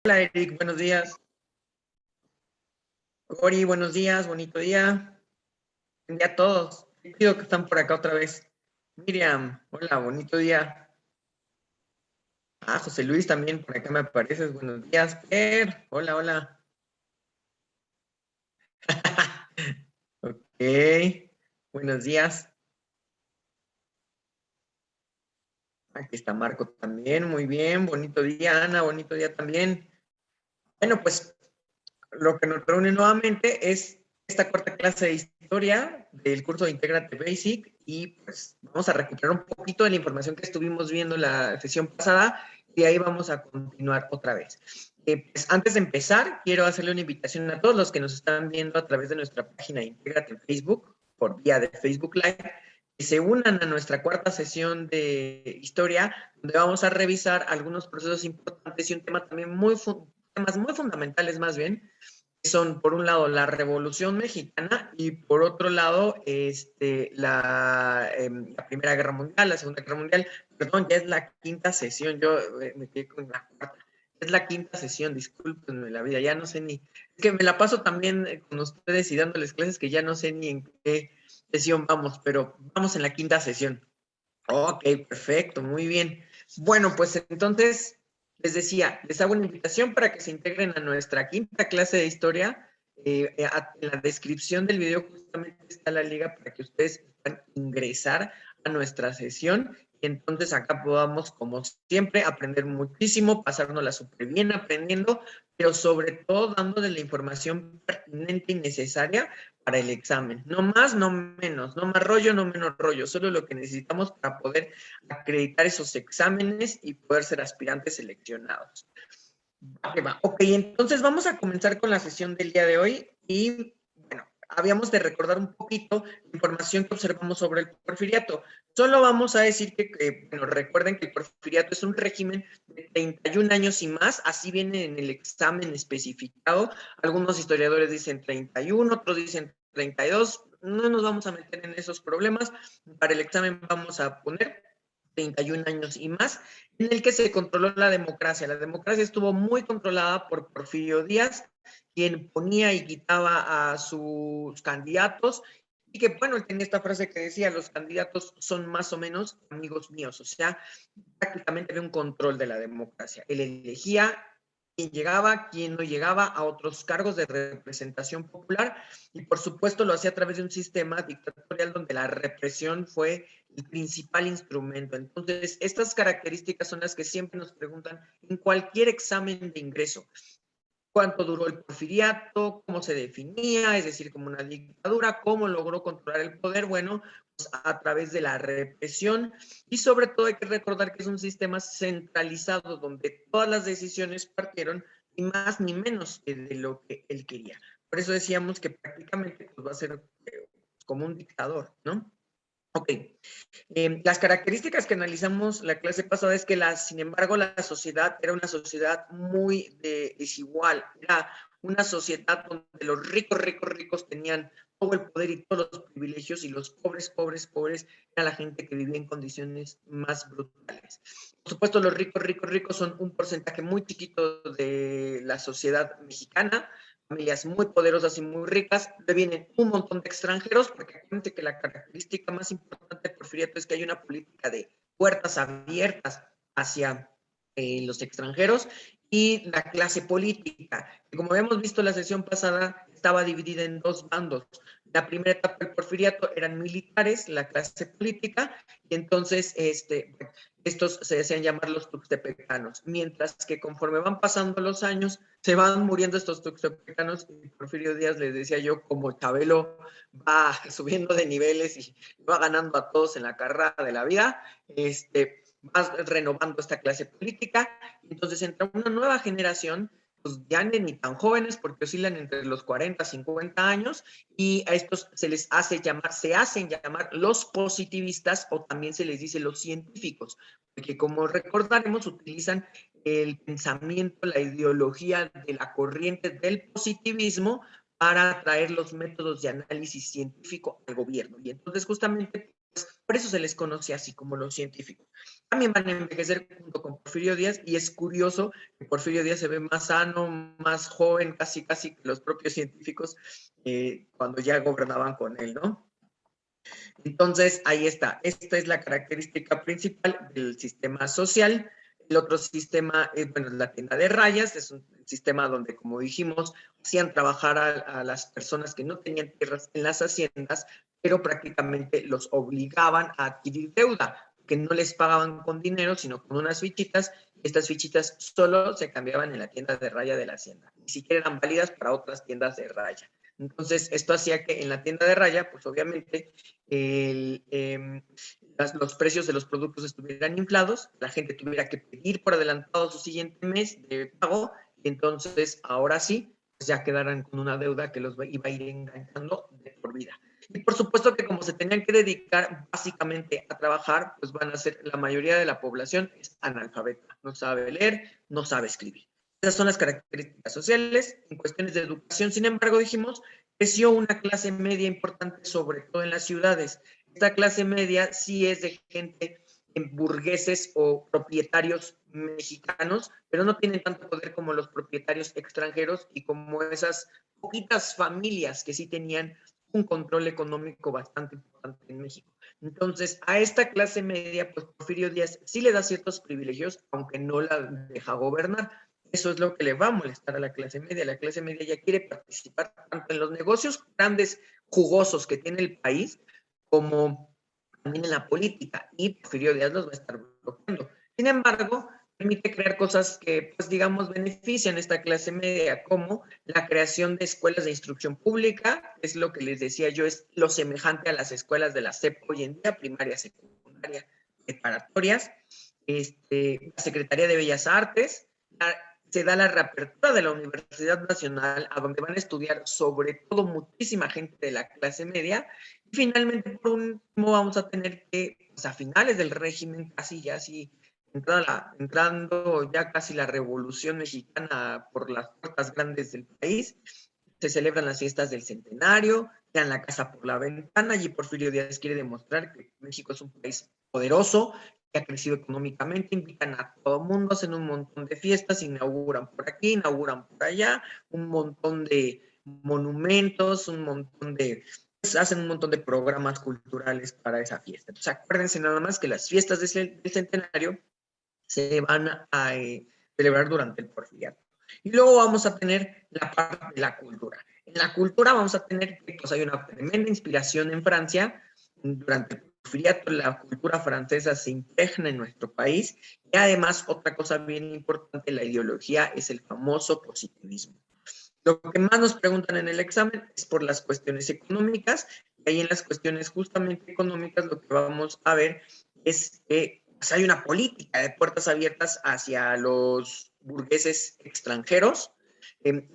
Hola Eric, buenos días. Ori, buenos días, bonito día. Buen día a todos. Qué chido que están por acá otra vez. Miriam, hola, bonito día. José Luis también por acá me apareces. Buenos días. Per, hola, hola. Ok, buenos días. Aquí está Marco también, muy bien. Bonito día, Ana, bonito día también. Bueno, pues lo que nos reúne nuevamente es esta cuarta clase de historia del curso de Integrate Basic y pues vamos a recuperar un poquito de la información que estuvimos viendo la sesión pasada y ahí vamos a continuar otra vez. Pues antes de empezar, quiero hacerle una invitación a todos los que nos están viendo a través de nuestra página Integrate en Facebook, por vía de Facebook Live, que se unan a nuestra cuarta sesión de historia, donde vamos a revisar algunos procesos importantes y un tema también temas muy fundamentales más bien, que son por un lado la Revolución Mexicana y por otro lado la Primera Guerra Mundial, la Segunda Guerra Mundial. Perdón, ya es la quinta sesión, yo me quedé con la cuarta. Es la quinta sesión, discúlpenme la vida, ya no sé ni, es que me la paso también con ustedes y dándoles clases que ya no sé ni en qué sesión vamos, pero vamos en la quinta sesión. Ok, perfecto, muy bien. Bueno, pues entonces les decía, les hago una invitación para que se integren a nuestra quinta clase de historia. En la descripción del video justamente está la liga para que ustedes puedan ingresar a nuestra sesión y entonces acá podamos, como siempre, aprender muchísimo, pasárnosla súper bien aprendiendo, pero sobre todo dándole la información pertinente y necesaria para el examen. No más, no menos, no más rollo, no menos rollo, solo lo que necesitamos para poder acreditar esos exámenes y poder ser aspirantes seleccionados. Ok, entonces vamos a comenzar con la sesión del día de hoy y bueno, habíamos de recordar un poquito la información que observamos sobre el porfiriato. Solo vamos a decir bueno, recuerden que el porfiriato es un régimen de 31 años y más, así viene en el examen especificado. Algunos historiadores dicen 31, otros dicen 32. No nos vamos a meter en esos problemas. Para el examen vamos a poner 31 años y más, en el que se controló la democracia. La democracia estuvo muy controlada por Porfirio Díaz, quien ponía y quitaba a sus candidatos, y que, bueno, él tenía esta frase que decía, los candidatos son más o menos amigos míos, o sea, prácticamente había un control de la democracia. Él elegía quién llegaba, quién no llegaba a otros cargos de representación popular, y por supuesto lo hacía a través de un sistema dictatorial donde la represión fue el principal instrumento. Entonces, estas características son las que siempre nos preguntan en cualquier examen de ingreso. ¿Cuánto duró el porfiriato? ¿Cómo se definía? Es decir, como una dictadura. ¿Cómo logró controlar el poder? Bueno, pues a través de la represión, y sobre todo hay que recordar que es un sistema centralizado donde todas las decisiones partieron ni más ni menos que de lo que él quería. Por eso decíamos que prácticamente pues, va a ser como un dictador, ¿no? Ok, las características que analizamos la clase pasada es que, sin embargo, la sociedad era una sociedad muy desigual. Era una sociedad donde los ricos tenían todo el poder y todos los privilegios, y los pobres, era la gente que vivía en condiciones más brutales. Por supuesto, los ricos son un porcentaje muy chiquito de la sociedad mexicana. Familias muy poderosas y muy ricas, le vienen un montón de extranjeros, porque acuérdense que la característica más importante de Porfiriato es que hay una política de puertas abiertas hacia los extranjeros, y la clase política, que como habíamos visto en la sesión pasada, estaba dividida en dos bandos. La primera etapa del Porfiriato eran militares, la clase política, y entonces estos se decían llamar los tuxtepecanos, mientras que conforme van pasando los años, se van muriendo estos tuxtepecanos, y Porfirio Díaz les decía yo, como Chabelo va subiendo de niveles y va ganando a todos en la carrera de la vida, va renovando esta clase política, y entonces entra una nueva generación, pues ya ni tan jóvenes, porque oscilan entre los 40 50 años, y a estos se hacen llamar los positivistas, o también se les dice los científicos, porque como recordaremos, utilizan el pensamiento, la ideología de la corriente del positivismo para traer los métodos de análisis científico al gobierno. Y entonces justamente, pues, por eso se les conoce así como los científicos. también van a envejecer junto con Porfirio Díaz, y es curioso que Porfirio Díaz se ve más sano, más joven, casi que los propios científicos cuando ya gobernaban con él, ¿no? Entonces, ahí está. Esta es la característica principal del sistema social. El otro sistema es, bueno, la tienda de rayas, es un sistema donde, como dijimos, hacían trabajar a las personas que no tenían tierras en las haciendas, pero prácticamente los obligaban a adquirir deuda, que no les pagaban con dinero, sino con unas fichitas, y estas fichitas solo se cambiaban en la tienda de raya de la hacienda. Ni siquiera eran válidas para otras tiendas de raya. Entonces, esto hacía que en la tienda de raya, pues obviamente, el, los precios de los productos estuvieran inflados, la gente tuviera que pedir por adelantado su siguiente mes de pago, y entonces ahora sí, pues ya quedaran con una deuda que los iba a ir enganchando de por vida. Y por supuesto que como se tenían que dedicar básicamente a trabajar, pues van a ser, la mayoría de la población es analfabeta, no sabe leer, no sabe escribir. Esas son las características sociales. En cuestiones de educación, sin embargo, dijimos, creció una clase media importante, sobre todo en las ciudades. Esta clase media sí es de gente burgueses o propietarios mexicanos, pero no tienen tanto poder como los propietarios extranjeros y como esas poquitas familias que sí tenían un control económico bastante importante en México. Entonces, a esta clase media, pues Porfirio Díaz sí le da ciertos privilegios, aunque no la deja gobernar. Eso es lo que le va a molestar a la clase media. La clase media ya quiere participar tanto en los negocios grandes, jugosos que tiene el país, como también en la política, y Porfirio Díaz los va a estar bloqueando. Sin embargo, permite crear cosas que, pues digamos, benefician a esta clase media, como la creación de escuelas de instrucción pública, es lo que les decía yo, es lo semejante a las escuelas de la SEP hoy en día, primaria, secundaria, preparatorias, la Secretaría de Bellas Artes, se da la reapertura de la Universidad Nacional, a donde van a estudiar sobre todo muchísima gente de la clase media. Y finalmente, por último, vamos a tener que, pues a finales del régimen, casi ya así, entrando ya casi la Revolución Mexicana por las puertas grandes del país, se celebran las fiestas del centenario, dan la casa por la ventana, y Porfirio Díaz quiere demostrar que México es un país poderoso, que ha crecido económicamente, invitan a todo el mundo, hacen un montón de fiestas, inauguran por aquí, inauguran por allá, un montón de monumentos, un montón de, pues, hacen un montón de programas culturales para esa fiesta. Entonces acuérdense nada más que las fiestas del centenario se van a celebrar durante el Porfiriato. Y luego vamos a tener la parte de la cultura. En la cultura vamos a tener que pues, hay una tremenda inspiración en Francia. Durante el Porfiriato la cultura francesa se impregna en nuestro país, y además otra cosa bien importante, la ideología es el famoso positivismo. Lo que más nos preguntan en el examen es por las cuestiones económicas, y ahí en las cuestiones justamente económicas lo que vamos a ver es que pues, hay una política de puertas abiertas hacia los burgueses extranjeros.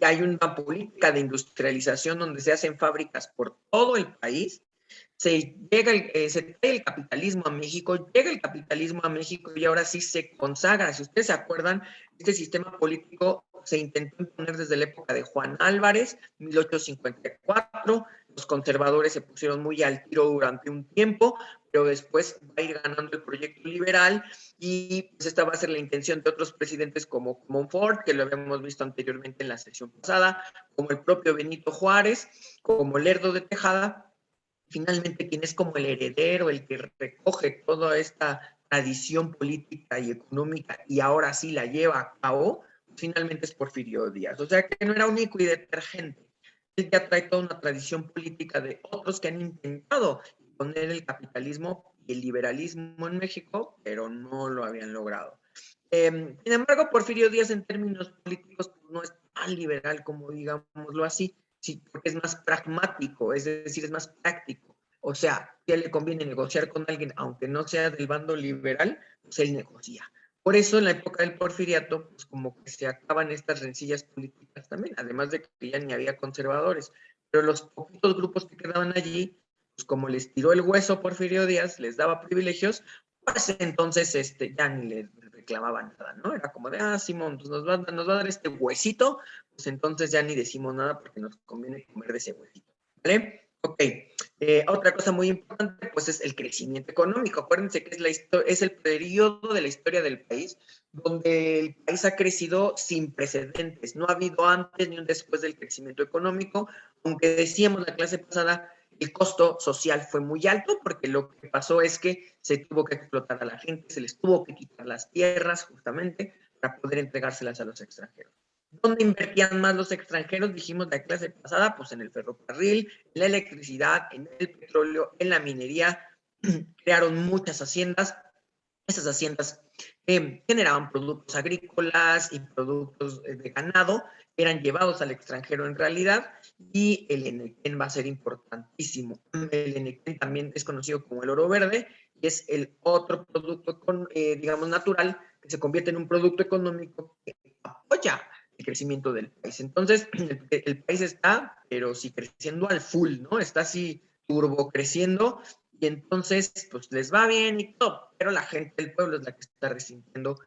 Hay una política de industrialización donde se hacen fábricas por todo el país. Se trae el capitalismo a México, llega el capitalismo a México y ahora sí se consagra. Si ustedes se acuerdan, este sistema político se intentó imponer desde la época de Juan Álvarez, 1854. Los conservadores se pusieron muy al tiro durante un tiempo, pero después va a ir ganando el proyecto liberal, y pues esta va a ser la intención de otros presidentes como Montfort, que lo habíamos visto anteriormente en la sesión pasada, como el propio Benito Juárez, como Lerdo de Tejada. Finalmente, quien es como el heredero, el que recoge toda esta tradición política y económica y ahora sí la lleva a cabo, finalmente es Porfirio Díaz. O sea que no era único y detergente. Él ya trae toda una tradición política de otros que han intentado poner el capitalismo y el liberalismo en México, pero no lo habían logrado. Sin embargo, Porfirio Díaz en términos políticos no es tan liberal como digámoslo así, sí, porque es más pragmático, es decir, es más práctico. O sea, si a él le conviene negociar con alguien, aunque no sea del bando liberal, pues él negocia. Por eso en la época del porfiriato, pues como que se acaban estas rencillas políticas también, además de que ya ni había conservadores. Pero los poquitos grupos que quedaban allí, pues como les tiró el hueso Porfirio Díaz, les daba privilegios, pues entonces ya ni le reclamaban nada, ¿no? Era como de, Simón, pues nos va a dar este huesito, pues entonces ya ni decimos nada porque nos conviene comer de ese huesito, ¿vale? Ok, otra cosa muy importante, pues es el crecimiento económico. Acuérdense que es el periodo de la historia del país donde el país ha crecido sin precedentes. No ha habido antes ni un después del crecimiento económico, aunque decíamos la clase pasada, el costo social fue muy alto porque lo que pasó es que se tuvo que explotar a la gente, se les tuvo que quitar las tierras justamente para poder entregárselas a los extranjeros. ¿Dónde invertían más los extranjeros? Dijimos la clase pasada, pues en el ferrocarril, en la electricidad, en el petróleo, en la minería. Crearon muchas haciendas. Esas haciendas generaban productos agrícolas y productos de ganado, eran llevados al extranjero en realidad, y el enequén va a ser importantísimo. El enequén también es conocido como el oro verde, y es el otro producto, digamos, natural, que se convierte en un producto económico que apoya el crecimiento del país. Entonces, el país está, pero sí creciendo al full, ¿no? Está así turbo creciendo, y entonces, pues les va bien y todo, pero la gente del pueblo es la que está resintiendo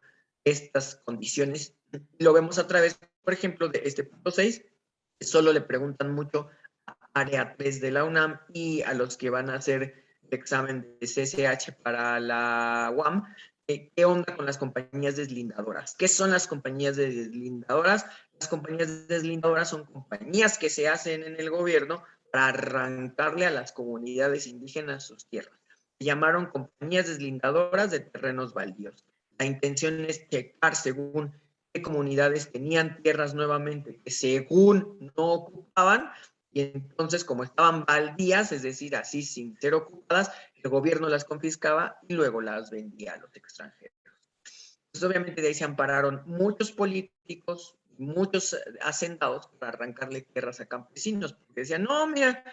estas condiciones. Lo vemos a través, por ejemplo, de este punto 6, que solo le preguntan mucho a área 3 de la UNAM y a los que van a hacer el examen de CCH para la UAM, ¿qué onda con las compañías deslindadoras? ¿Qué son las compañías deslindadoras? Las compañías deslindadoras son compañías que se hacen en el gobierno para arrancarle a las comunidades indígenas sus tierras. Se llamaron compañías deslindadoras de terrenos baldíos. La intención es checar según qué comunidades tenían tierras nuevamente que según no ocupaban, y entonces como estaban baldías, es decir, así sin ser ocupadas, el gobierno las confiscaba y luego las vendía a los extranjeros. Entonces, obviamente de ahí se ampararon muchos políticos, muchos hacendados para arrancarle tierras a campesinos, porque decían, no, mira,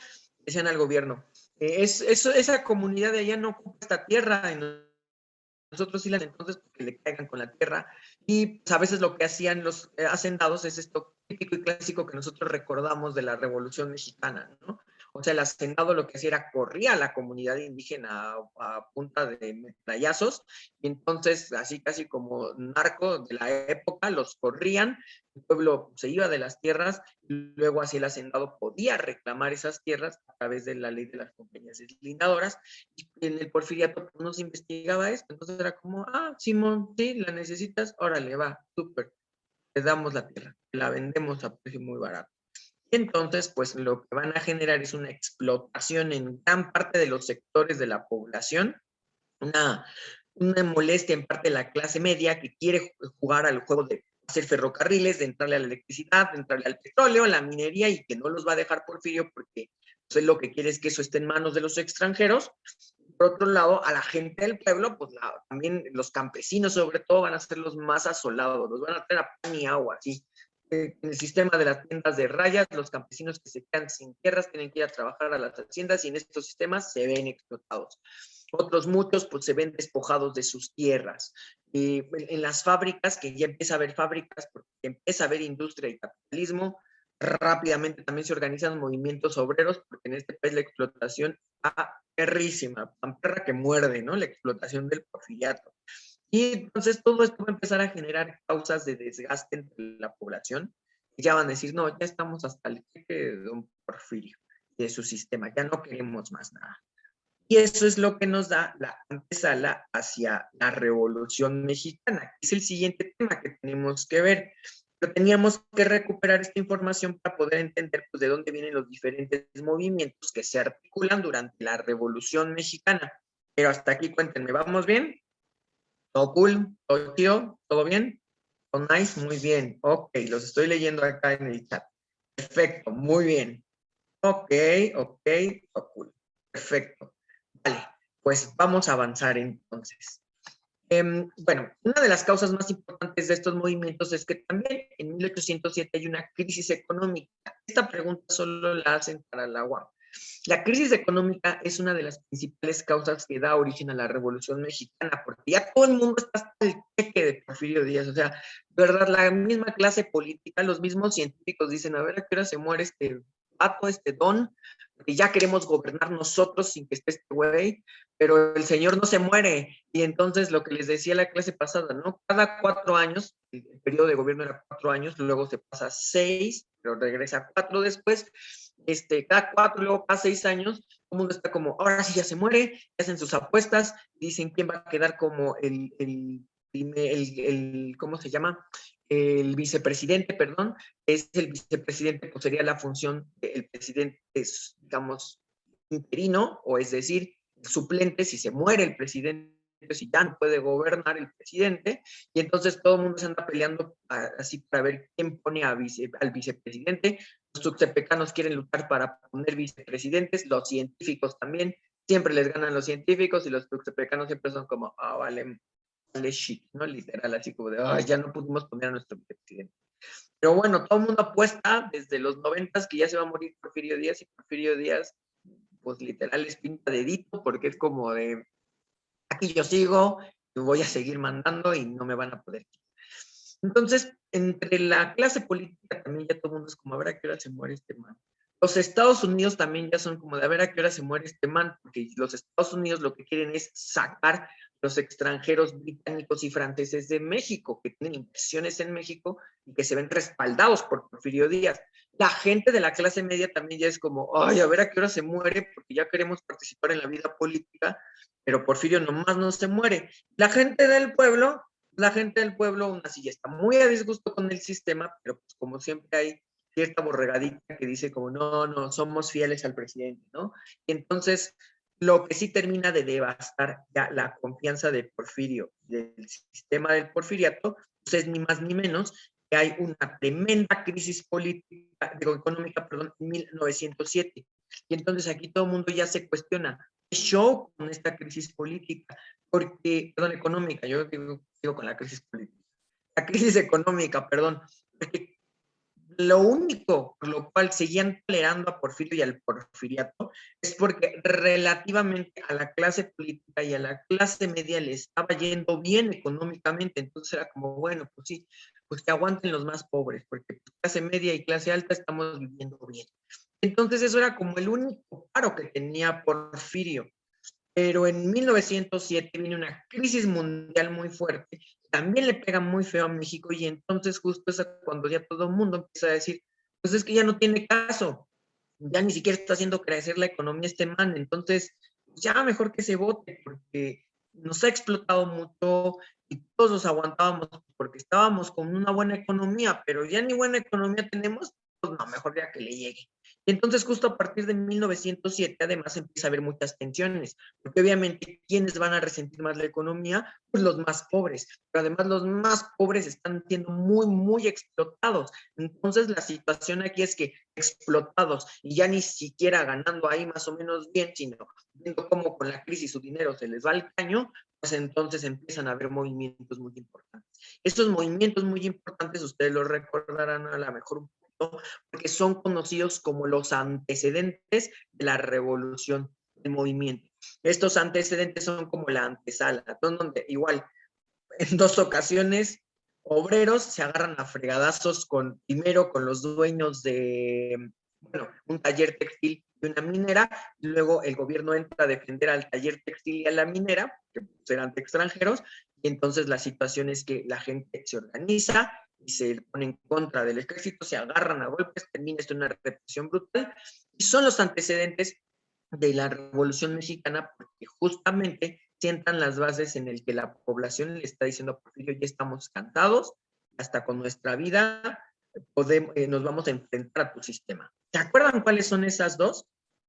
decían al gobierno, esa comunidad de allá no ocupa esta tierra, y nosotros sí las, entonces que le caigan con la tierra. Y pues, a veces lo que hacían los hacendados es esto típico y clásico que nosotros recordamos de la Revolución Mexicana, ¿no? O sea, el hacendado lo que hacía era corría a la comunidad indígena a punta de metrallazos, y entonces, así casi como narco de la época, los corrían, el pueblo se iba de las tierras, y luego así el hacendado podía reclamar esas tierras a través de la ley de las compañías deslindadoras, y en el porfiriato pues, no se investigaba esto, entonces era como, Simón, sí, la necesitas, órale, va, súper, te damos la tierra, la vendemos a precio muy barato. Y entonces, pues lo que van a generar es una explotación en gran parte de los sectores de la población, una, una molestia en parte de la clase media que quiere jugar al juego de hacer ferrocarriles, de entrarle a la electricidad, de entrarle al petróleo, a la minería, y que no los va a dejar Porfirio porque pues, lo que quiere es que eso esté en manos de los extranjeros. Por otro lado, a la gente del pueblo, pues también los campesinos sobre todo van a ser los más asolados, los van a traer a pan y agua, ¿sí? En el sistema de las tiendas de rayas, los campesinos que se quedan sin tierras tienen que ir a trabajar a las haciendas y en estos sistemas se ven explotados. Otros muchos pues se ven despojados de sus tierras. En las fábricas, que ya empieza a haber fábricas, porque empieza a haber industria y capitalismo, rápidamente también se organizan movimientos obreros, porque en este país la explotación está perrísima, tan perra que muerde, ¿no? La explotación del porfiriato. Y entonces todo esto va a empezar a generar causas de desgaste entre la población, y ya van a decir, no, ya estamos hasta el cheque de don Porfirio, de su sistema, ya no queremos más nada. Y eso es lo que nos da la antesala hacia la Revolución Mexicana, que es el siguiente tema que tenemos que ver. Pero teníamos que recuperar esta información para poder entender pues, de dónde vienen los diferentes movimientos que se articulan durante la Revolución Mexicana. Pero hasta aquí cuéntenme, ¿vamos bien? ¿Todo cool? ¿Todo tío? ¿Todo bien? ¿Todo nice? Muy bien. Ok, los estoy leyendo acá en el chat. Perfecto, muy bien. Ok, ok, todo cool. Perfecto. Vale, pues vamos a avanzar entonces. Bueno, una de las causas más importantes de estos movimientos es que también en 1807 hay una crisis económica. Esta pregunta solo la hacen para la UAM. La crisis económica es una de las principales causas que da origen a la Revolución Mexicana, porque ya todo el mundo está hasta el cheque de Porfirio Díaz. O sea, de verdad, la misma clase política, los mismos científicos dicen, a ver a qué hora se muere este vato, este don, y ya queremos gobernar nosotros sin que esté este güey, pero el señor no se muere. Y entonces lo que les decía la clase pasada, ¿no? Cada 4 años, el periodo de gobierno era 4 años, luego se pasa a 6, pero regresa a 4 después, cada 4, luego cada 6 años, todo el mundo está como, ahora sí ya se muere, hacen sus apuestas, dicen quién va a quedar como ¿cómo se llama? El vicepresidente, perdón, es el vicepresidente, pues sería la función del presidente, es, digamos, interino, o es decir, el suplente, si se muere el presidente, si ya no puede gobernar el presidente, y entonces todo el mundo se anda peleando así para ver quién pone al vicepresidente. Los tuxtepecanos quieren luchar para poner vicepresidentes, los científicos también, siempre les ganan los científicos, y los tuxtepecanos siempre son como, vale, vale shit, ¿no? Literal, así como de, ya no pudimos poner a nuestro vicepresidente. Pero bueno, todo el mundo apuesta desde los 90 que ya se va a morir Porfirio Díaz, y Porfirio Díaz, pues literal es pinta dedito, porque es como de, aquí yo sigo, me voy a seguir mandando y no me van a poder quitar. Entonces, entre la clase política también ya todo el mundo es como, a ver a qué hora se muere este man. Los Estados Unidos también ya son como de a ver a qué hora se muere este man, porque los Estados Unidos lo que quieren es sacar los extranjeros británicos y franceses de México, que tienen inversiones en México y que se ven respaldados por Porfirio Díaz. La gente de la clase media también ya es como, ay, a ver a qué hora se muere, porque ya queremos participar en la vida política, pero Porfirio nomás no se muere. La gente del pueblo aún así ya está muy a disgusto con el sistema, pero pues como siempre hay cierta borregadita que dice como, no, no, somos fieles al presidente, ¿no? Y entonces, lo que sí termina de devastar ya la confianza de Porfirio, del sistema del porfiriato, pues es ni más ni menos que hay una tremenda crisis política, económica, perdón, en 1907. Y entonces aquí todo el mundo ya se cuestiona, ¿qué show con esta crisis política? Porque, perdón, económica, yo digo con la crisis política, la crisis económica, perdón, porque lo único por lo cual seguían tolerando a Porfirio y al porfiriato es porque relativamente a la clase política y a la clase media le estaba yendo bien económicamente, entonces era como, bueno, pues sí, pues que aguanten los más pobres, porque clase media y clase alta estamos viviendo bien. Entonces eso era como el único paro que tenía Porfirio. Pero en 1907 viene una crisis mundial muy fuerte, también le pega muy feo a México, y entonces justo es cuando ya todo el mundo empieza a decir, pues es que ya no tiene caso, ya ni siquiera está haciendo crecer la economía este man, entonces ya mejor que se vote, porque nos ha explotado mucho y todos nos aguantábamos porque estábamos con una buena economía, pero ya ni buena economía tenemos, pues no, mejor ya que le llegue. Y entonces justo a partir de 1907 además empieza a haber muchas tensiones, porque obviamente, ¿quiénes van a resentir más la economía? Pues los más pobres, pero además los más pobres están siendo muy, muy explotados. Entonces la situación aquí es que explotados y ya ni siquiera ganando ahí más o menos bien, sino viendo cómo con la crisis su dinero se les va al caño, pues entonces empiezan a haber movimientos muy importantes. Estos movimientos muy importantes ustedes los recordarán a lo mejor un poquito, porque son conocidos como los antecedentes de la revolución del movimiento. Estos antecedentes son como la antesala, donde igual en 2 ocasiones obreros se agarran a fregadazos primero con los dueños de, bueno, un taller textil y una minera, y luego el gobierno entra a defender al taller textil y a la minera, que pues eran extranjeros, y entonces la situación es que la gente se organiza y se pone en contra del ejército, se agarran a golpes, termina esto en una represión brutal, y son los antecedentes de la Revolución Mexicana, porque justamente sientan las bases en el que la población le está diciendo a Porfirio, ya estamos cansados, hasta con nuestra vida nos vamos a enfrentar a tu sistema. ¿Se acuerdan cuáles son esas dos?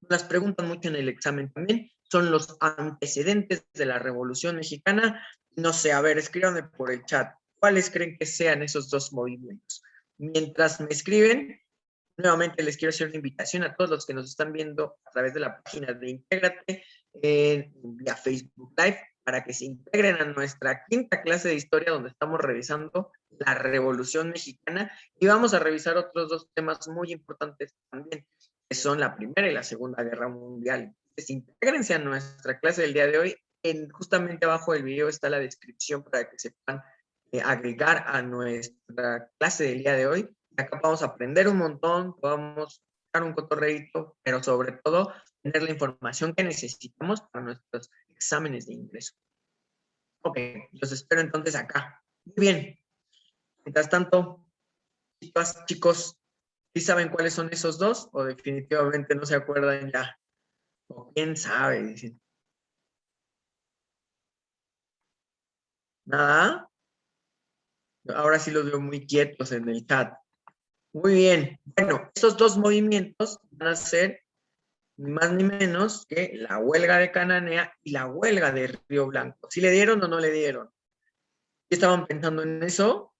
Las preguntan mucho en el examen también. Son los antecedentes de la Revolución Mexicana. No sé, a ver, escríbanme por el chat. ¿Cuáles creen que sean esos dos movimientos? Mientras me escriben, nuevamente les quiero hacer una invitación a todos los que nos están viendo a través de la página de Intégrate vía Facebook Live para que se integren a nuestra quinta clase de historia, donde estamos revisando la Revolución Mexicana, y vamos a revisar otros dos temas muy importantes también, que son la Primera y la Segunda Guerra Mundial. Entonces, intégrense a nuestra clase del día de hoy. Justamente abajo del video está la descripción para que sepan agregar a nuestra clase del día de hoy. Acá vamos a aprender un montón, vamos echar un cotorreíto, pero sobre todo tener la información que necesitamos para nuestros exámenes de ingreso. Ok, los espero entonces acá. Muy bien. Mientras tanto, chicas, chicos, ¿sí saben cuáles son esos dos? ¿O definitivamente no se acuerdan ya? O quién sabe, dicen. Nada. Ahora sí los veo muy quietos en el chat. Muy bien. Bueno, estos dos movimientos van a ser ni más ni menos que la huelga de Cananea y la huelga de Río Blanco. ¿Sí le dieron o no le dieron? ¿Sí estaban pensando en eso?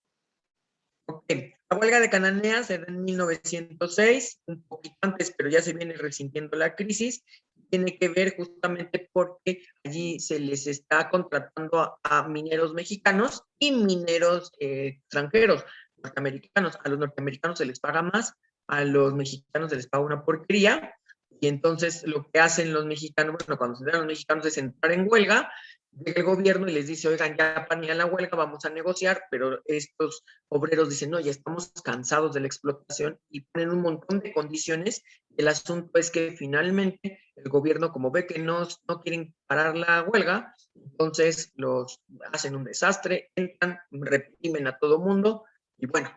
Ok. La huelga de Cananea se da en 1906, un poquito antes, pero ya se viene resintiendo la crisis. Tiene que ver justamente porque allí se les está contratando a mineros mexicanos y mineros extranjeros, norteamericanos. A los norteamericanos se les paga más, a los mexicanos se les paga una porquería. Y entonces lo que hacen los mexicanos, bueno, cuando se dan los mexicanos es entrar en huelga, llega el gobierno y les dice, oigan, ya panían la huelga, vamos a negociar, pero estos obreros dicen, no, ya estamos cansados de la explotación y ponen un montón de condiciones. El asunto es que finalmente el gobierno, como ve que no quieren parar la huelga, entonces los hacen un desastre, entran, reprimen a todo mundo y bueno,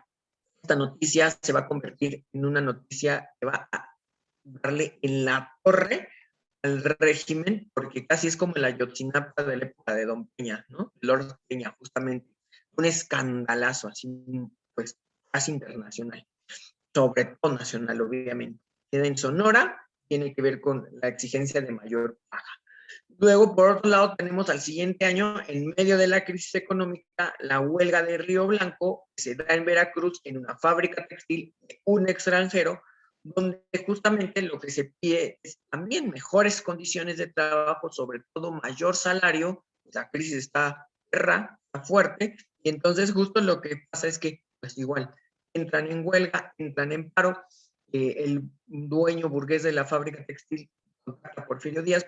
esta noticia se va a convertir en una noticia que va a darle en la torre al régimen, porque casi es como la Ayotzinapa de la época de Don Peña, ¿no? Lord Peña, justamente. Un escandalazo, así, pues, casi internacional, sobre todo nacional, obviamente. Queda en Sonora, tiene que ver con la exigencia de mayor paga. Luego, por otro lado, tenemos al siguiente año, en medio de la crisis económica, la huelga de Río Blanco, que se da en Veracruz, en una fábrica textil de un extranjero, donde justamente lo que se pide es también mejores condiciones de trabajo, sobre todo mayor salario. La crisis está fuerte, y entonces justo lo que pasa es que, pues igual, entran en huelga, entran en paro, el dueño burgués de la fábrica textil contacta a Porfirio Díaz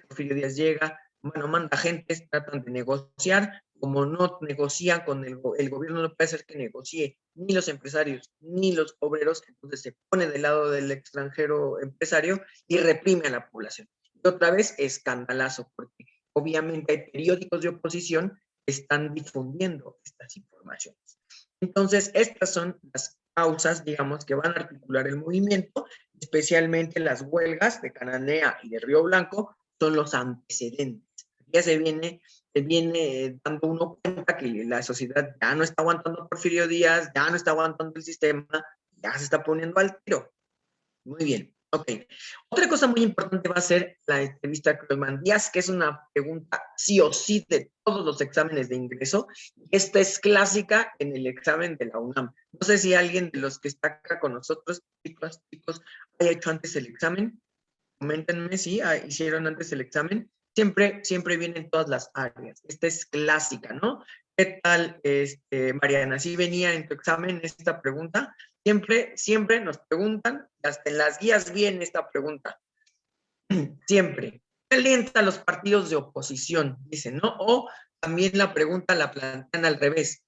llega, bueno, manda gente, tratan de negociar, como no negocian con el gobierno, no puede ser que negocie ni los empresarios ni los obreros, entonces se pone del lado del extranjero empresario y reprime a la población. Y otra vez, escandalazo, porque obviamente hay periódicos de oposición que están difundiendo estas informaciones. Entonces, estas son las causas, digamos, que van a articular el movimiento, especialmente las huelgas de Cananea y de Río Blanco, son los antecedentes. Ya se viene dando uno cuenta que la sociedad ya no está aguantando a Porfirio Díaz, ya no está aguantando el sistema, ya se está poniendo al tiro. Muy bien, ok. Otra cosa muy importante va a ser la entrevista a Krellman Díaz, que es una pregunta sí o sí de todos los exámenes de ingreso. Esta es clásica en el examen de la UNAM. No sé si alguien de los que está acá con nosotros, chicos, haya hecho antes el examen. Coméntenme si hicieron antes el examen. Siempre vienen todas las áreas. Esta es clásica, ¿no? ¿Qué tal, Mariana? ¿Sí venía en tu examen esta pregunta? Siempre nos preguntan, hasta en las guías viene esta pregunta. Siempre. ¿Qué alienta a los partidos de oposición? Dicen, ¿no? O también la pregunta la plantean al revés.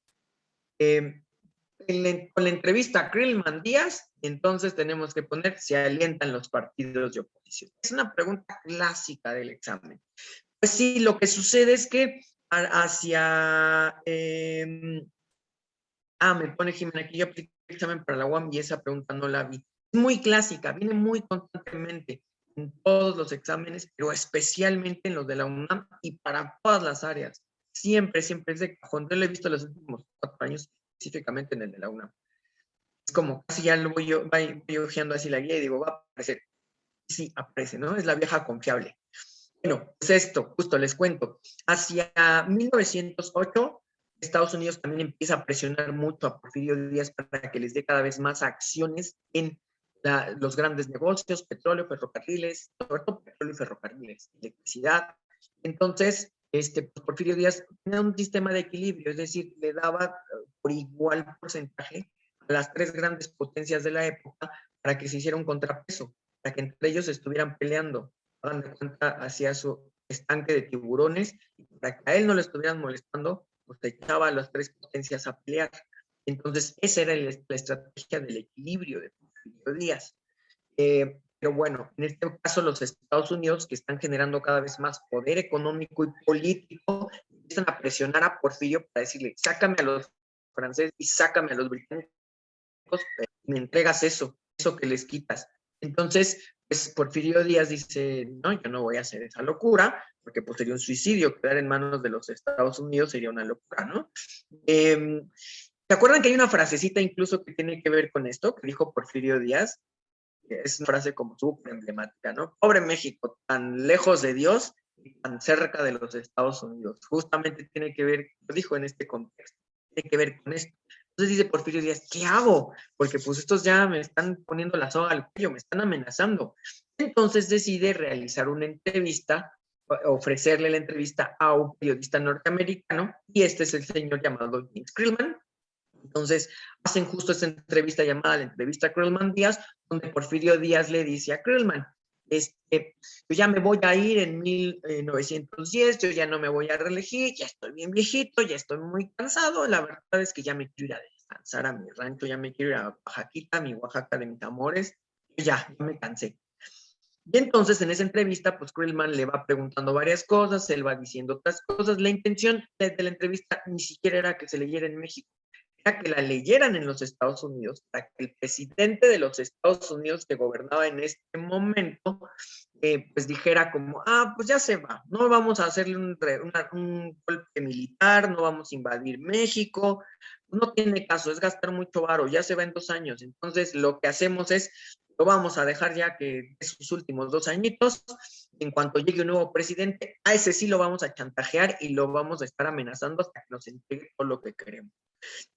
Con la entrevista a Krellman Díaz, entonces tenemos que poner si alientan los partidos de oposición. Es una pregunta clásica del examen. Pues sí, lo que sucede es que hacia... me pone Jimena aquí, yo apliqué el examen para la UAM y esa pregunta no la vi. Es muy clásica, viene muy constantemente en todos los exámenes, pero especialmente en los de la UNAM y para todas las áreas. Siempre es de cajón. Yo lo he visto los últimos 4 años, específicamente en el de la UNAM. Es como casi ya lo voy ojeando así la guía y digo, va a aparecer. Sí, aparece, ¿no? Es la vieja confiable. Bueno, pues esto, justo les cuento. Hacia 1908, Estados Unidos también empieza a presionar mucho a Porfirio Díaz para que les dé cada vez más acciones en los grandes negocios, petróleo, ferrocarriles, sobre todo petróleo y ferrocarriles, electricidad. Entonces, pues Porfirio Díaz tenía un sistema de equilibrio, es decir, le daba por igual porcentaje a las 3 grandes potencias de la época para que se hiciera un contrapeso, para que entre ellos estuvieran peleando. Hagan de cuenta, hacía su estanque de tiburones y para que a él no le estuvieran molestando, pues echaba a las 3 potencias a pelear. Entonces, esa era la estrategia del equilibrio de Porfirio Díaz. pero bueno, en este caso los Estados Unidos, que están generando cada vez más poder económico y político, empiezan a presionar a Porfirio para decirle, sácame a los franceses y sácame a los británicos, me entregas eso que les quitas. Entonces, pues Porfirio Díaz dice, no, yo no voy a hacer esa locura, porque pues sería un suicidio, quedar en manos de los Estados Unidos sería una locura, ¿no? ¿Se acuerdan que hay una frasecita incluso que tiene que ver con esto, que dijo Porfirio Díaz? Es una frase como súper emblemática, ¿no? Pobre México, tan lejos de Dios y tan cerca de los Estados Unidos. Justamente tiene que ver, lo dijo en este contexto, tiene que ver con esto. Entonces dice Porfirio Díaz, ¿qué hago? Porque pues estos ya me están poniendo la soga al cuello, me están amenazando. Entonces decide realizar una entrevista, ofrecerle la entrevista a un periodista norteamericano, y este es el señor llamado James Krillman. Entonces, hacen justo esa entrevista llamada la entrevista Krillman-Díaz, donde Porfirio Díaz le dice a Krillman, yo ya me voy a ir en 1910, yo ya no me voy a reelegir, ya estoy bien viejito, ya estoy muy cansado, la verdad es que ya me quiero ir a descansar a mi rancho, ya me quiero ir a Oaxaquita, mi Oaxaca de mis amores, ya me cansé. Y entonces en esa entrevista, pues Krillman le va preguntando varias cosas, él va diciendo otras cosas. La intención de la entrevista ni siquiera era que se leyera en México, era que la leyeran en los Estados Unidos, para que el presidente de los Estados Unidos que gobernaba en este momento, pues dijera como, pues ya se va, no vamos a hacerle un golpe militar, no vamos a invadir México, no tiene caso, es gastar mucho varo, ya se va en 2 años, entonces lo que hacemos es, lo vamos a dejar ya que es sus últimos 2 añitos, en cuanto llegue un nuevo presidente, a ese sí lo vamos a chantajear y lo vamos a estar amenazando hasta que nos entregue todo lo que queremos.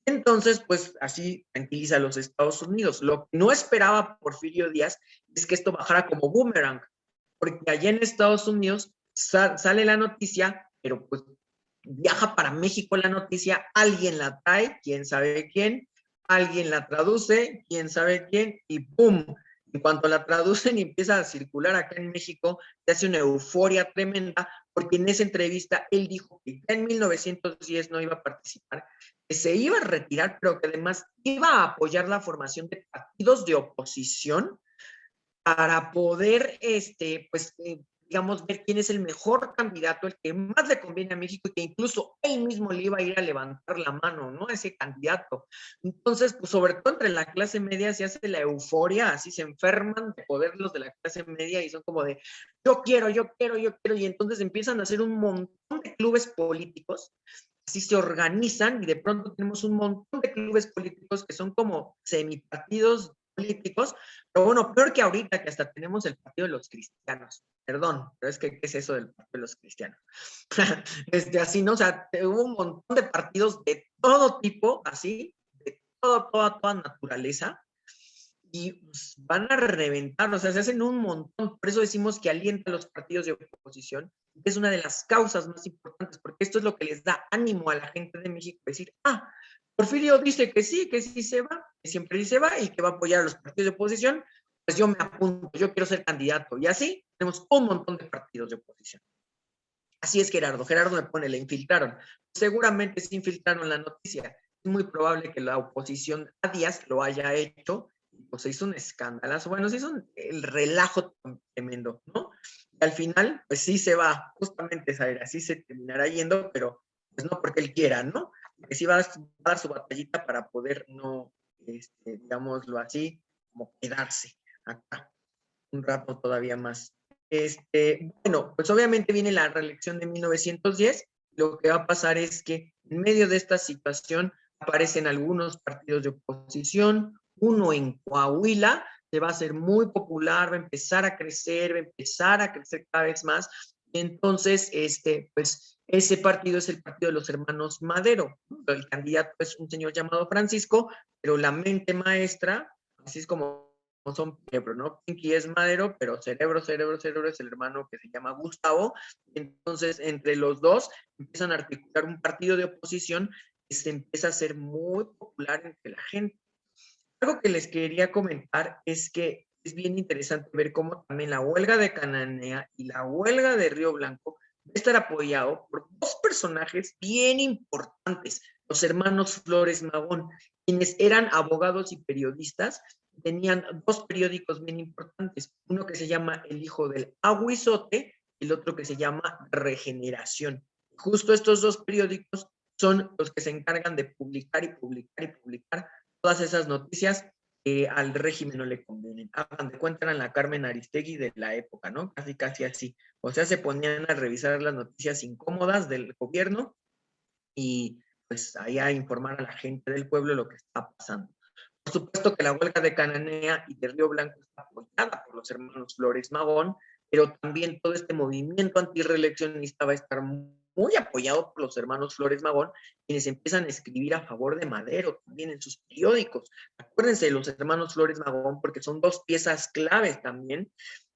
Entonces, pues así tranquiliza a los Estados Unidos. Lo que no esperaba Porfirio Díaz es que esto bajara como boomerang, porque allá en Estados Unidos sale la noticia, pero pues viaja para México la noticia, alguien la trae, quién sabe quién, alguien la traduce, quién sabe quién, y ¡pum! En cuanto la traducen y empieza a circular acá en México, se hace una euforia tremenda, porque en esa entrevista él dijo que ya en 1910 no iba a participar, que se iba a retirar, pero que además iba a apoyar la formación de partidos de oposición para poder, pues, digamos, ver quién es el mejor candidato, el que más le conviene a México, y que incluso él mismo le iba a ir a levantar la mano, ¿no? A ese candidato. Entonces, pues, sobre todo entre la clase media se hace la euforia, así se enferman de poder los de la clase media y son como de, yo quiero, yo quiero, yo quiero, y entonces empiezan a hacer un montón de clubes políticos, así se organizan, y de pronto tenemos un montón de clubes políticos que son como semipartidos políticos, pero bueno, peor que ahorita, que hasta tenemos el Partido de los Cristianos. Perdón, pero es que, ¿qué es eso del Partido de los Cristianos? Así, ¿no? O sea, hubo un montón de partidos de todo tipo, así, de toda naturaleza, y pues, van a reventar, o sea, se hacen un montón. Por eso decimos que alienta a los partidos de oposición, que es una de las causas más importantes, porque esto es lo que les da ánimo a la gente de México, decir, Porfirio dice que sí se va, que siempre dice va y que va a apoyar a los partidos de oposición, pues yo me apunto, yo quiero ser candidato. Y así tenemos un montón de partidos de oposición. Así es, Gerardo. Gerardo me pone, le infiltraron. Seguramente se infiltraron la noticia. Es muy probable que la oposición a Díaz lo haya hecho, pues se hizo un escándalo. Bueno, se hizo el relajo tremendo, ¿no? Y al final, pues sí se va, justamente, Zaira, así se terminará yendo, pero pues no porque él quiera, ¿no? Porque sí va a dar su batallita para poder no, digámoslo así, como quedarse acá un rato todavía más. Bueno, pues obviamente viene la reelección de 1910. Lo que va a pasar es que en medio de esta situación aparecen algunos partidos de oposición, uno en Coahuila, que va a ser muy popular, va a empezar a crecer, cada vez más. Entonces, pues ese partido es el partido de los hermanos Madero. El candidato es un señor llamado Francisco, pero la mente maestra, así es como son cerebro, ¿no? Pinky es Madero, pero cerebro es el hermano que se llama Gustavo. Entonces, entre los dos empiezan a articular un partido de oposición que se empieza a hacer muy popular entre la gente. Algo que les quería comentar es que es bien interesante ver cómo también la huelga de Cananea y la huelga de Río Blanco va a estar apoyado por dos personajes bien importantes, los hermanos Flores Magón, quienes eran abogados y periodistas, tenían dos periódicos bien importantes, uno que se llama El Hijo del Aguizote y el otro que se llama Regeneración. Justo estos dos periódicos son los que se encargan de publicar y publicar y publicar todas esas noticias que al régimen no le convienen. Hagan de cuenta, eran la Carmen Aristegui de la época, ¿no? Casi, casi así. O sea, se ponían a revisar las noticias incómodas del gobierno y pues ahí a informar a la gente del pueblo lo que está pasando. Por supuesto que la huelga de Cananea y de Río Blanco está apoyada por los hermanos Flores Magón, pero también todo este movimiento antirreeleccionista va a estar muy apoyado por los hermanos Flores Magón, quienes empiezan a escribir a favor de Madero también en sus periódicos. Acuérdense de los hermanos Flores Magón porque son dos piezas claves también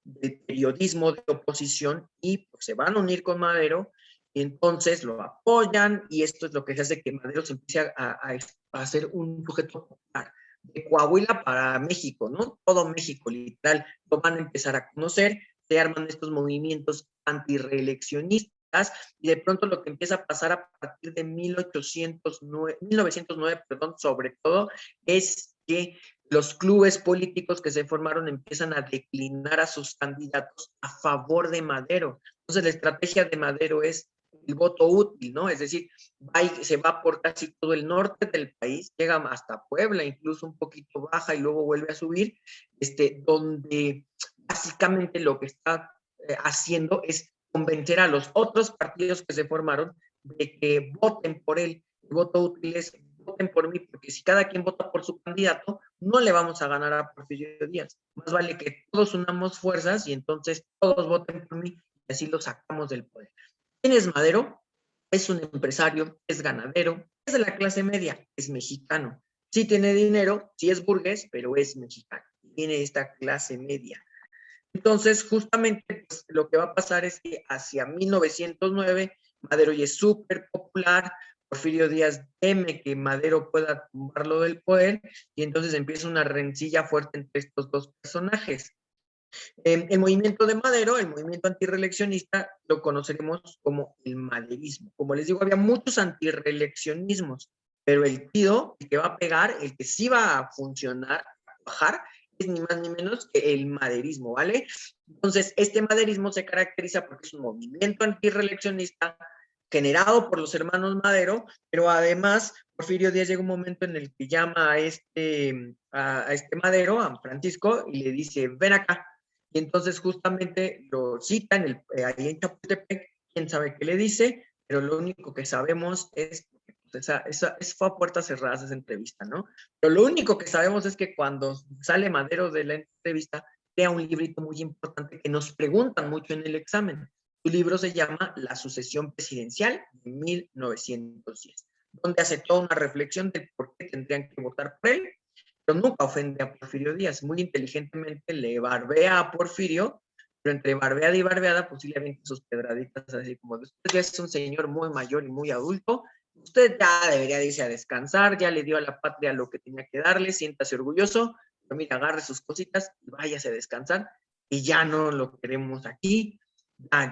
del periodismo de oposición y pues, se van a unir con Madero y entonces lo apoyan y esto es lo que hace que Madero se empiece a ser un sujeto popular de Coahuila para México, ¿no? Todo México, literal, lo van a empezar a conocer, se arman estos movimientos antireeleccionistas y de pronto lo que empieza a pasar a partir de 1909, perdón, sobre todo, es que los clubes políticos que se formaron empiezan a declinar a sus candidatos a favor de Madero. Entonces la estrategia de Madero es el voto útil, ¿no? Es decir, se va por casi todo el norte del país, llega hasta Puebla, incluso un poquito baja y luego vuelve a subir, donde básicamente lo que está haciendo es convencer a los otros partidos que se formaron de que voten por él. El voto útil es voten por mí, porque si cada quien vota por su candidato, no le vamos a ganar a Porfirio Díaz. Más vale que todos unamos fuerzas y entonces todos voten por mí y así lo sacamos del poder. ¿Quién es Madero? Es un empresario, es ganadero, es de la clase media, es mexicano. Sí tiene dinero, sí es burgués, pero es mexicano. Tiene esta clase media. Entonces, justamente, pues, lo que va a pasar es que hacia 1909, Madero ya es súper popular, Porfirio Díaz teme que Madero pueda tumbarlo del poder, y entonces empieza una rencilla fuerte entre estos dos personajes. El movimiento de Madero, el movimiento antirreeleccionista, lo conoceremos como el maderismo. Como les digo, había muchos antirreeleccionismos, pero el tío, el que va a pegar, el que sí va a funcionar, a bajar, es ni más ni menos que el maderismo, ¿vale? Entonces, este maderismo se caracteriza porque es un movimiento antirreeleccionista generado por los hermanos Madero, pero además Porfirio Díaz llega un momento en el que llama a este Madero, a Francisco, y le dice, ven acá, y entonces justamente lo citan ahí en Chapultepec, quién sabe qué le dice, pero lo único que sabemos es, pues, fue a puertas cerradas esa entrevista, ¿no? Pero lo único que sabemos es que cuando sale Madero de la entrevista, crea un librito muy importante que nos preguntan mucho en el examen. Su libro se llama La sucesión presidencial de 1910, donde hace toda una reflexión de por qué tendrían que votar por él, pero nunca ofende a Porfirio Díaz. Muy inteligentemente le barbea a Porfirio, pero entre barbeada y barbeada, posiblemente sus pedraditas, así como, usted ya es un señor muy mayor y muy adulto, usted ya debería irse a descansar, ya le dio a la patria lo que tenía que darle, siéntase orgulloso, pero mira, agarre sus cositas y váyase a descansar, y ya no lo queremos aquí,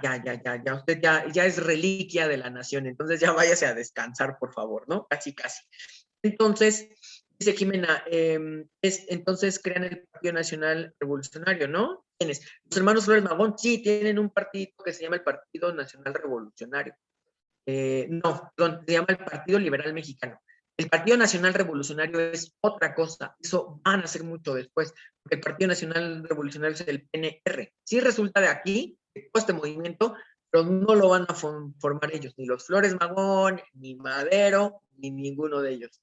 ya, usted ya es reliquia de la nación, entonces ya váyase a descansar, por favor, ¿no? Casi, casi. Entonces, dice Jimena, entonces crean el Partido Nacional Revolucionario, ¿no? ¿Quiénes? Los hermanos Flores Magón, sí, tienen un partido que se llama el Partido Nacional Revolucionario. No, perdón, se llama el Partido Liberal Mexicano. El Partido Nacional Revolucionario es otra cosa, eso van a ser mucho después, porque el Partido Nacional Revolucionario es el PNR. Sí resulta de aquí, de todo este movimiento, pero no lo van a formar ellos, ni los Flores Magón, ni Madero, ni ninguno de ellos.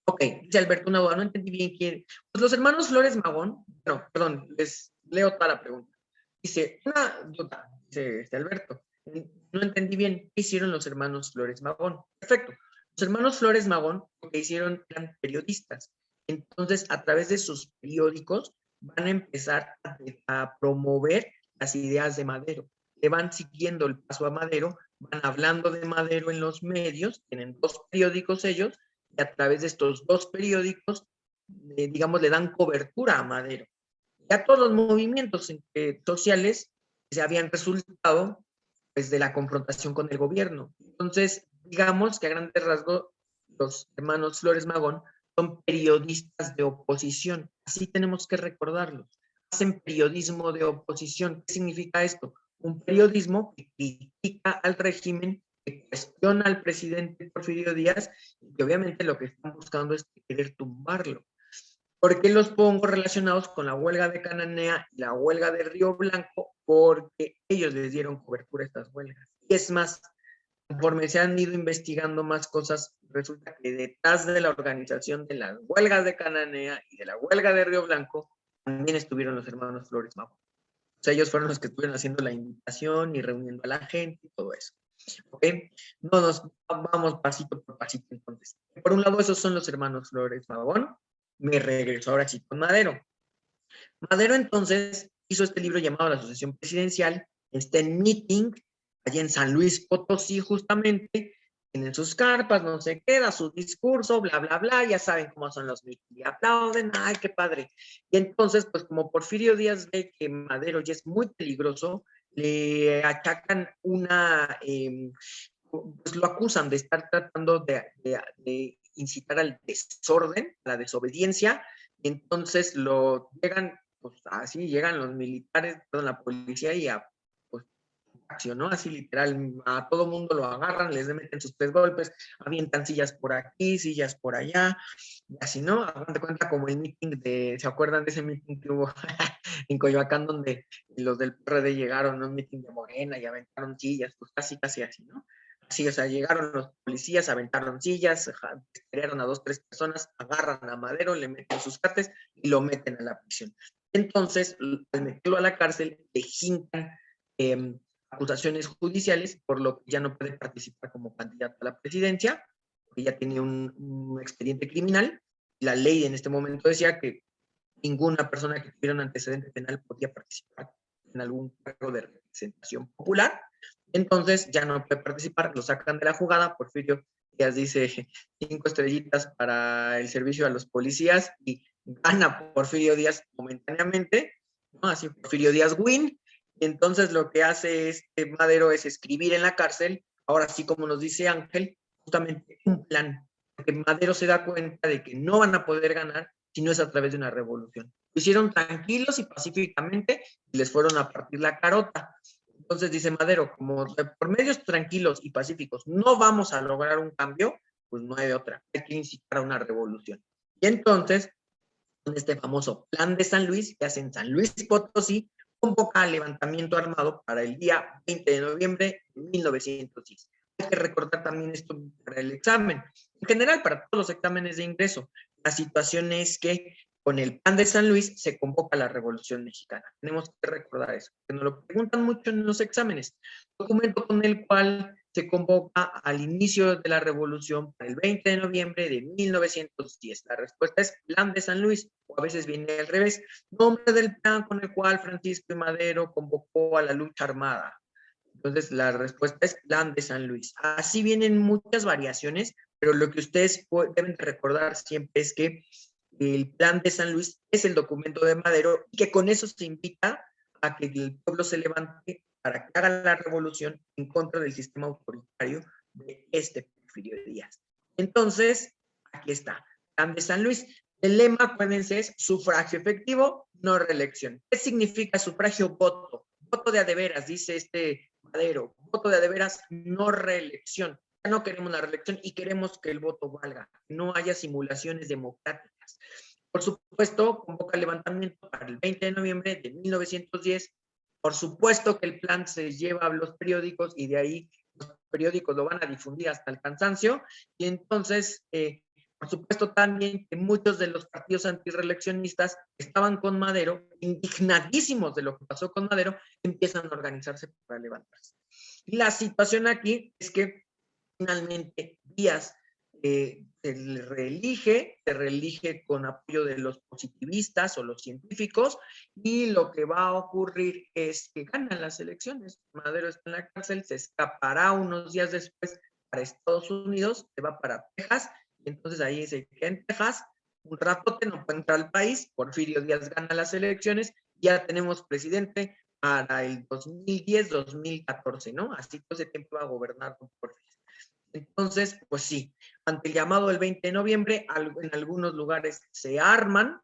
Ok, dice Alberto Navarro, no entendí bien quién. Pues los hermanos Flores Magón, no, perdón, les leo toda la pregunta. Dice, dice Alberto, no entendí bien qué hicieron los hermanos Flores Magón. Perfecto. Los hermanos Flores Magón lo que hicieron eran periodistas. Entonces, a través de sus periódicos, van a empezar a promover las ideas de Madero. Le van siguiendo el paso a Madero, van hablando de Madero en los medios, tienen dos periódicos ellos, y a través de estos dos periódicos, digamos, le dan cobertura a Madero. Y a todos los movimientos sociales que se habían resultado pues, de la confrontación con el gobierno. Entonces, digamos que a grandes rasgos, los hermanos Flores Magón son periodistas de oposición. Así tenemos que recordarlo. Hacen periodismo de oposición. ¿Qué significa esto? Un periodismo que critica al régimen, que cuestiona al presidente Porfirio Díaz y que obviamente lo que están buscando es querer tumbarlo. ¿Por qué los pongo relacionados con la huelga de Cananea y la huelga de Río Blanco? Porque ellos les dieron cobertura a estas huelgas. Y es más, conforme se han ido investigando más cosas, resulta que detrás de la organización de las huelgas de Cananea y de la huelga de Río Blanco, también estuvieron los hermanos Flores Magón. O sea, ellos fueron los que estuvieron haciendo la invitación y reuniendo a la gente y todo eso. ¿Ok? No nos vamos pasito por pasito entonces. Por un lado, esos son los hermanos Flores Magón. Me regreso ahora sí con Madero. Madero entonces hizo este libro llamado La Asociación Presidencial, está en meeting, allí en San Luis Potosí justamente, tienen sus carpas, no sé qué, da su discurso, bla, bla, bla, ya saben cómo son los meetings, y aplauden, ay, qué padre. Y entonces, pues como Porfirio Díaz ve que Madero ya es muy peligroso, le achacan pues lo acusan de estar tratando de incitar al desorden, a la desobediencia, y entonces lo llegan, pues así llegan los militares, perdón, la policía y pues, accionó así literal, a todo mundo lo agarran, les meten sus 3 golpes, avientan sillas por aquí, sillas por allá, y así, ¿no? Hagan de cuenta como el meeting ¿se acuerdan de ese meeting que hubo en Coyoacán donde los del PRD llegaron a un meeting de Morena y aventaron sillas? Pues casi, casi así, ¿no? Sí, o sea, llegaron los policías, aventaron sillas, tiraron a 2, 3 personas, agarran a Madero, le meten sus cates y lo meten a la prisión. Entonces, al meterlo a la cárcel, le jincan acusaciones judiciales, por lo que ya no puede participar como candidato a la presidencia, porque ya tiene un expediente criminal. La ley en este momento decía que ninguna persona que tuviera un antecedente penal podía participar en algún cargo de representación popular. Entonces ya no puede participar, lo sacan de la jugada. Porfirio Díaz dice 5 estrellitas para el servicio a los policías y gana Porfirio Díaz momentáneamente, ¿no? Así Porfirio Díaz win. Y entonces lo que hace Madero es escribir en la cárcel, ahora sí como nos dice Ángel, justamente un plan, porque Madero se da cuenta de que no van a poder ganar si no es a través de una revolución. Lo hicieron tranquilos y pacíficamente y les fueron a partir la carota. Entonces dice Madero, como por medios tranquilos y pacíficos no vamos a lograr un cambio, pues no hay de otra, hay que incitar a una revolución. Y entonces, con este famoso plan de San Luis, que hace en San Luis Potosí, convoca al levantamiento armado para el día 20 de noviembre de 1910. Hay que recordar también esto para el examen. En general, para todos los exámenes de ingreso, la situación es que con el plan de San Luis se convoca la Revolución Mexicana. Tenemos que recordar eso, que nos lo preguntan mucho en los exámenes. Documento con el cual se convoca al inicio de la revolución para el 20 de noviembre de 1910. La respuesta es Plan de San Luis, o a veces viene al revés, nombre del plan con el cual Francisco y Madero convocó a la lucha armada. Entonces, la respuesta es Plan de San Luis. Así vienen muchas variaciones, pero lo que ustedes deben recordar siempre es que el Plan de San Luis es el documento de Madero y que con eso se invita a que el pueblo se levante para que haga la revolución en contra del sistema autoritario de Porfirio Díaz. Entonces, aquí está, Plan de San Luis. El lema, acuérdense, es sufragio efectivo, no reelección. ¿Qué significa sufragio? Voto. Voto de adeveras, dice Madero. Voto de adeveras, no reelección. Ya no queremos la reelección y queremos que el voto valga, que no haya simulaciones democráticas. Por supuesto, convoca el levantamiento para el 20 de noviembre de 1910. Por supuesto que el plan se lleva a los periódicos y de ahí los periódicos lo van a difundir hasta el cansancio. Y entonces, por supuesto también que muchos de los partidos antirreeleccionistas estaban con Madero, indignadísimos de lo que pasó con Madero, empiezan a organizarse para levantarse. Y la situación aquí es que finalmente Díaz se reelige con apoyo de los positivistas o los científicos, y lo que va a ocurrir es que ganan las elecciones. Madero está en la cárcel, se escapará unos días después para Estados Unidos, se va para Texas, y entonces ahí se queda en Texas un ratote, no puede entrar al país. Porfirio Díaz gana las elecciones, ya tenemos presidente para el 2010-2014, ¿no? Así todo ese tiempo va a gobernar con Porfirio. Entonces, pues sí, ante el llamado del 20 de noviembre, en algunos lugares se arman,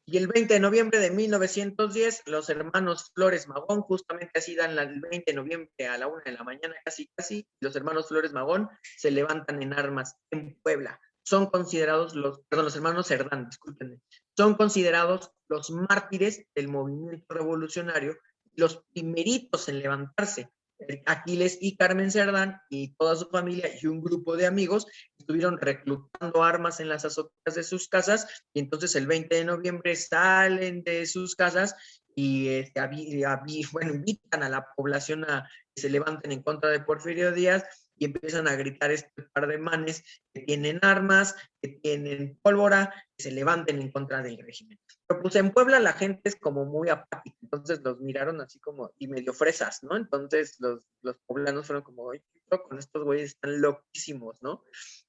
y el 20 de noviembre de 1910, los hermanos Flores Magón, justamente así dan el 20 de noviembre a la 1 de la mañana, casi, los hermanos Flores Magón se levantan en armas en Puebla. Son considerados los hermanos Cerdán, discúlpenme, son considerados los mártires del movimiento revolucionario, los primeritos en levantarse. Aquiles y Carmen Cerdán y toda su familia y un grupo de amigos estuvieron reclutando armas en las azoteas de sus casas, y entonces el 20 de noviembre salen de sus casas y bueno, invitan a la población a que se levanten en contra de Porfirio Díaz, y empiezan a gritar este par de manes que tienen armas, que tienen pólvora, que se levanten en contra del régimen. Pero pues en Puebla la gente es como muy apática, entonces los miraron así como, y medio fresas, ¿no? Entonces los poblanos fueron como, oye, con estos güeyes están loquísimos, ¿no?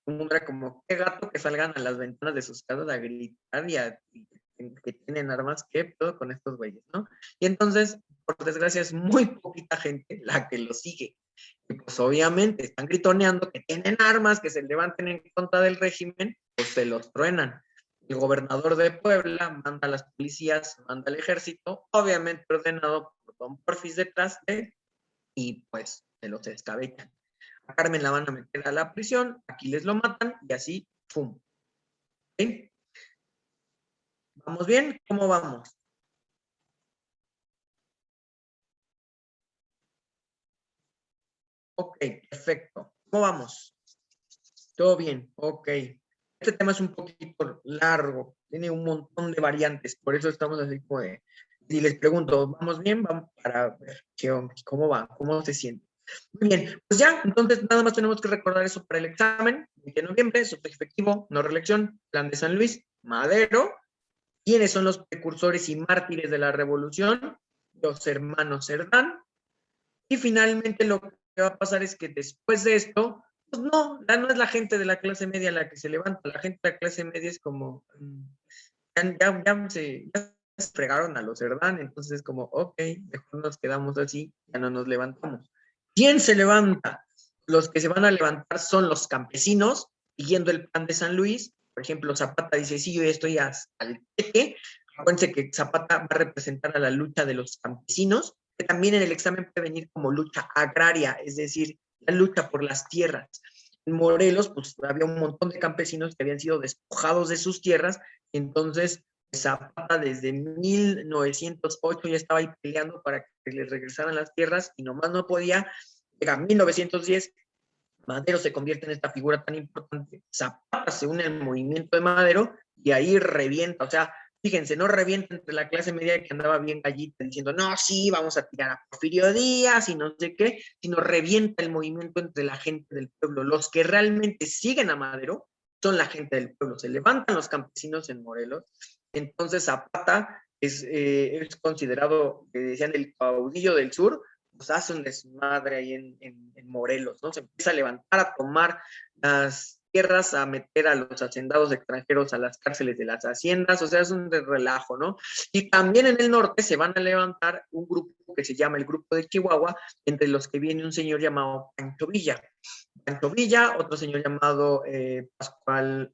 Era como, qué gato que salgan a las ventanas de sus casas a gritar y que tienen armas, qué pedo con estos güeyes, ¿no? Y entonces, por desgracia, es muy poquita gente la que lo sigue. Y pues obviamente están gritoneando que tienen armas, que se levanten en contra del régimen, pues se los truenan. El gobernador de Puebla manda a las policías, manda al ejército, obviamente ordenado por don Porfis detrás de, y pues se los escabechan. A Carmen la van a meter a la prisión, aquí les lo matan y así, ¡pum! ¿Sí? ¿Vamos bien? ¿Cómo vamos? Ok, perfecto. ¿Cómo vamos? Todo bien, ok. Este tema es un poquito largo, tiene un montón de variantes, por eso estamos así como de, si les pregunto, ¿vamos bien? Vamos para ver qué onda, cómo va, cómo se siente. Muy bien, pues ya, entonces nada más tenemos que recordar eso para el examen, 20 de noviembre, sufragio efectivo, no reelección, plan de San Luis, Madero. ¿Quiénes son los precursores y mártires de la revolución? Los hermanos Cerdán. Y finalmente lo que va a pasar es que después de esto, pues no, ya no es la gente de la clase media la que se levanta, la gente de la clase media es como, ya se fregaron a los Cerdán, entonces es como, ok, mejor nos quedamos así, ya no nos levantamos. ¿Quién se levanta? Los que se van a levantar son los campesinos, siguiendo el plan de San Luis. Por ejemplo, Zapata dice, sí, yo estoy hasta el teque. Acuérdense que Zapata va a representar a la lucha de los campesinos, que también en el examen puede venir como lucha agraria, es decir, la lucha por las tierras. En Morelos, pues había un montón de campesinos que habían sido despojados de sus tierras, y entonces Zapata desde 1908 ya estaba ahí peleando para que les regresaran las tierras y nomás no podía. Llega 1910, Madero se convierte en esta figura tan importante, Zapata se une al movimiento de Madero y ahí revienta, o sea, fíjense, no revienta entre la clase media que andaba bien gallita diciendo, no, sí, vamos a tirar a Porfirio Díaz y no sé qué, sino revienta el movimiento entre la gente del pueblo. Los que realmente siguen a Madero son la gente del pueblo, se levantan los campesinos en Morelos. Entonces Zapata es considerado, decían, el caudillo del sur, pues hace un desmadre ahí en Morelos, ¿no? Se empieza a levantar, a tomar las tierras, a meter a los hacendados extranjeros a las cárceles de las haciendas, o sea, es un relajo, ¿no? Y también en el norte se van a levantar un grupo que se llama el Grupo de Chihuahua, entre los que viene un señor llamado Pancho Villa. Pancho Villa, otro señor llamado Pascual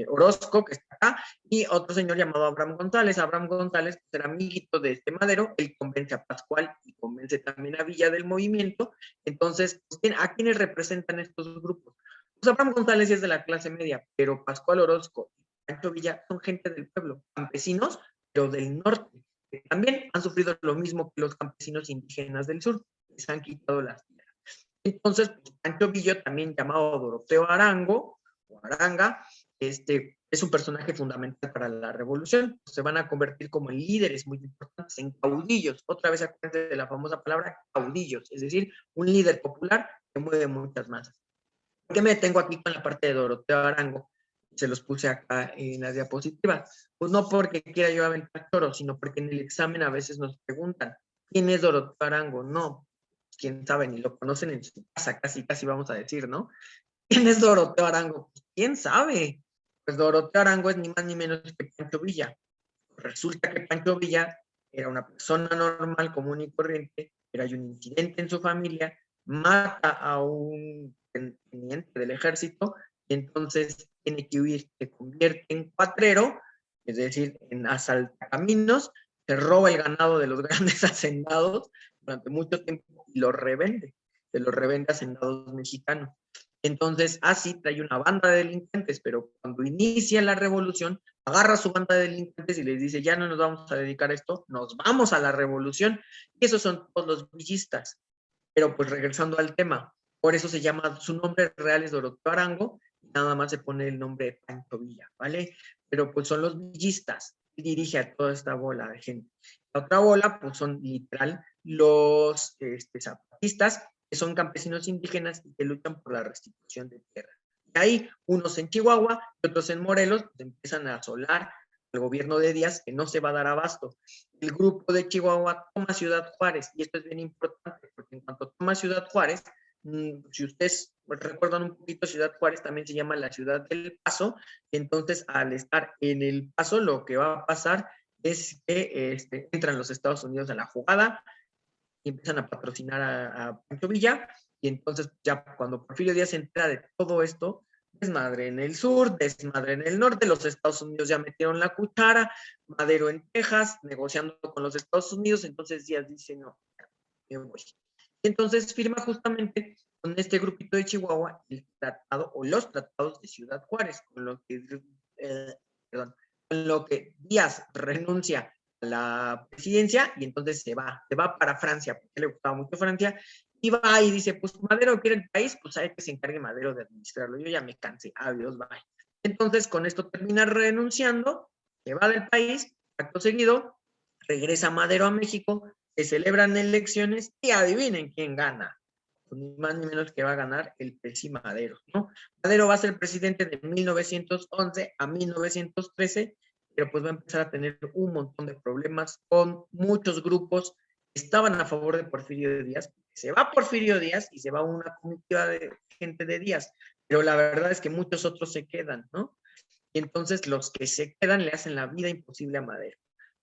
Orozco, que está acá, y otro señor llamado Abraham González. Abraham González pues, era amiguito de este Madero, él convence a Pascual y convence también a Villa del movimiento. Entonces, ¿a quiénes representan estos grupos? Pues Abraham González es de la clase media, pero Pascual Orozco y Pancho Villa son gente del pueblo, campesinos, pero del norte, que también han sufrido lo mismo que los campesinos indígenas del sur, les han quitado las tierras. Entonces, pues, Pancho Villa, también llamado Doroteo Arango, o Aranga, es un personaje fundamental para la revolución. Se van a convertir como en líderes muy importantes, en caudillos. Otra vez acuérdense de la famosa palabra caudillos, es decir, un líder popular que mueve muchas masas. ¿Por qué me detengo aquí con la parte de Doroteo Arango? Se los puse acá en las diapositivas. Pues no porque quiera yo aventar toro, sino porque en el examen a veces nos preguntan, ¿quién es Doroteo Arango? No, quién sabe, ni lo conocen en su casa, casi, casi vamos a decir, ¿no? ¿Quién es Doroteo Arango? Pues, ¿quién sabe? Pues Doroteo Arango es ni más ni menos que Pancho Villa. Resulta que Pancho Villa era una persona normal, común y corriente, pero hay un incidente en su familia, mata a un teniente del ejército, y entonces tiene que huir, se convierte en cuatrero, es decir, en asaltacaminos, se roba el ganado de los grandes hacendados durante mucho tiempo y lo revende, se lo revende a hacendados mexicanos. Entonces, así trae una banda de delincuentes, pero cuando inicia la revolución, agarra a su banda de delincuentes y les dice, ya no nos vamos a dedicar a esto, nos vamos a la revolución. Y esos son todos los villistas. Pero pues regresando al tema, por eso se llama, su nombre real es Doroteo Arango, nada más se pone el nombre de Pancho Villa, ¿vale? Pero pues son los villistas, y dirige a toda esta bola de gente. La otra bola, pues son literal los zapatistas, que son campesinos indígenas y que luchan por la restitución de tierra. Y ahí, unos en Chihuahua y otros en Morelos, pues empiezan a asolar al gobierno de Díaz, que no se va a dar abasto. El grupo de Chihuahua toma Ciudad Juárez, y esto es bien importante, porque en cuanto toma Ciudad Juárez, si ustedes recuerdan un poquito, Ciudad Juárez también se llama la ciudad del Paso, entonces al estar en el Paso, lo que va a pasar es que entran los Estados Unidos a la jugada y empiezan a patrocinar a Pancho Villa, y entonces ya cuando Porfirio Díaz se entera de todo esto, desmadre en el sur, desmadre en el norte, los Estados Unidos ya metieron la cuchara, Madero en Texas, negociando con los Estados Unidos, entonces Díaz dice, no, me voy. Y entonces firma justamente con este grupito de Chihuahua el tratado o los tratados de Ciudad Juárez, perdón, con lo que Díaz renuncia a la presidencia y entonces se va para Francia, porque le gustaba mucho Francia, y va y dice, pues Madero quiere el país, pues hay que se encargue Madero de administrarlo, yo ya me cansé, adiós, bye. Entonces con esto termina renunciando, se va del país, acto seguido, regresa Madero a México, se celebran elecciones y adivinen quién gana. Pues ni más ni menos que va a ganar el Pesi Madero, ¿no? Madero va a ser presidente de 1911 a 1913, pero pues va a empezar a tener un montón de problemas con muchos grupos que estaban a favor de Porfirio Díaz. Se va Porfirio Díaz y se va una comitiva de gente de Díaz, pero la verdad es que muchos otros se quedan, ¿no? Y entonces los que se quedan le hacen la vida imposible a Madero.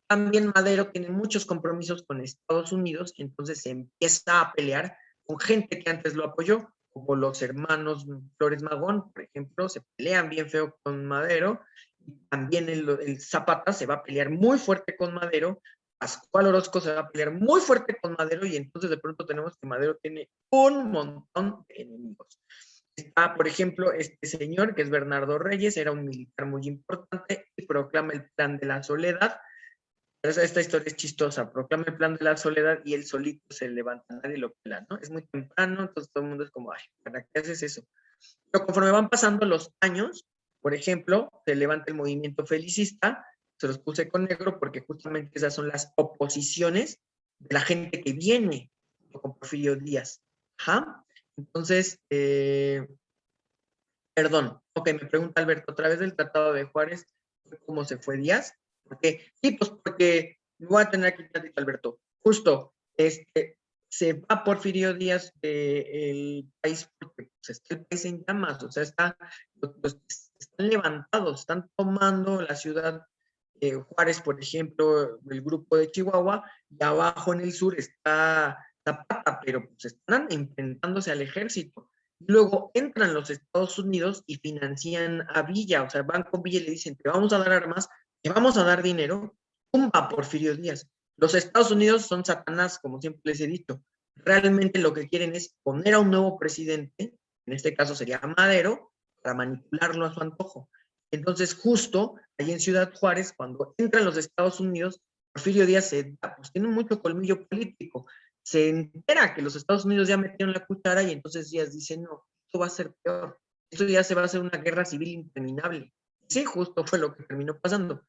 También Madero tiene muchos compromisos con Estados Unidos, entonces se empieza a pelear con gente que antes lo apoyó, como los hermanos Flores Magón, por ejemplo, se pelean bien feo con Madero, y también el Zapata se va a pelear muy fuerte con Madero, Pascual Orozco se va a pelear muy fuerte con Madero, y entonces de pronto tenemos que Madero tiene un montón de enemigos. Está, por ejemplo, este señor que es Bernardo Reyes, era un militar muy importante y proclama el Plan de la Soledad. Pero esta historia es chistosa, proclama el Plan de la Soledad y él solito se levanta, nadie lo pela, ¿no? Es muy temprano, entonces todo el mundo es como, ay, ¿para qué haces eso? Pero conforme van pasando los años, por ejemplo, se levanta el movimiento felicista, se los puse con negro porque justamente esas son las oposiciones de la gente que viene con Porfirio Díaz. Ajá. Entonces, perdón, ok, me pregunta Alberto, a través del Tratado de Juárez, ¿cómo se fue Díaz? Porque, sí, pues porque, me voy a tener aquí tantito, Alberto, justo, se va Porfirio Díaz del país porque pues, está el país en llamas, o sea, pues, están levantados, están tomando la ciudad Juárez, por ejemplo, el grupo de Chihuahua, y abajo en el sur está Zapata, pero pues están enfrentándose al ejército. Luego entran los Estados Unidos y financian a Villa, o sea, van con Villa y le dicen, te vamos a dar armas, te vamos a dar dinero, tumba Porfirio Díaz. Los Estados Unidos son Satanás, como siempre les he dicho. Realmente lo que quieren es poner a un nuevo presidente, en este caso sería Madero, para manipularlo a su antojo. Entonces, justo ahí en Ciudad Juárez, cuando entran los Estados Unidos, Porfirio Díaz pues, tiene mucho colmillo político, se entera que los Estados Unidos ya metieron la cuchara y entonces Díaz dice, no, esto va a ser peor, esto ya se va a hacer una guerra civil interminable. Sí, justo fue lo que terminó pasando.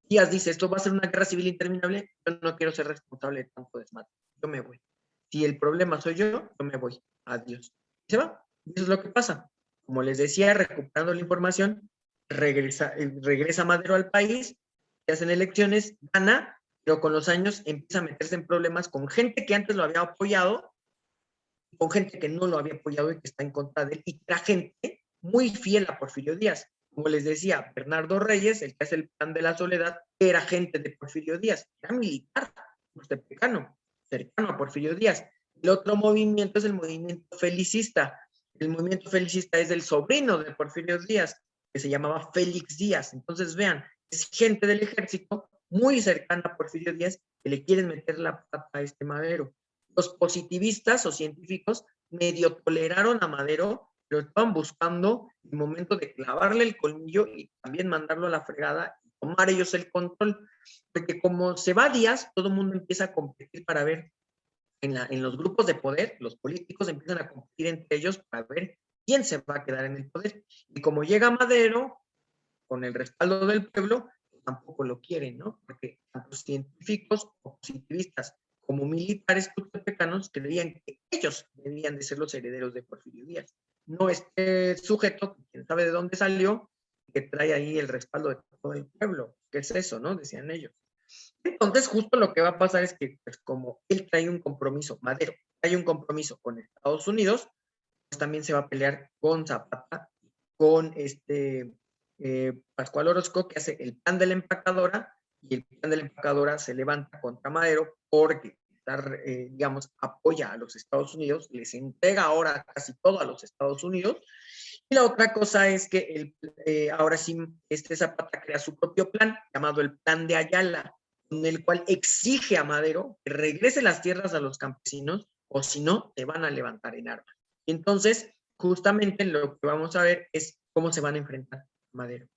Díaz dice, esto va a ser una guerra civil interminable, yo no quiero ser responsable de tanto desmadre, yo me voy. Si el problema soy yo me voy, adiós. Y se va, y eso es lo que pasa. Como les decía, recuperando la información, regresa Madero al país, se hacen elecciones, gana, pero con los años empieza a meterse en problemas con gente que antes lo había apoyado, con gente que no lo había apoyado y que está en contra de él, y era gente muy fiel a Porfirio Díaz. Como les decía, Bernardo Reyes, el que hace el Plan de la Soledad, era gente de Porfirio Díaz, era militar, cercano a Porfirio Díaz. El otro movimiento es el movimiento felicista. El movimiento felicista es del sobrino de Porfirio Díaz, que se llamaba Félix Díaz. Entonces, vean, es gente del ejército muy cercana a Porfirio Díaz que le quieren meter la pata a este Madero. Los positivistas o científicos medio toleraron a Madero, pero estaban buscando el momento de clavarle el colmillo y también mandarlo a la fregada y tomar ellos el control. Porque como se va Díaz, todo el mundo empieza a competir para ver en los grupos de poder, los políticos empiezan a competir entre ellos para ver quién se va a quedar en el poder. Y como llega Madero, con el respaldo del pueblo, tampoco lo quieren, ¿no? Porque tanto científicos o positivistas como militares tutepecanos creían que ellos debían de ser los herederos de Porfirio Díaz. No este sujeto, quién sabe de dónde salió, que trae ahí el respaldo de todo el pueblo. ¿Qué es eso, no? Decían ellos. Entonces, justo lo que va a pasar es que, pues, como él trae un compromiso, Madero trae un compromiso con Estados Unidos, pues también se va a pelear con Zapata, con Pascual Orozco, que hace el plan de la empacadora, y el plan de la empacadora se levanta contra Madero porque, digamos, apoya a los Estados Unidos, les entrega ahora casi todo a los Estados Unidos. Y la otra cosa es que ahora sí, Zapata crea su propio plan, llamado el Plan de Ayala, en el cual exige a Madero que regrese las tierras a los campesinos, o si no, te van a levantar en armas. Entonces, justamente lo que vamos a ver es cómo se van a enfrentar a Madero.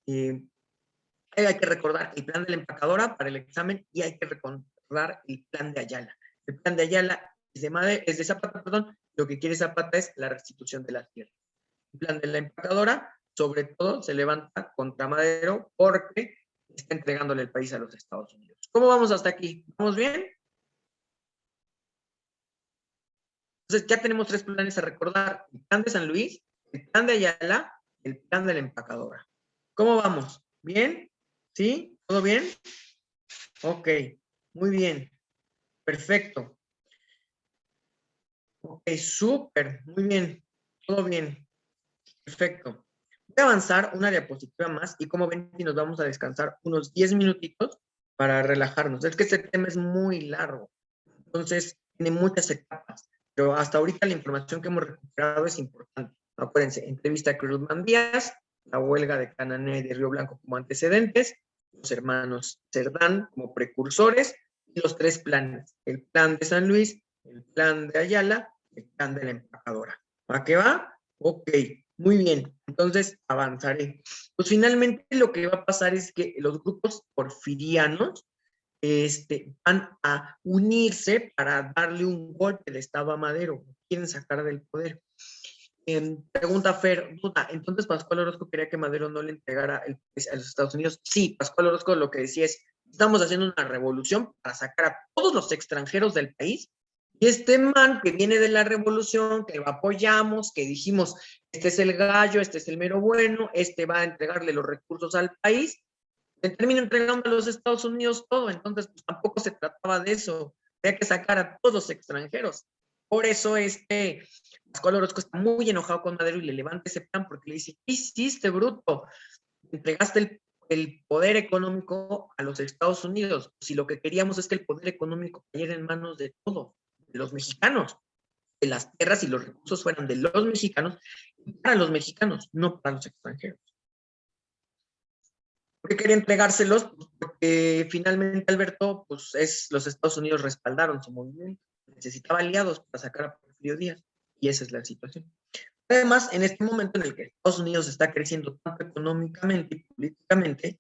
Hay que recordar el plan de la empacadora para el examen y hay que recordar el plan de Ayala. El plan de Ayala es de Zapata, perdón, lo que quiere Zapata es la restitución de las tierras. El plan de la empacadora, sobre todo, se levanta contra Madero porque está entregándole el país a los Estados Unidos. ¿Cómo vamos hasta aquí? ¿Vamos bien? Entonces, ya tenemos 3 planes a recordar: el plan de San Luis, el plan de Ayala, el plan de la empacadora. ¿Cómo vamos? ¿Bien? ¿Sí? ¿Todo bien? Ok, muy bien. Perfecto. Ok, súper, muy bien. Todo bien. Perfecto. Voy a avanzar una diapositiva más y como ven, si nos vamos a descansar unos 10 minutitos para relajarnos. Es que este tema es muy largo, entonces tiene muchas etapas, pero hasta ahorita la información que hemos recuperado es importante. Acuérdense, entrevista a Cruzman Díaz, la huelga de Cananea y de Río Blanco como antecedentes, los hermanos Cerdán como precursores y los 3 planes: el plan de San Luis, el plan de Ayala, el plan de la empacadora. ¿Para qué va? Ok, muy bien. Entonces avanzaré. Pues finalmente lo que va a pasar es que los grupos porfirianos van a unirse para darle un golpe de estado a Madero. Quieren sacar del poder. Pregunta Fer, duda, entonces Pascual Orozco quería que Madero no le entregara el país a los Estados Unidos. Sí, Pascual Orozco lo que decía es: estamos haciendo una revolución para sacar a todos los extranjeros del país, y este man que viene de la revolución, que lo apoyamos, que dijimos, este es el gallo, este es el mero bueno, este va a entregarle los recursos al país, le termina entregando a los Estados Unidos todo. Entonces, pues tampoco se trataba de eso, había que sacar a todos los extranjeros. Por eso Pascual Orozco está muy enojado con Madero y le levanta ese plan, porque le dice: ¿qué hiciste, bruto? Entregaste el poder económico a los Estados Unidos. Si lo que queríamos es que el poder económico cayera en manos de todos, de los mexicanos, que las tierras y los recursos fueran de los mexicanos y para los mexicanos, no para los extranjeros. ¿Por qué quería entregárselos? Pues porque finalmente Alberto, pues los Estados Unidos respaldaron su movimiento, necesitaba aliados para sacar a Porfirio Díaz, y esa es la situación. Además, en este momento en el que Estados Unidos está creciendo tanto económicamente y políticamente,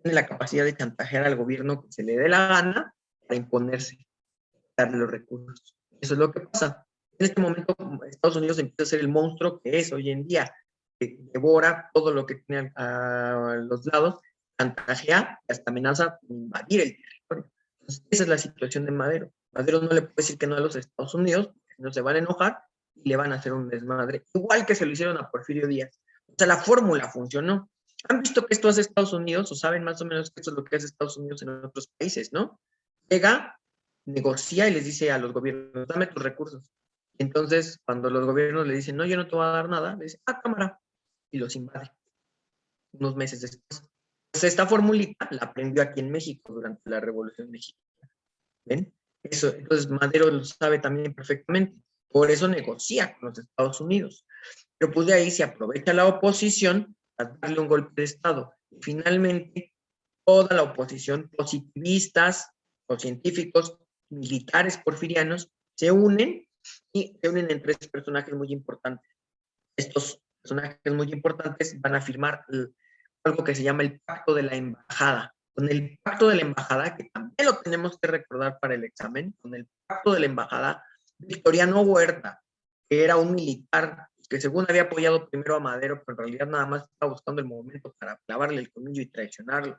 tiene la capacidad de chantajear al gobierno que se le dé la gana para imponerse, darle los recursos. Eso es lo que pasa. En este momento, Estados Unidos empieza a ser el monstruo que es hoy en día, que devora todo lo que tiene a los lados, chantajea y hasta amenaza con invadir el territorio. Entonces, esa es la situación de Madero. Madero no le puede decir que no a los Estados Unidos, porque no se van a enojar y le van a hacer un desmadre, igual que se lo hicieron a Porfirio Díaz. O sea, la fórmula funcionó. ¿Han visto que esto hace Estados Unidos, o saben más o menos que esto es lo que hace Estados Unidos en otros países, no? Llega, negocia y les dice a los gobiernos: dame tus recursos. Entonces, cuando los gobiernos le dicen: no, yo no te voy a dar nada, le dicen: ah, cámara, y los invade unos meses después. Pues esta formulita la aprendió aquí en México durante la Revolución Mexicana. ¿Ven? Eso, entonces Madero lo sabe también perfectamente. Por eso negocia con los Estados Unidos. Pero pues de ahí se aprovecha la oposición a darle un golpe de Estado. Y finalmente, toda la oposición, positivistas o científicos, militares porfirianos, se unen y se unen en tres personajes muy importantes. Estos personajes muy importantes van a firmar algo que se llama el Pacto de la Embajada. Con el Pacto de la Embajada, que también lo tenemos que recordar para el examen, con el Pacto de la Embajada, Victoriano Huerta, que era un militar que según había apoyado primero a Madero, pero en realidad nada más estaba buscando el momento para clavarle el colmillo y traicionarlo.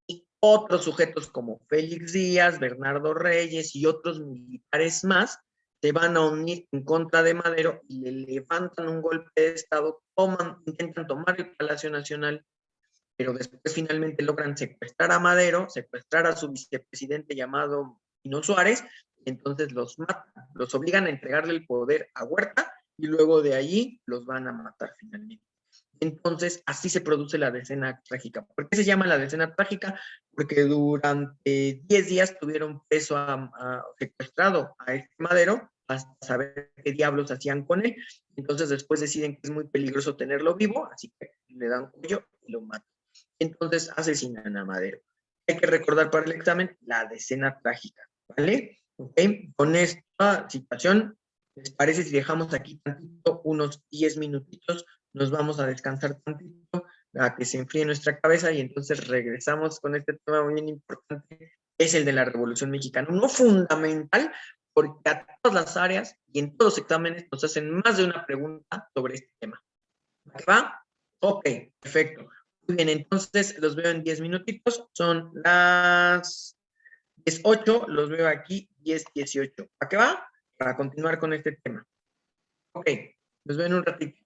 Y otros sujetos como Félix Díaz, Bernardo Reyes y otros militares más se van a unir en contra de Madero y le levantan un golpe de Estado, intentan tomar el Palacio Nacional, pero después finalmente logran secuestrar a Madero, secuestrar a su vicepresidente llamado Pino Suárez, y entonces los matan, los obligan a entregarle el poder a Huerta y luego de allí los van a matar finalmente. Entonces, así se produce la decena trágica. ¿Por qué se llama la decena trágica? Porque durante 10 días tuvieron preso secuestrado a este Madero hasta saber qué diablos hacían con él. Entonces, después deciden que es muy peligroso tenerlo vivo, así que le dan cuello y lo matan. Entonces, asesinan a Madero. Hay que recordar para el examen la decena trágica, ¿vale? ¿Ok? Con esta situación, ¿les parece si dejamos aquí tantito, unos 10 minutitos? Nos vamos a descansar tantito a que se enfríe nuestra cabeza y entonces regresamos con este tema muy importante, es el de la Revolución Mexicana. Uno fundamental porque a todas las áreas y en todos los exámenes nos hacen más de una pregunta sobre este tema. ¿Va? Ok, perfecto. Muy bien, entonces los veo en 10 minutitos. Son las 10:08, los veo aquí 10:18. ¿A qué va? Para continuar con este tema. Ok, los veo en un ratito.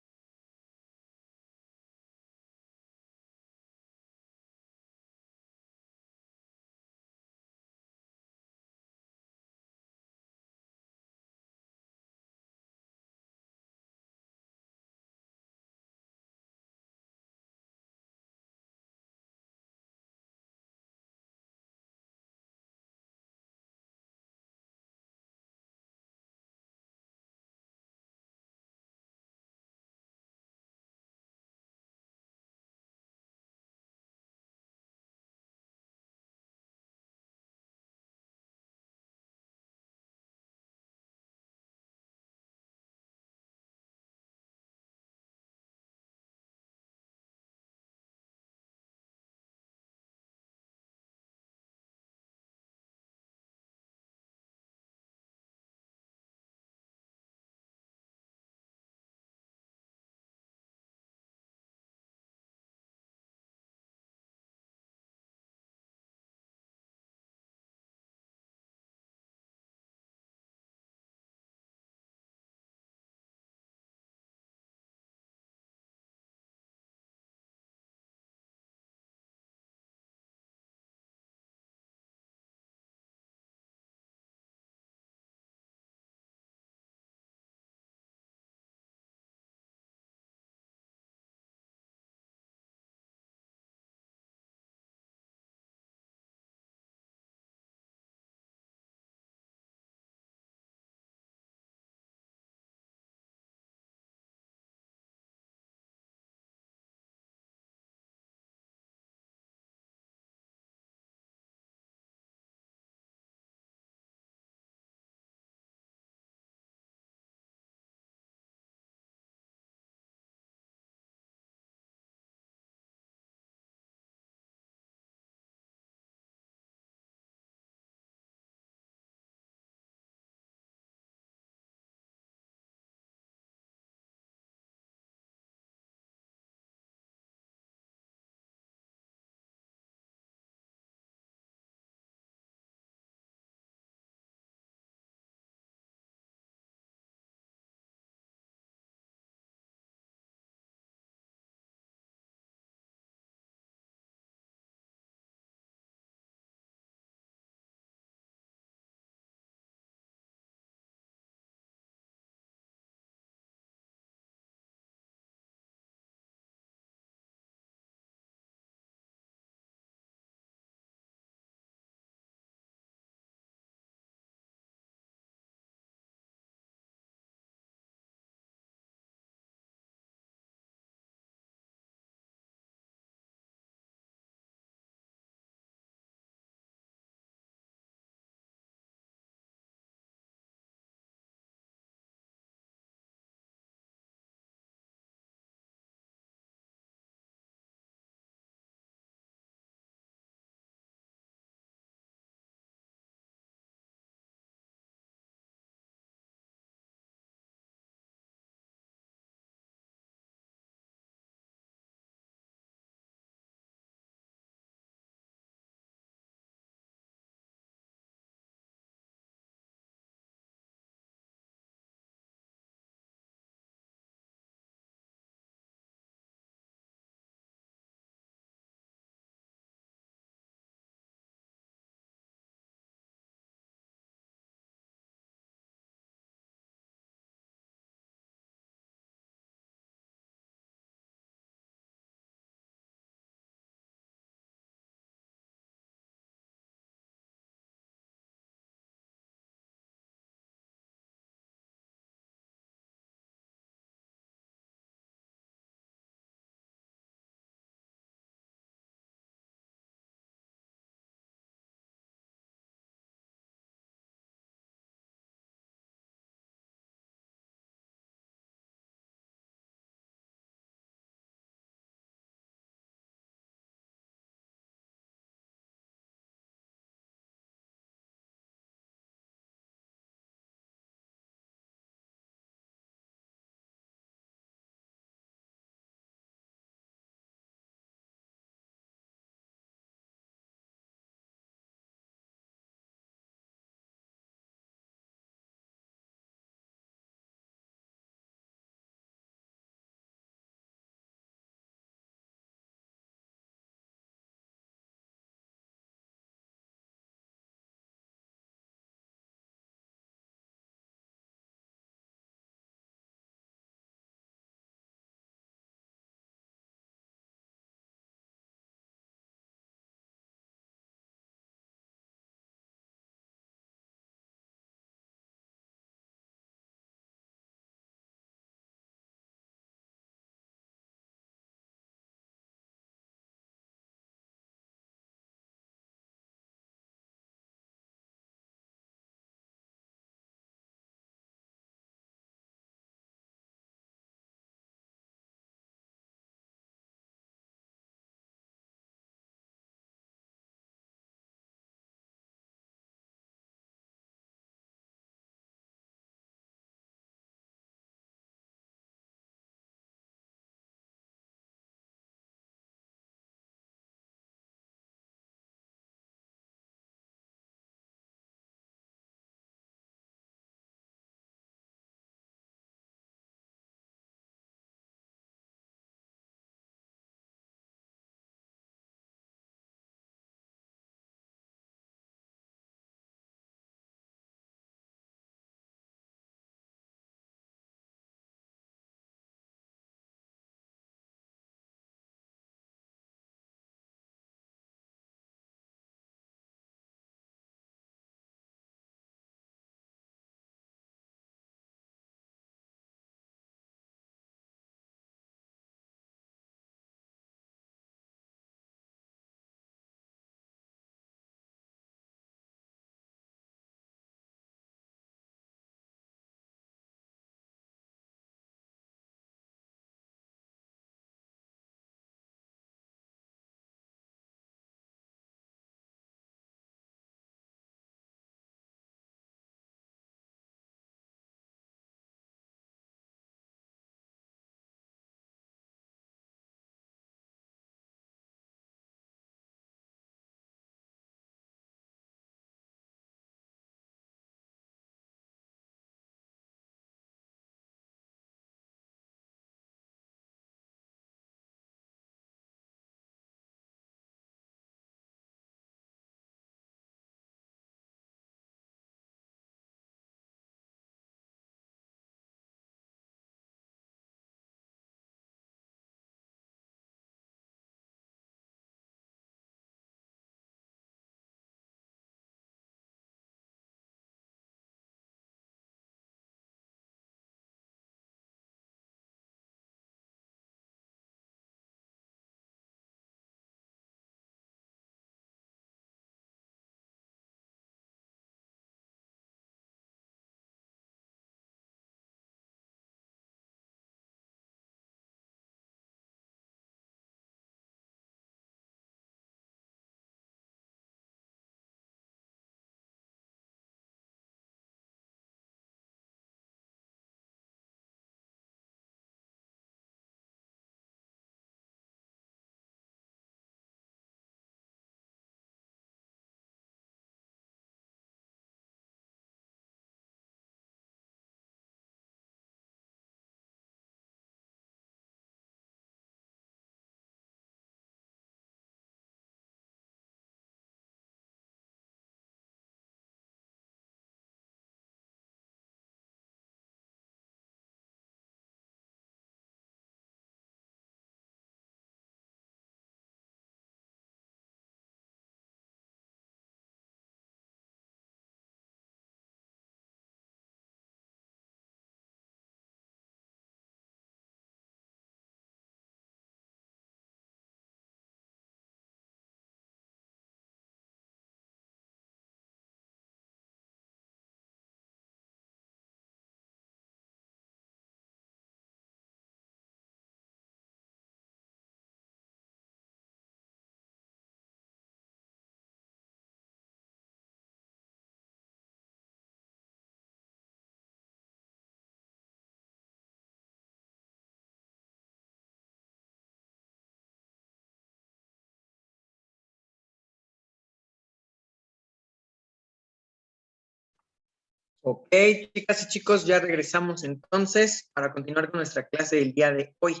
Ok, chicas y chicos, ya regresamos entonces para continuar con nuestra clase del día de hoy.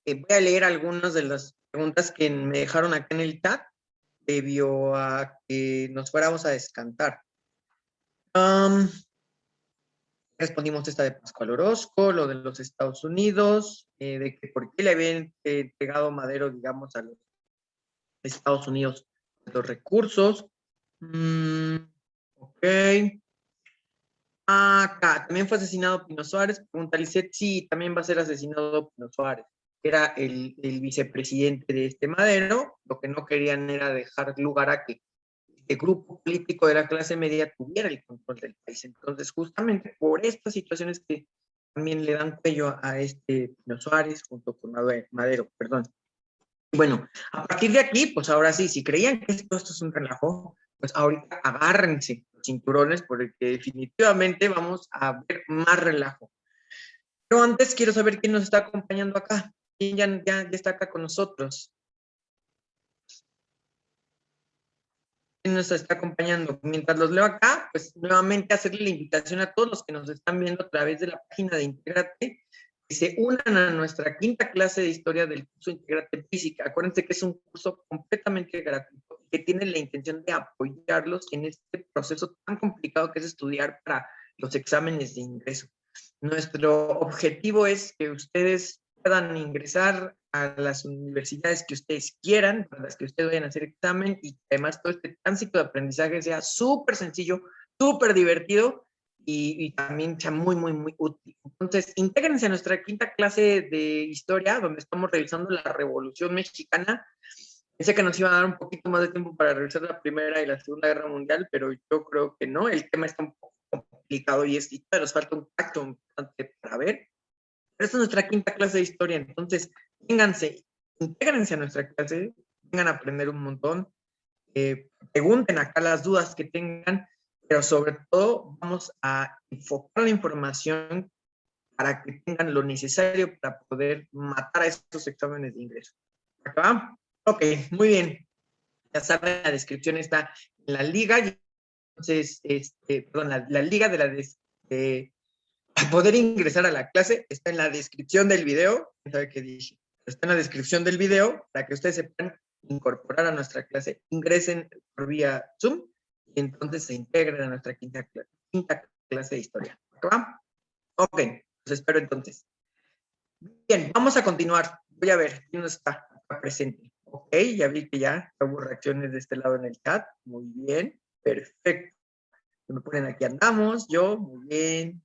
Voy a leer algunas de las preguntas que me dejaron acá en el chat debido a que nos fuéramos a descantar. Am, Respondimos esta de Pascual Orozco, lo de los Estados Unidos, de que por qué le habían entregado Madero, digamos, a los Estados Unidos los recursos. Ok. Acá, también fue asesinado Pino Suárez. Pregunta Lisset, sí, también va a ser asesinado Pino Suárez. Era el vicepresidente de este Madero. Lo que no querían era dejar lugar a que el grupo político de la clase media tuviera el control del país. Entonces, justamente por estas situaciones que también le dan cuello a este Pino Suárez junto con Madero, perdón. Bueno, a partir de aquí, pues ahora sí, si creían que esto es un relajo, pues ahorita agárrense los cinturones porque definitivamente vamos a ver más relajo. Pero antes quiero saber quién nos está acompañando acá. ¿Quién ya está acá con nosotros? ¿Quién nos está acompañando? Mientras los leo acá, pues nuevamente hacerle la invitación a todos los que nos están viendo a través de la página de Intégrate, que se unan a nuestra quinta clase de historia del curso Intégrate Física. Acuérdense que es un curso completamente gratuito que tiene la intención de apoyarlos en este proceso tan complicado que es estudiar para los exámenes de ingreso. Nuestro objetivo es que ustedes puedan ingresar a las universidades que ustedes quieran, para las que ustedes vayan a hacer examen y además todo este tránsito de aprendizaje sea súper sencillo, súper divertido y también sea muy, muy, muy útil. Entonces, intégrense a nuestra quinta clase de historia, donde estamos revisando la Revolución Mexicana. Pensé que nos iba a dar un poquito más de tiempo para revisar la Primera y la Segunda Guerra Mundial, pero yo creo que no. El tema está un poco complicado y nos falta un tacto importante para ver. Pero esta es nuestra quinta clase de historia, entonces vénganse, intégrense a nuestra clase, vengan a aprender un montón, pregunten acá las dudas que tengan, pero sobre todo vamos a enfocar la información para que tengan lo necesario para poder matar a estos exámenes de ingreso. ¿Acá? Ok, muy bien. Ya saben, la descripción está en la liga, entonces, perdón, la liga de la para poder ingresar a la clase está en la descripción del video. ¿Sabe qué dije? Está en la descripción del video para que ustedes se puedan incorporar a nuestra clase. Ingresen por vía Zoom y entonces se integren a nuestra quinta clase de historia. ¿Va? Ok, los espero entonces. Bien, vamos a continuar. Voy a ver quién no está acá presente. Ok, ya vi que ya hubo reacciones de este lado en el chat. Muy bien, perfecto. Me ponen aquí andamos, yo, muy bien.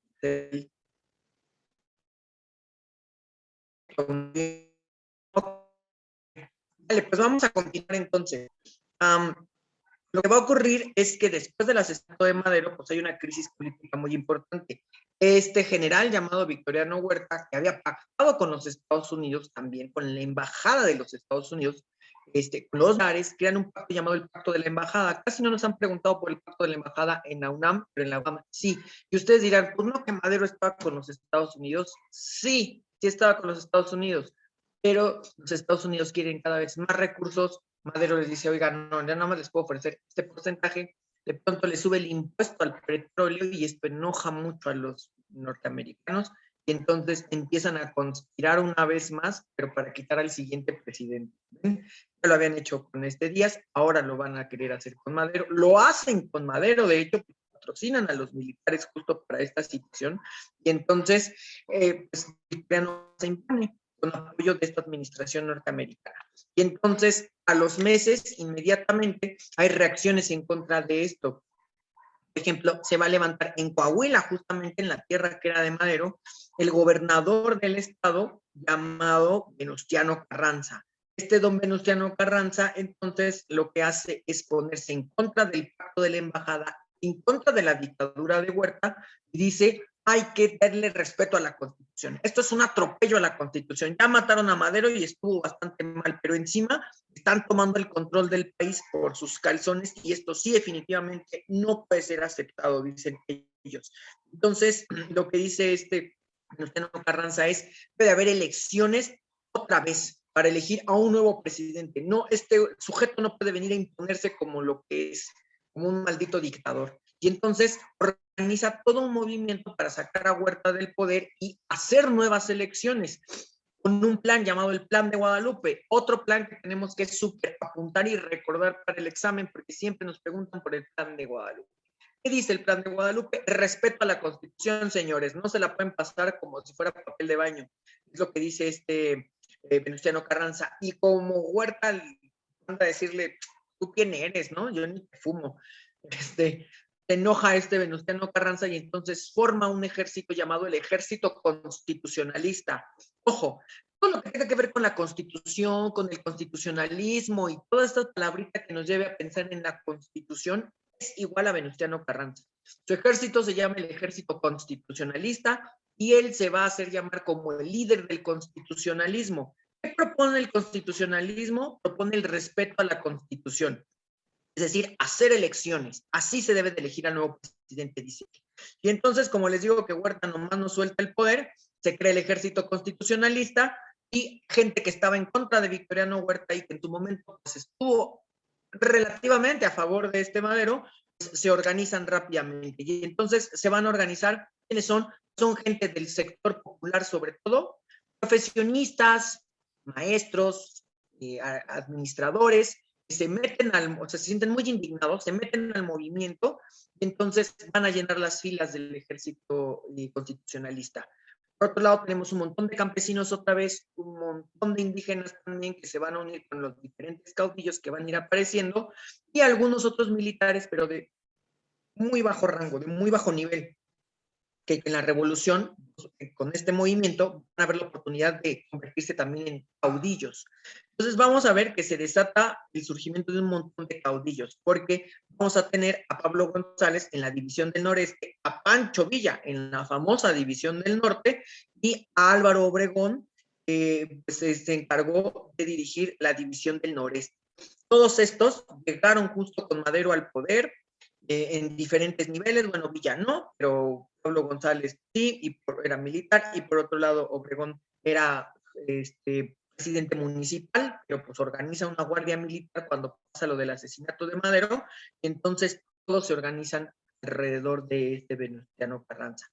Vale, pues vamos a continuar entonces. Lo que va a ocurrir es que después del asesinato de Madero, pues hay una crisis política muy importante. Este general llamado Victoriano Huerta, que había pactado con los Estados Unidos, también con la embajada de los Estados Unidos, con los dólares, crean un pacto llamado el Pacto de la Embajada. Casi no nos han preguntado por el Pacto de la Embajada en la UNAM, pero en la UNAM sí. Y ustedes dirán, pues no, que Madero estaba con los Estados Unidos. Sí, sí estaba con los Estados Unidos, pero los Estados Unidos quieren cada vez más recursos. Madero les dice, oiga, no, ya nada más les puedo ofrecer este porcentaje. De pronto le sube el impuesto al petróleo y esto enoja mucho a los norteamericanos y entonces empiezan a conspirar una vez más, pero para quitar al siguiente presidente. ¿Ven? Ya lo habían hecho con Díaz, ahora lo van a querer hacer con Madero. Lo hacen con Madero, de hecho, patrocinan a los militares justo para esta situación y entonces, pues, ya no se impone con apoyo de esta administración norteamericana. Y entonces, a los meses, inmediatamente, hay reacciones en contra de esto. Por ejemplo, se va a levantar en Coahuila, justamente en la tierra que era de Madero, el gobernador del estado llamado Venustiano Carranza. Este don Venustiano Carranza, entonces, lo que hace es ponerse en contra del pacto de la embajada, en contra de la dictadura de Huerta, y dice, hay que darle respeto a la Constitución. Esto es un atropello a la Constitución. Ya mataron a Madero y estuvo bastante mal, pero encima están tomando el control del país por sus calzones y esto sí definitivamente no puede ser aceptado, dicen ellos. Entonces, lo que dice Venustiano Carranza es, debe haber elecciones otra vez para elegir a un nuevo presidente. No, este sujeto no puede venir a imponerse como lo que es, como un maldito dictador. Y entonces, por organiza todo un movimiento para sacar a Huerta del poder y hacer nuevas elecciones, con un plan llamado el Plan de Guadalupe, otro plan que tenemos que súper apuntar y recordar para el examen, porque siempre nos preguntan por el Plan de Guadalupe. ¿Qué dice el Plan de Guadalupe? Respeto a la Constitución, señores, no se la pueden pasar como si fuera papel de baño, es lo que dice Venustiano Carranza, y como Huerta anda a decirle, ¿tú quién eres, no? Yo ni te fumo. Se enoja Venustiano Carranza y entonces forma un ejército llamado el Ejército Constitucionalista. Ojo, todo lo que tenga que ver con la Constitución, con el constitucionalismo y toda esta palabrita que nos lleve a pensar en la Constitución es igual a Venustiano Carranza. Su ejército se llama el Ejército Constitucionalista y él se va a hacer llamar como el líder del constitucionalismo. ¿Qué propone el constitucionalismo? Propone el respeto a la Constitución. Es decir, hacer elecciones. Así se debe de elegir al nuevo presidente, dice. Y entonces, como les digo que Huerta nomás no suelta el poder, se crea el ejército constitucionalista y gente que estaba en contra de Victoriano Huerta y que en su momento pues, estuvo relativamente a favor de Madero, pues, se organizan rápidamente. Y entonces se van a organizar, ¿quiénes son? Son gente del sector popular sobre todo, profesionistas, maestros, administradores, se meten o sea, se sienten muy indignados, se meten al movimiento y entonces van a llenar las filas del ejército constitucionalista. Por otro lado, tenemos un montón de campesinos otra vez, un montón de indígenas también que se van a unir con los diferentes caudillos que van a ir apareciendo y algunos otros militares, pero de muy bajo rango, de muy bajo nivel, que en la revolución, con este movimiento, van a haber la oportunidad de convertirse también en caudillos. Entonces vamos a ver que se desata el surgimiento de un montón de caudillos, porque vamos a tener a Pablo González en la División del Noreste, a Pancho Villa en la famosa División del Norte y a Álvaro Obregón, pues, se encargó de dirigir la División del Noreste. Todos estos llegaron justo con Madero al poder, en diferentes niveles. Bueno, Villa no, pero Pablo González sí, era militar, y por otro lado Obregón era presidente municipal, pero pues organiza una guardia militar cuando pasa lo del asesinato de Madero, entonces todos se organizan alrededor de Venustiano Carranza.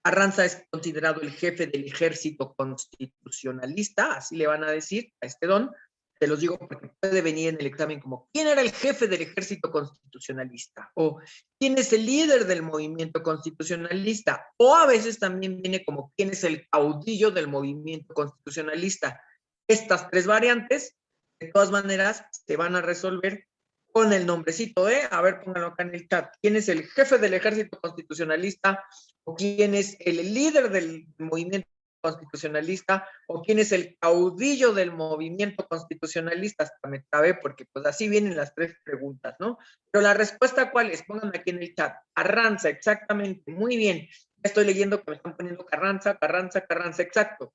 Carranza es considerado el jefe del ejército constitucionalista, así le van a decir a don. Te los digo porque puede venir en el examen como ¿quién era el jefe del ejército constitucionalista? O ¿quién es el líder del movimiento constitucionalista? O a veces también viene como ¿quién es el caudillo del movimiento constitucionalista? Estas tres variantes, de todas maneras, se van a resolver con el nombrecito, ¿eh? A ver, pónganlo acá en el chat. ¿Quién es el jefe del ejército constitucionalista? ¿O quién es el líder del movimiento constitucionalista? ¿O quién es el caudillo del movimiento constitucionalista? Hasta me trabé porque pues así vienen las tres preguntas, ¿no? Pero la respuesta, ¿cuál es? Pónganme aquí en el chat. Carranza, exactamente, muy bien. Estoy leyendo que me están poniendo Carranza, Carranza, Carranza, exacto.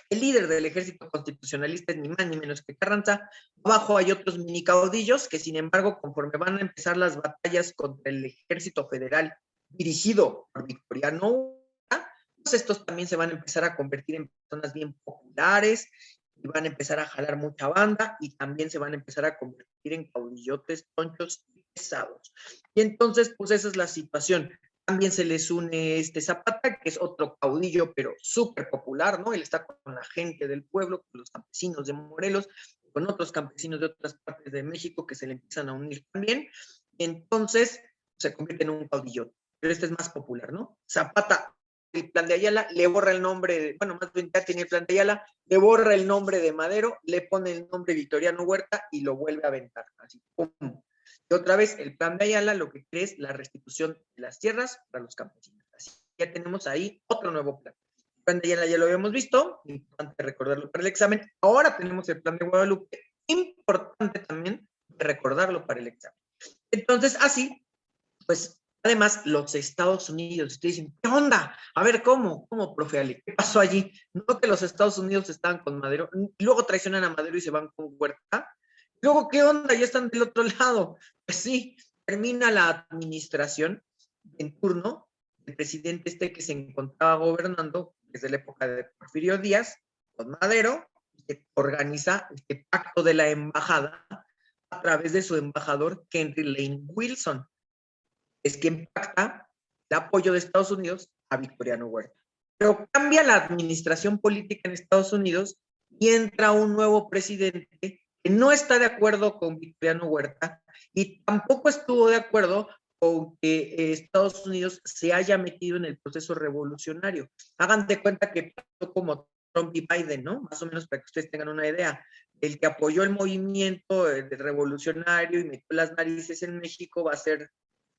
El líder del ejército constitucionalista es ni más ni menos que Carranza. Abajo hay otros mini caudillos que, sin embargo, conforme van a empezar las batallas contra el ejército federal dirigido por Victoriano, pues estos también se van a empezar a convertir en personas bien populares y van a empezar a jalar mucha banda y también se van a empezar a convertir en caudillotes tonchos y pesados. Y entonces, pues esa es la situación. También se les une Zapata, que es otro caudillo, pero súper popular, ¿no? Él está con la gente del pueblo, con los campesinos de Morelos, con otros campesinos de otras partes de México que se le empiezan a unir también. Entonces, se convierte en un caudillo. Pero este es más popular, ¿no? Zapata, el Plan de Ayala, le borra el nombre, bueno, más bien ya tiene el Plan de Ayala, le borra el nombre de Madero, le pone el nombre Victoriano Huerta y lo vuelve a aventar. Así, ¡pum! Y otra vez, el Plan de Ayala lo que quiere es la restitución de las tierras para los campesinos. Así ya tenemos ahí otro nuevo plan. El Plan de Ayala ya lo habíamos visto, importante recordarlo para el examen. Ahora tenemos el Plan de Guadalupe, importante también recordarlo para el examen. Entonces, así, pues, además, los Estados Unidos, ustedes dicen, ¿qué onda? A ver, ¿cómo, profe Ale? ¿Qué pasó allí? No que los Estados Unidos estaban con Madero, luego traicionan a Madero y se van con Huerta. Luego, ¿qué onda? Ya están del otro lado. Pues sí, termina la administración en turno, el presidente que se encontraba gobernando desde la época de Porfirio Díaz, con Madero, que organiza este pacto de la embajada a través de su embajador Henry Lane Wilson. Es quien pacta el apoyo de Estados Unidos a Victoriano Huerta. Pero cambia la administración política en Estados Unidos y entra un nuevo presidente que no está de acuerdo con Victoriano Huerta y tampoco estuvo de acuerdo con que Estados Unidos se haya metido en el proceso revolucionario. Hagan de cuenta que pasó como Trump y Biden, ¿no? Más o menos para que ustedes tengan una idea. El que apoyó el movimiento revolucionario y metió las narices en México va a ser,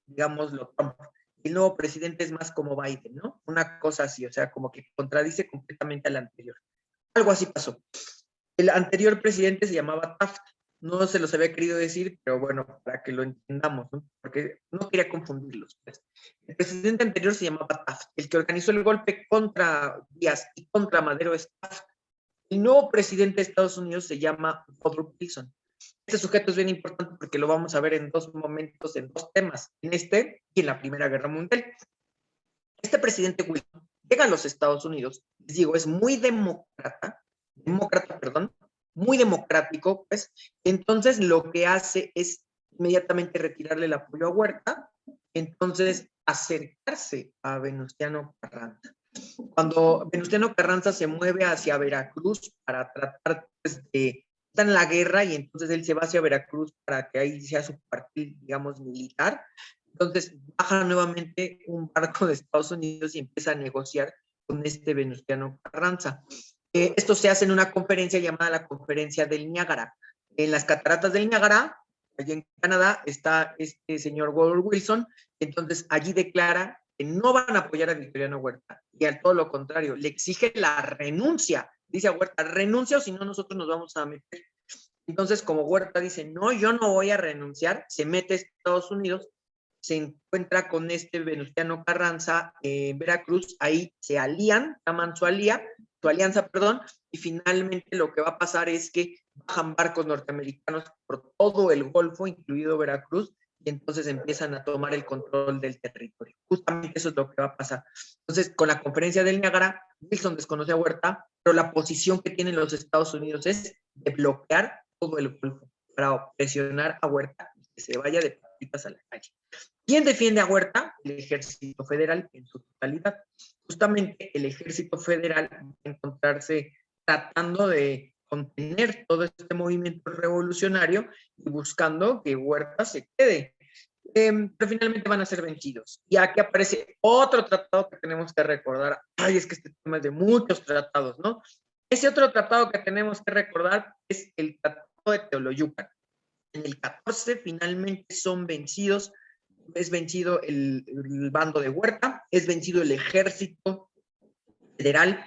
digámoslo, Trump. El nuevo presidente es más como Biden, ¿no? Una cosa así, o sea, como que contradice completamente al anterior. Algo así pasó. El anterior presidente se llamaba Taft. No se los había querido decir, pero bueno, para que lo entendamos, ¿no? Porque no quería confundirlos. Pues. El presidente anterior se llamaba Taft. El que organizó el golpe contra Díaz y contra Madero es Taft. El nuevo presidente de Estados Unidos se llama Woodrow Wilson. Este sujeto es bien importante porque lo vamos a ver en dos momentos, en dos temas, en este y en la Primera Guerra Mundial. Este presidente Wilson llega a los Estados Unidos, les digo, es muy demócrata, muy democrático, pues, entonces lo que hace es inmediatamente retirarle el apoyo a Huerta, entonces acercarse a Venustiano Carranza. Cuando Venustiano Carranza se mueve hacia Veracruz para tratar pues, de estar en la guerra y entonces él se va hacia Veracruz para que ahí sea su cuartel, digamos, militar. Entonces baja nuevamente un barco de Estados Unidos y empieza a negociar con este Venustiano Carranza. Esto se hace en una conferencia llamada la Conferencia del Niágara. En las cataratas del Niágara, allí en Canadá, está este señor Woodrow Wilson, entonces allí declara que no van a apoyar a Victoriano Huerta, y al todo lo contrario, le exige la renuncia. Dice a Huerta, renuncia o si no nosotros nos vamos a meter. Entonces, como Huerta dice, no, yo no voy a renunciar, se mete a Estados Unidos, se encuentra con este Venustiano Carranza en Veracruz, ahí se alían, llaman su alianza, y finalmente lo que va a pasar es que bajan barcos norteamericanos por todo el Golfo, incluido Veracruz, y entonces empiezan a tomar el control del territorio. Justamente eso es lo que va a pasar. Entonces, con la conferencia del Niágara, Wilson desconoce a Huerta, pero la posición que tienen los Estados Unidos es de bloquear todo el Golfo para presionar a Huerta y que se vaya de patitas a la calle. ¿Quién defiende a Huerta? El Ejército Federal en su totalidad. Justamente el Ejército Federal va a encontrarse tratando de contener todo este movimiento revolucionario y buscando que Huerta se quede. Pero finalmente van a ser vencidos. Y aquí aparece otro tratado que tenemos que recordar. Ay, es que este tema es de muchos tratados, ¿no? Ese otro tratado que tenemos que recordar es el Tratado de Teoloyucan. En el 14 finalmente son vencidos, es vencido el bando de Huerta, es vencido el ejército federal,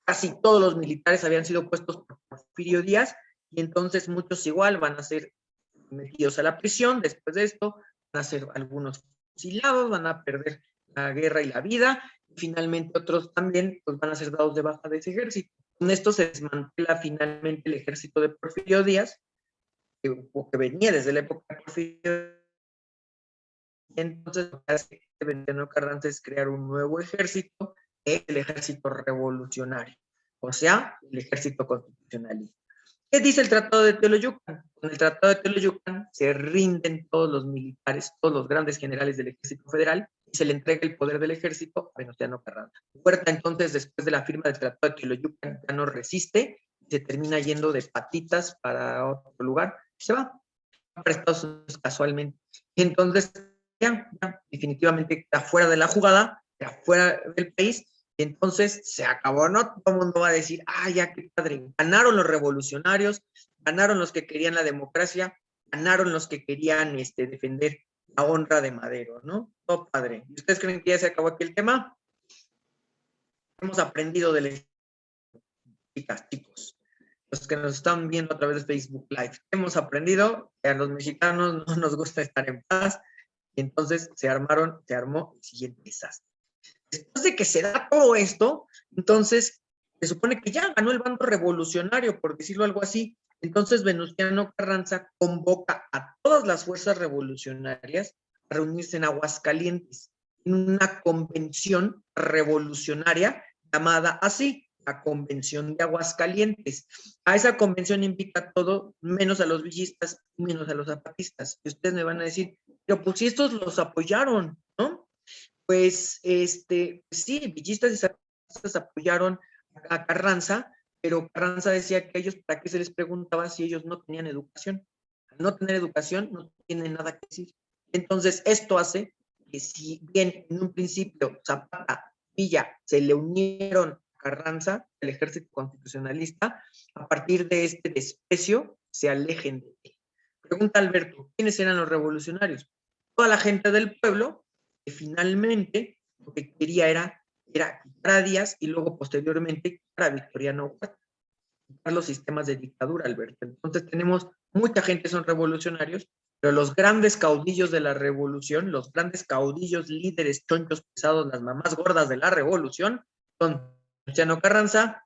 casi todos los militares habían sido puestos por Porfirio Díaz, y entonces muchos igual van a ser metidos a la prisión, después de esto van a ser algunos fusilados, van a perder la guerra y la vida, y finalmente otros también pues, van a ser dados de baja de ese ejército. Con esto se desmantela finalmente el ejército de Porfirio Díaz, que venía desde la época de Porfirio. Entonces, lo que hace Venustiano Carranza es crear un nuevo ejército, el ejército revolucionario, o sea, el ejército constitucionalista. ¿Qué dice el Tratado de Teoloyucan? Con el Tratado de Teoloyucan se rinden todos los militares, todos los grandes generales del Ejército Federal, y se le entrega el poder del ejército a Venustiano Carranza. Huerta, entonces, después de la firma del Tratado de Teoloyucan, ya no resiste, se termina yendo de patitas para otro lugar, y se va para Estados Unidos casualmente. Y entonces, ya, definitivamente está fuera de la jugada, está fuera del país, y entonces se acabó, ¿no? Todo el mundo va a decir, ya qué padre, ganaron los revolucionarios, ganaron los que querían la democracia, ganaron los que querían defender la honra de Madero, ¿no? Todo padre. ¿Y ustedes creen que ya se acabó aquí el tema? Hemos aprendido de las chicos, los que nos están viendo a través de Facebook Live. Hemos aprendido que a los mexicanos no nos gusta estar en paz, y entonces se armó el siguiente desastre. Después de que se da todo esto, entonces se supone que ya ganó el bando revolucionario, por decirlo algo así. Entonces Venustiano Carranza convoca a todas las fuerzas revolucionarias a reunirse en Aguascalientes, en una convención revolucionaria llamada así, la Convención de Aguascalientes. A esa convención invita a todo, menos a los villistas, menos a los zapatistas. Y ustedes me van a decir, pero pues si estos los apoyaron, ¿no? pues, sí, villistas y zapatistas apoyaron a Carranza, pero Carranza decía que ellos, ¿para qué se les preguntaba si ellos no tenían educación? Al no tener educación, no tienen nada que decir. Entonces, esto hace que si bien en un principio Zapata, Villa, se le unieron a Carranza, el ejército constitucionalista, a partir de este desprecio, se alejen de él. Pregunta Alberto, ¿quiénes eran los revolucionarios? Toda la gente del pueblo, que finalmente lo que quería era quitar a Díaz y luego posteriormente quitar a Victoriano Huerta, quitar los sistemas de dictadura, Alberto. Entonces tenemos mucha gente son revolucionarios, pero los grandes caudillos de la revolución, los grandes caudillos, líderes, chonchos pesados, las mamás gordas de la revolución, son Luciano Carranza,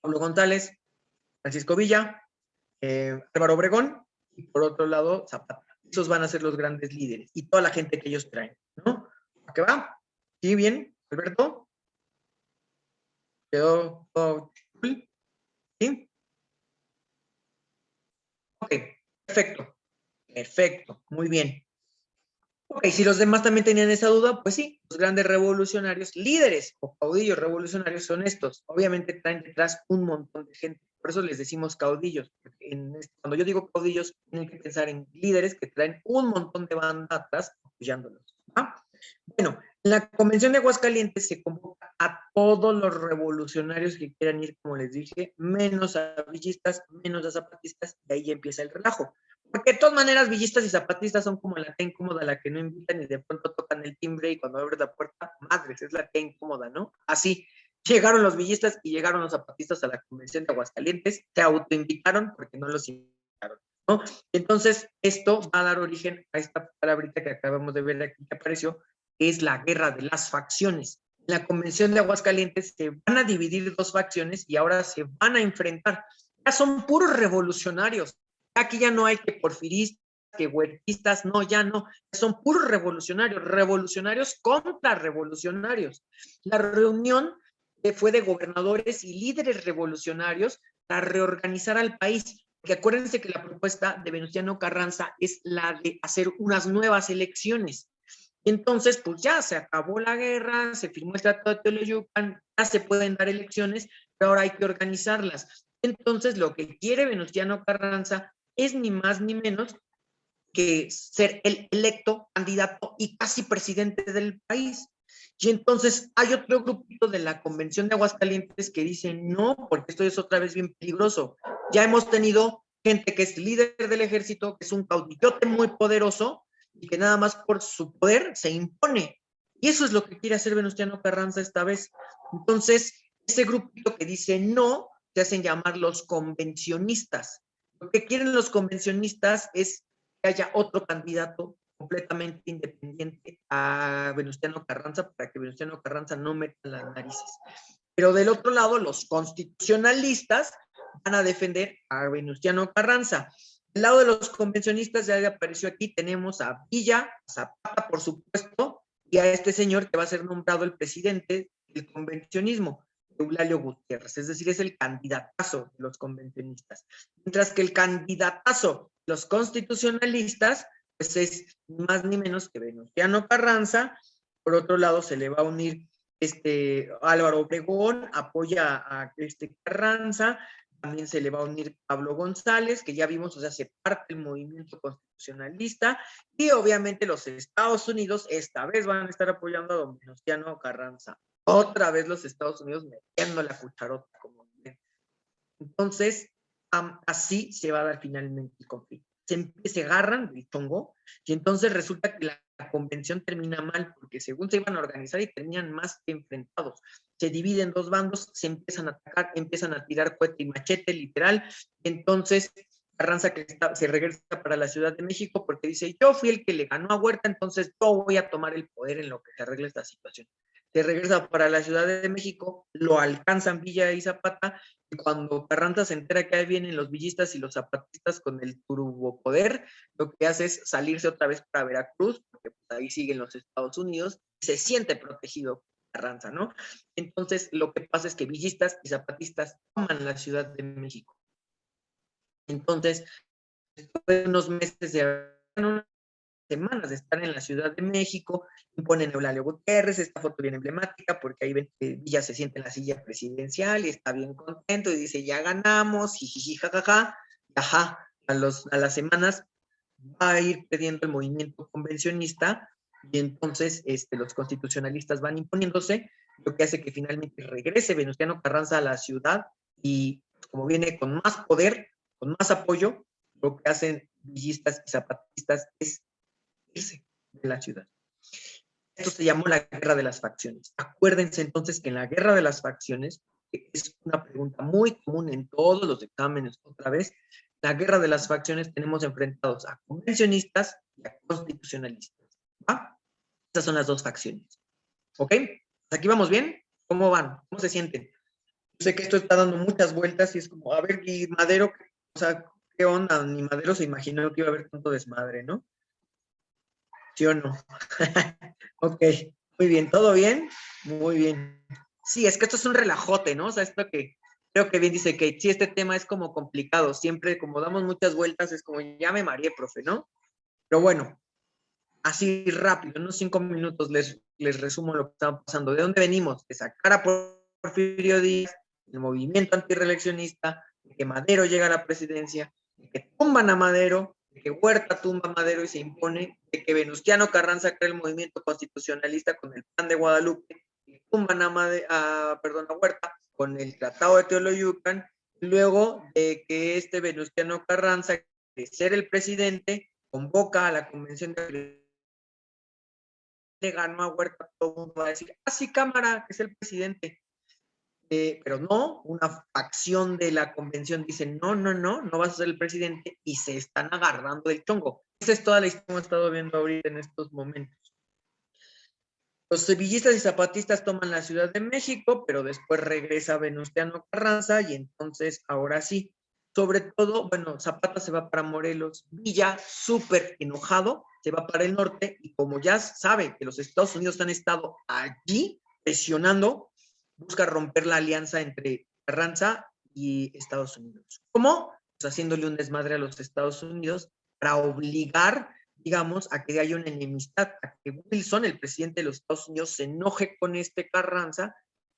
Pablo González, Francisco Villa, Álvaro Obregón, y por otro lado, Zapata. Esos van a ser los grandes líderes y toda la gente que ellos traen, ¿no? ¿A qué va? ¿Sí, bien, Alberto? ¿Quedó todo cool? ¿Sí? Ok, perfecto, perfecto, muy bien. Ok, si los demás también tenían esa duda, pues sí, los grandes revolucionarios, líderes o caudillos revolucionarios son estos. Obviamente traen detrás un montón de gente, por eso les decimos caudillos. Cuando yo digo caudillos, tienen que pensar en líderes que traen un montón de banda atrás apoyándolos. ¿Ah? Bueno, en la Convención de Aguascalientes se convoca a todos los revolucionarios que quieran ir, como les dije, menos a villistas, menos a zapatistas, y ahí empieza el relajo. Porque de todas maneras, villistas y zapatistas son como la tía incómoda, la que no invitan y de pronto tocan el timbre y cuando abres la puerta, madres, es la tía incómoda, ¿no? Así, llegaron los villistas y llegaron los zapatistas a la Convención de Aguascalientes, se autoinvitaron porque no los invitaron, ¿no? Entonces, esto va a dar origen a esta palabrita que acabamos de ver aquí que apareció, que es la guerra de las facciones. En la Convención de Aguascalientes se van a dividir dos facciones y ahora se van a enfrentar. Ya son puros revolucionarios. Aquí ya no hay que porfiristas, que huertistas, no, ya no. Son puros revolucionarios, revolucionarios contra revolucionarios. La reunión fue de gobernadores y líderes revolucionarios para reorganizar al país. Porque acuérdense que la propuesta de Venustiano Carranza es la de hacer unas nuevas elecciones. Y entonces, pues ya se acabó la guerra, se firmó el Tratado de Teoloyucan, ya se pueden dar elecciones, pero ahora hay que organizarlas. Entonces, lo que quiere Venustiano Carranza es ni más ni menos que ser el electo candidato y casi presidente del país. Y entonces hay otro grupito de la Convención de Aguascalientes que dice no, porque esto es otra vez bien peligroso. Ya hemos tenido gente que es líder del ejército, que es un caudillote muy poderoso y que nada más por su poder se impone. Y eso es lo que quiere hacer Venustiano Carranza esta vez. Entonces, ese grupito que dice no, se hacen llamar los convencionistas. Lo que quieren los convencionistas es que haya otro candidato completamente independiente a Venustiano Carranza para que Venustiano Carranza no meta las narices. Pero del otro lado, los constitucionalistas van a defender a Venustiano Carranza. Del lado de los convencionistas, ya apareció aquí, tenemos a Villa, a Zapata, por supuesto, y a este señor que va a ser nombrado el presidente del convencionismo, Eulalio Gutiérrez, es decir, es el candidatazo de los convencionistas. Mientras que el candidatazo de los constitucionalistas, pues es más ni menos que Venustiano Carranza. Por otro lado, se le va a unir Álvaro Obregón, apoya a Carranza, también se le va a unir Pablo González, que ya vimos, o sea, se parte el movimiento constitucionalista, y obviamente los Estados Unidos esta vez van a estar apoyando a don Venustiano Carranza. Otra vez los Estados Unidos metiendo la cucharota, como bien. Entonces, así se va a dar finalmente el conflicto. Se agarran el chongo y entonces resulta que la convención termina mal porque según se iban a organizar y terminan más que enfrentados. Se dividen dos bandos, se empiezan a atacar, empiezan a tirar cohete y machete, literal. Entonces, Carranza que se regresa para la Ciudad de México porque dice, yo fui el que le ganó a Huerta, entonces yo voy a tomar el poder en lo que se arregle esta situación. Se regresa para la Ciudad de México, lo alcanzan Villa y Zapata, y cuando Carranza se entera que ahí vienen los villistas y los zapatistas con el turbopoder, lo que hace es salirse otra vez para Veracruz, porque pues, ahí siguen los Estados Unidos, y se siente protegido Carranza, ¿no? Entonces, lo que pasa es que villistas y zapatistas toman la Ciudad de México. Entonces, después de unos meses de semanas de estar en la Ciudad de México, imponen a Eulalio Gutiérrez, esta foto bien emblemática, porque ahí ven que Villa se siente en la silla presidencial y está bien contento y dice, ya ganamos, jijiji, jajaja, ajá, a las semanas va a ir perdiendo el movimiento convencionista y entonces los constitucionalistas van imponiéndose, lo que hace que finalmente regrese Venustiano Carranza a la ciudad y como viene con más poder, con más apoyo, lo que hacen villistas y zapatistas es irse de la ciudad. Esto se llamó la Guerra de las Facciones. Acuérdense entonces que en la Guerra de las Facciones, que es una pregunta muy común en todos los exámenes, otra vez, la Guerra de las Facciones tenemos enfrentados a convencionistas y a constitucionalistas. ¿Va? Estas son las dos facciones. ¿Ok? ¿Aquí vamos bien? ¿Cómo van? ¿Cómo se sienten? Yo sé que esto está dando muchas vueltas y es como, a ver, y Madero, o sea, ¿qué onda? Ni Madero se imaginó que iba a haber tanto desmadre, ¿no? ¿Sí o no? Ok, muy bien, ¿todo bien? Muy bien. Sí, es que esto es un relajote, ¿no? O sea, esto que creo que bien dice Kate, sí, este tema es como complicado, siempre como damos muchas vueltas, es como, ya me mareé, profe, ¿no? Pero bueno, así rápido, en unos 5 minutos les resumo lo que estaba pasando. ¿De dónde venimos? De sacar a Porfirio Díaz, el movimiento antireeleccionista, de que Madero llega a la presidencia, de que tumban a Madero, de que Huerta tumba a Madero y se impone, de que Venustiano Carranza crea el movimiento constitucionalista con el Plan de Guadalupe, que tumban a Huerta con el Tratado de Teoloyucan, luego de que Venustiano Carranza, de ser el presidente, convoca a la convención de le ganó a Huerta, todo el mundo va a decir, sí, cámara, que es el presidente. Pero no, una facción de la convención dice, no, no, no, no vas a ser el presidente y se están agarrando del chongo. Esa es toda la historia que hemos estado viendo ahorita en estos momentos. Los sevillistas y zapatistas toman la Ciudad de México, pero después regresa Venustiano Carranza y entonces, ahora sí, sobre todo, bueno, Zapata se va para Morelos, Villa, súper enojado, se va para el norte y como ya sabe que los Estados Unidos han estado allí presionando, busca romper la alianza entre Carranza y Estados Unidos. ¿Cómo? Pues haciéndole un desmadre a los Estados Unidos para obligar, digamos, a que haya una enemistad, a que Wilson, el presidente de los Estados Unidos, se enoje con Carranza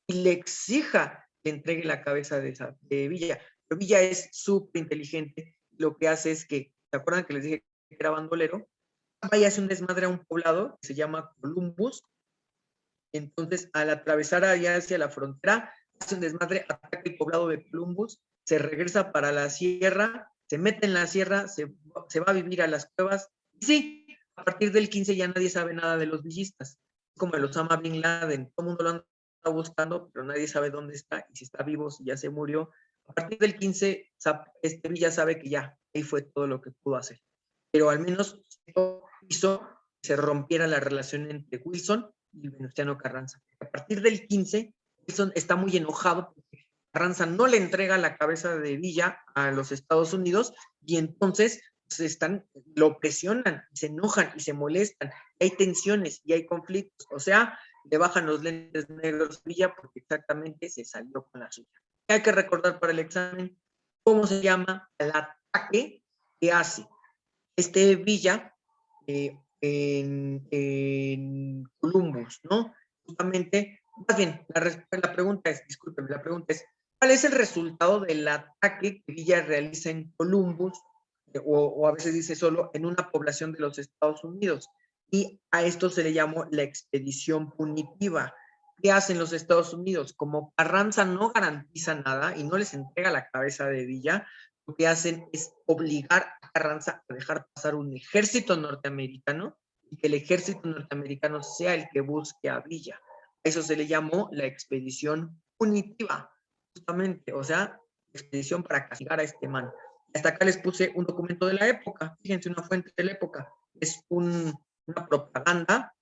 y le exija que entregue la cabeza de Villa. Pero Villa es súper inteligente, lo que hace es que, ¿se acuerdan que les dije que era bandolero? Vaya, hace un desmadre a un poblado que se llama Columbus, entonces al atravesar allá hacia la frontera, hace un desmadre, ataca el poblado de Columbus, se regresa para la sierra, se mete en la sierra, se va a vivir a las cuevas, y sí, a partir del 15 ya nadie sabe nada de los villistas, como el Osama Bin Laden, todo el mundo lo anda buscando, pero nadie sabe dónde está, y si está vivo, si ya se murió. A partir del 15, Villa sabe que ya, ahí fue todo lo que pudo hacer. Pero al menos hizo que se rompiera la relación entre Wilson y Venustiano Carranza. A partir del 15, Wilson está muy enojado porque Carranza no le entrega la cabeza de Villa a los Estados Unidos y entonces lo presionan, se enojan y se molestan. Hay tensiones y hay conflictos. O sea, le bajan los lentes negros a Villa porque exactamente se salió con la suya. Hay que recordar para el examen cómo se llama el ataque que hace Villa en Columbus, ¿no? Justamente, más bien, la pregunta es, discúlpeme, la pregunta es, ¿cuál es el resultado del ataque que Villa realiza en Columbus, o a veces dice solo, en una población de los Estados Unidos? Y a esto se le llamó la expedición punitiva. ¿Qué hacen los Estados Unidos? Como Carranza no garantiza nada y no les entrega la cabeza de Villa, lo que hacen es obligar a Carranza a dejar pasar un ejército norteamericano y que el ejército norteamericano sea el que busque a Villa. Eso se le llamó la expedición punitiva, justamente, o sea, expedición para castigar a este man. Hasta acá les puse un documento de la época, fíjense, una fuente de la época. Es una propaganda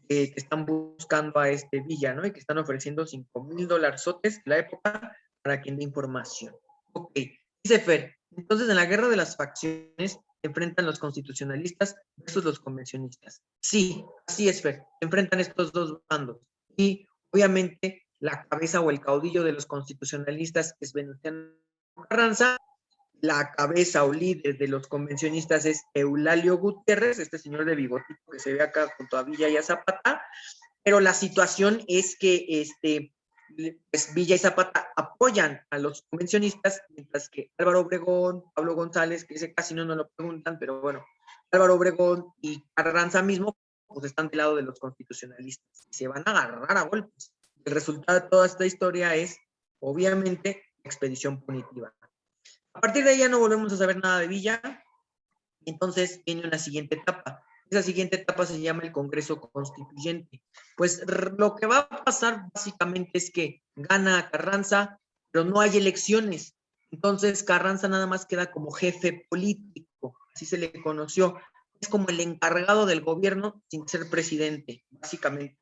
que están buscando a Villa, ¿no? Y que están ofreciendo $5,000 de la época para quien dé información. Ok, dice Fer, entonces en la guerra de las facciones se enfrentan los constitucionalistas versus los convencionistas. Sí, así es, Fer, se enfrentan estos dos bandos. Y obviamente la cabeza o el caudillo de los constitucionalistas es Venustiano Carranza, la cabeza o líder de los convencionistas es Eulalio Gutiérrez, este señor de bigotito que se ve acá junto a Villa y a Zapata, pero la situación es que pues Villa y Zapata apoyan a los convencionistas, mientras que Álvaro Obregón, Pablo González, que ese casi no nos lo preguntan, pero bueno, Álvaro Obregón y Carranza mismo, pues están del lado de los constitucionalistas y se van a agarrar a golpes. El resultado de toda esta historia es, obviamente, expedición punitiva. A partir de ahí ya no volvemos a saber nada de Villa, y entonces viene una siguiente etapa. Esa siguiente etapa se llama el Congreso Constituyente. Pues lo que va a pasar básicamente es que gana Carranza, pero no hay elecciones. Entonces Carranza nada más queda como jefe político, así se le conoció. Es como el encargado del gobierno sin ser presidente, básicamente.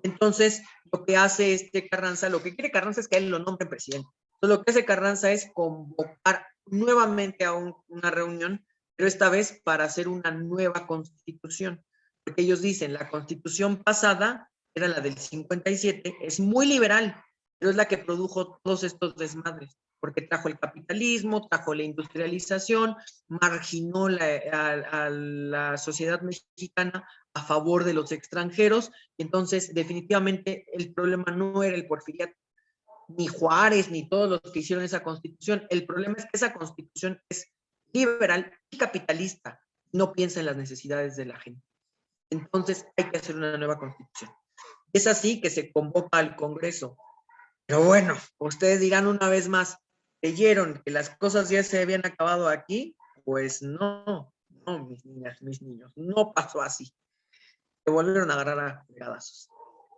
Entonces, lo que hace Carranza, lo que quiere Carranza es que él lo nombre presidente. Entonces, lo que hace Carranza es convocar nuevamente a una reunión, pero esta vez para hacer una nueva constitución. Porque ellos dicen, la constitución pasada era la del 57, es muy liberal, pero es la que produjo todos estos desmadres, porque trajo el capitalismo, trajo la industrialización, marginó a la sociedad mexicana a favor de los extranjeros. Entonces, definitivamente, el problema no era el porfiriato, ni Juárez, ni todos los que hicieron esa constitución. El problema es que esa constitución es liberal y capitalista, no piensa en las necesidades de la gente. Entonces, hay que hacer una nueva constitución. Es así que se convoca al Congreso. Pero bueno, ustedes dirán una vez más, ¿creyeron que las cosas ya se habían acabado aquí? Pues no, no, mis niñas, mis niños, no pasó así. Se volvieron a agarrar a fregadazos.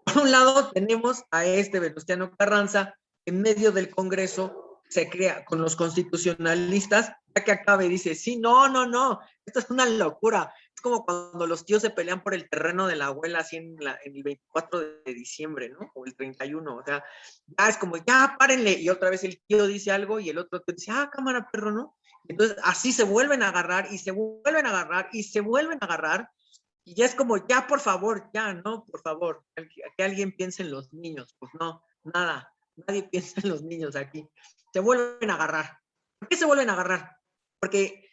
Por un lado tenemos a Venustiano Carranza, en medio del Congreso se crea con los constitucionalistas, ya que acabe dice, sí, no, no, no, esto es una locura. Es como cuando los tíos se pelean por el terreno de la abuela así en el 24 de diciembre, ¿no? O el 31, o sea, ya es como, ya párenle, y otra vez el tío dice algo y el otro tío dice, cámara, perro, ¿no? Entonces así se vuelven a agarrar y se vuelven a agarrar y se vuelven a agarrar. Y ya es como, ya por favor, ya, ¿no? Por favor, que alguien piense en los niños. Pues no, nada, nadie piensa en los niños aquí. Se vuelven a agarrar. ¿Por qué se vuelven a agarrar? Porque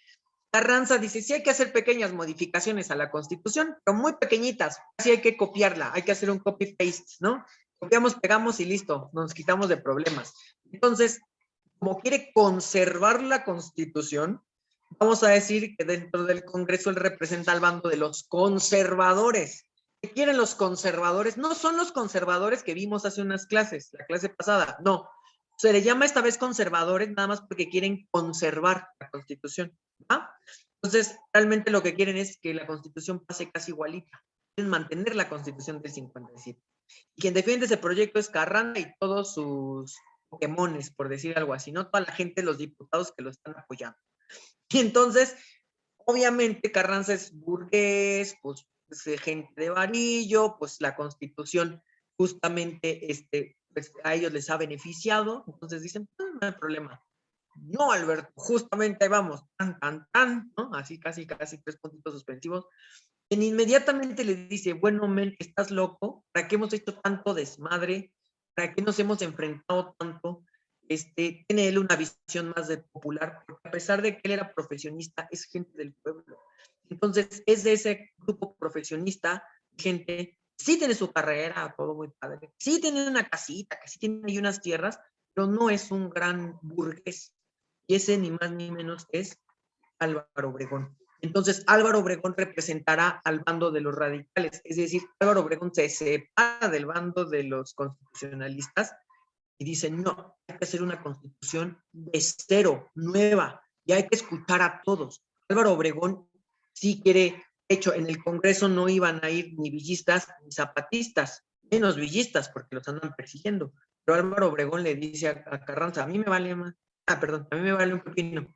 Carranza dice, sí hay que hacer pequeñas modificaciones a la Constitución, pero muy pequeñitas. Así hay que copiarla, hay que hacer un copy-paste, ¿no? Copiamos, pegamos y listo, nos quitamos de problemas. Entonces, como quiere conservar la Constitución, vamos a decir que dentro del Congreso él representa al bando de los conservadores. ¿Qué quieren los conservadores? No son los conservadores que vimos hace unas clases, la clase pasada, no. Se le llama esta vez conservadores nada más porque quieren conservar la Constitución. ¿Va? Entonces, realmente lo que quieren es que la Constitución pase casi igualita. Quieren mantener la Constitución del 57. Y quien defiende ese proyecto es Carranza y todos sus Pokémones, por decir algo así, ¿no? Toda la gente, los diputados que lo están apoyando. Y entonces, obviamente, Carranza es burgués, pues gente de varillo, pues la Constitución justamente pues, a ellos les ha beneficiado, entonces dicen, pues, no hay problema. No, Alberto, justamente ahí vamos, tan, tan, tan, ¿no? Así casi, casi 3 puntitos suspensivos. Y inmediatamente le dice, bueno, men, estás loco, ¿para qué hemos hecho tanto desmadre? ¿Para qué nos hemos enfrentado tanto? Tiene él una visión más de popular, porque a pesar de que él era profesionista, es gente del pueblo. Entonces, es de ese grupo profesionista, gente, sí tiene su carrera, todo muy padre, sí tiene una casita, que sí tiene ahí unas tierras, pero no es un gran burgués. Y ese ni más ni menos es Álvaro Obregón. Entonces, Álvaro Obregón representará al bando de los radicales, es decir, Álvaro Obregón se separa del bando de los constitucionalistas y dice, no, hay que hacer una constitución de cero, nueva, y hay que escuchar a todos. Álvaro Obregón sí quiere, de hecho, en el Congreso no iban a ir ni villistas ni zapatistas, menos villistas porque los andan persiguiendo. Pero Álvaro Obregón le dice a Carranza, a mí me vale más, perdón, a mí me vale un pepino,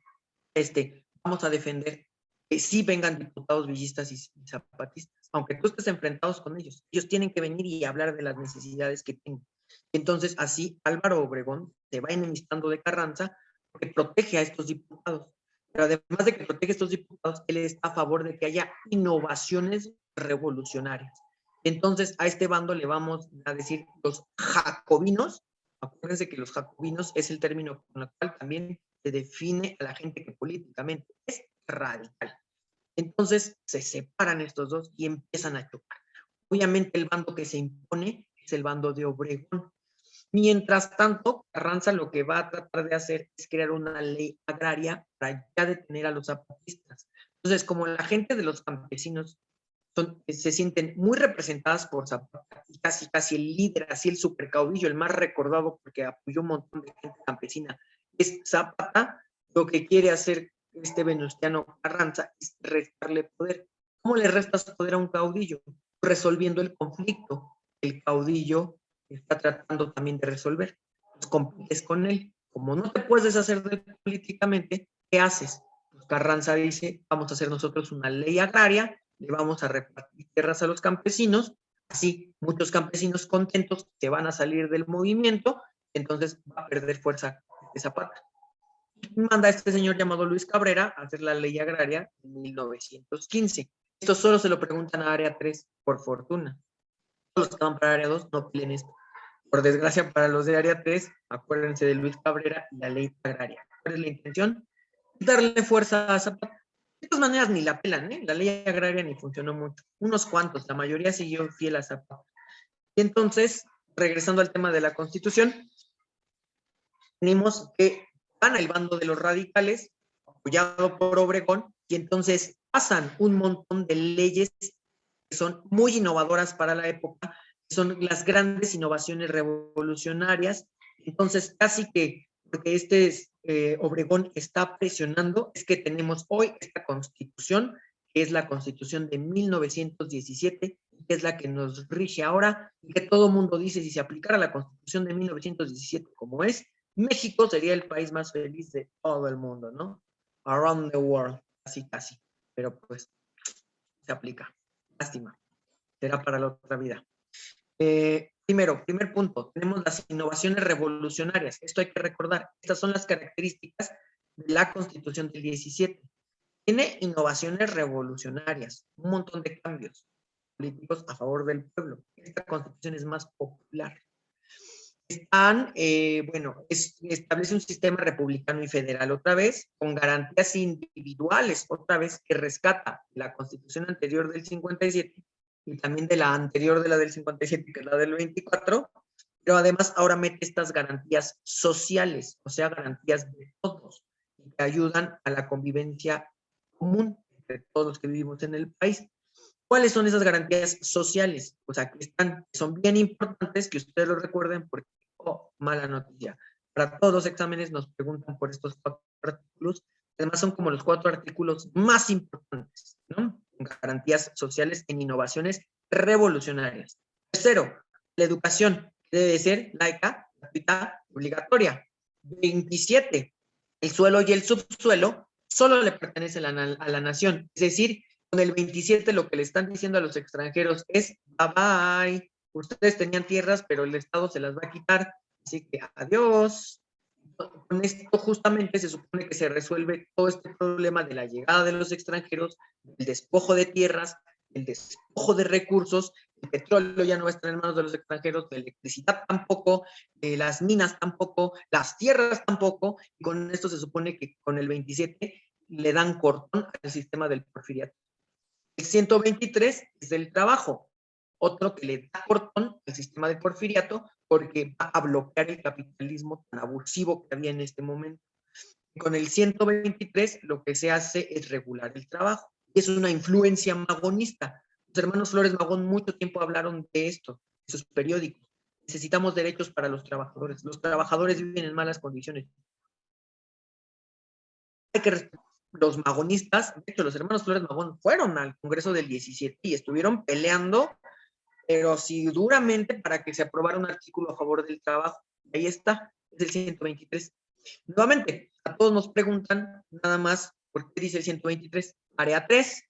vamos a defender que sí vengan diputados villistas y zapatistas, aunque tú estés enfrentados con ellos. Ellos tienen que venir y hablar de las necesidades que tienen. Entonces, así Álvaro Obregón se va enemistando de Carranza porque protege a estos diputados. Pero además de que protege a estos diputados, él está a favor de que haya innovaciones revolucionarias. Entonces, a este bando le vamos a decir los jacobinos. Acuérdense que los jacobinos es el término con el cual también se define a la gente que políticamente es radical. Entonces se separan estos dos y empiezan a chocar. Obviamente el bando que se impone es el bando de Obregón. Mientras tanto, Carranza lo que va a tratar de hacer es crear una ley agraria para ya detener a los zapatistas. Entonces, como la gente de los campesinos se sienten muy representadas por Zapata, y casi el líder, así el supercaudillo, el más recordado porque apoyó un montón de gente campesina, es Zapata, lo que quiere hacer este Venustiano Carranza es restarle poder. ¿Cómo le restas poder a un caudillo? Resolviendo el conflicto. El caudillo está tratando también de resolver. Pues compites con él. Como no te puedes deshacer de él políticamente, ¿qué haces? Pues Carranza dice, vamos a hacer nosotros una ley agraria, le vamos a repartir tierras a los campesinos, así muchos campesinos contentos se van a salir del movimiento, entonces va a perder fuerza Zapata. Manda a este señor llamado Luis Cabrera a hacer la ley agraria en 1915. Esto solo se lo preguntan a Área 3, por fortuna. Todos los que van para Área 2 no piden esto. Por desgracia para los de Área 3, acuérdense de Luis Cabrera y la ley agraria. ¿Cuál es la intención? Darle fuerza a Zapata. De todas maneras ni la pelan, ¿eh? La ley agraria ni funcionó mucho. Unos cuantos, la mayoría siguió fiel a Zapata. Y entonces, regresando al tema de la Constitución, tenemos que gana el bando de los radicales, apoyado por Obregón, y entonces pasan un montón de leyes que son muy innovadoras para la época, que son las grandes innovaciones revolucionarias. Entonces, casi que porque Obregón está presionando, es que tenemos hoy esta constitución, que es la constitución de 1917, que es la que nos rige ahora, y que todo el mundo dice, si se aplicara la constitución de 1917 como es, México sería el país más feliz de todo el mundo, ¿no? Around the world, casi. Pero pues se aplica. Lástima. Será para la otra vida. Primer punto, tenemos las innovaciones revolucionarias. Esto hay que recordar. Estas son las características de la Constitución del 17. Tiene innovaciones revolucionarias, un montón de cambios políticos a favor del pueblo. Esta Constitución es más popular. Establece un sistema republicano y federal otra vez, con garantías individuales otra vez, que rescata la Constitución anterior del 57 y también de la anterior de la del 57, que es la del 24, pero además ahora mete estas garantías sociales, o sea, garantías de todos, que ayudan a la convivencia común entre todos los que vivimos en el país. ¿Cuáles son esas garantías sociales? Pues aquí están, son bien importantes que ustedes lo recuerden porque, mala noticia, para todos los exámenes nos preguntan por estos 4 artículos, además son como los 4 artículos más importantes, ¿no? Garantías sociales en innovaciones revolucionarias. Tercero, la educación debe ser laica, gratuita, obligatoria. 27, el suelo y el subsuelo solo le pertenecen a la nación, es decir, con el 27 lo que le están diciendo a los extranjeros es bye bye, ustedes tenían tierras, pero el Estado se las va a quitar, así que adiós. Con esto justamente se supone que se resuelve todo este problema de la llegada de los extranjeros, el despojo de tierras, el despojo de recursos, el petróleo ya no está en manos de los extranjeros, la electricidad tampoco, las minas tampoco, las tierras tampoco, y con esto se supone que con el 27 le dan cortón al sistema del porfiriato. El 123 es del trabajo, otro que le da cortón al sistema de porfiriato porque va a bloquear el capitalismo tan abusivo que había en este momento. Con el 123 lo que se hace es regular el trabajo. Es una influencia magonista. Los hermanos Flores Magón mucho tiempo hablaron de esto, en sus periódicos. Necesitamos derechos para los trabajadores. Los trabajadores viven en malas condiciones. Hay que respetar. Los magonistas, de hecho, los hermanos Flores Magón fueron al Congreso del 17 y estuvieron peleando, pero sí duramente, para que se aprobara un artículo a favor del trabajo. Ahí está, es el 123. Nuevamente, a todos nos preguntan nada más por qué dice el 123. Área 3,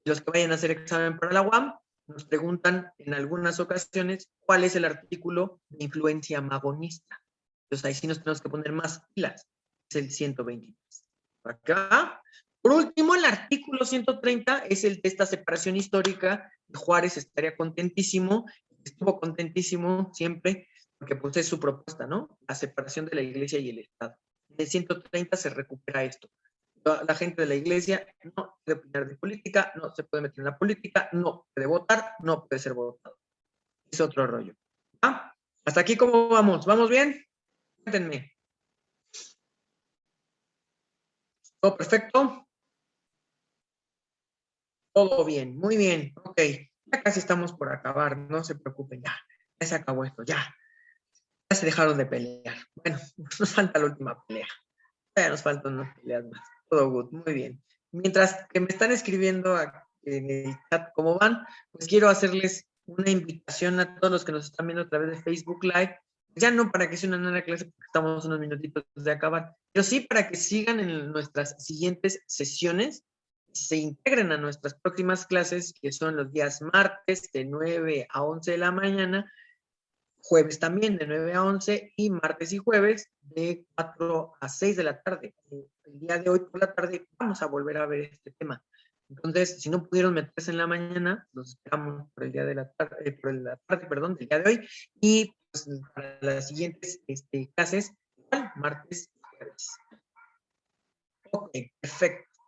los que vayan a hacer examen para la UAM, nos preguntan en algunas ocasiones cuál es el artículo de influencia magonista. Entonces ahí sí nos tenemos que poner más pilas. Es el 123. Acá. Por último, el artículo 130 es el de esta separación histórica. Juárez estaría contentísimo, estuvo contentísimo siempre, porque pues es su propuesta, ¿no? La separación de la iglesia y el Estado. En el 130 se recupera esto. La gente de la iglesia no puede opinar de política, no se puede meter en la política, no puede votar, no puede ser votado. Es otro rollo. ¿Ah? ¿Hasta aquí cómo vamos? ¿Vamos bien? Cuéntenme. ¿Todo perfecto? Todo bien, muy bien. Ok, ya casi estamos por acabar, no se preocupen, ya se acabó esto, ya se dejaron de pelear. Bueno, nos falta la última pelea. Ya nos faltan unas peleas más. Todo good, muy bien. Mientras que me están escribiendo en el chat cómo van, pues quiero hacerles una invitación a todos los que nos están viendo a través de Facebook Live. Ya no para que sea una nueva clase, porque estamos unos minutitos de acabar, pero sí para que sigan en nuestras siguientes sesiones, se integren a nuestras próximas clases, que son los días martes de 9 a 11 de la mañana, jueves también de 9 a 11 y martes y jueves de 4 a 6 de la tarde. El día de hoy por la tarde vamos a volver a ver este tema. Entonces, si no pudieron meterse en la mañana, los esperamos por el día de la tarde, perdón, del día de hoy, y pues para las siguientes clases, igual, martes y jueves. Ok, perfecto.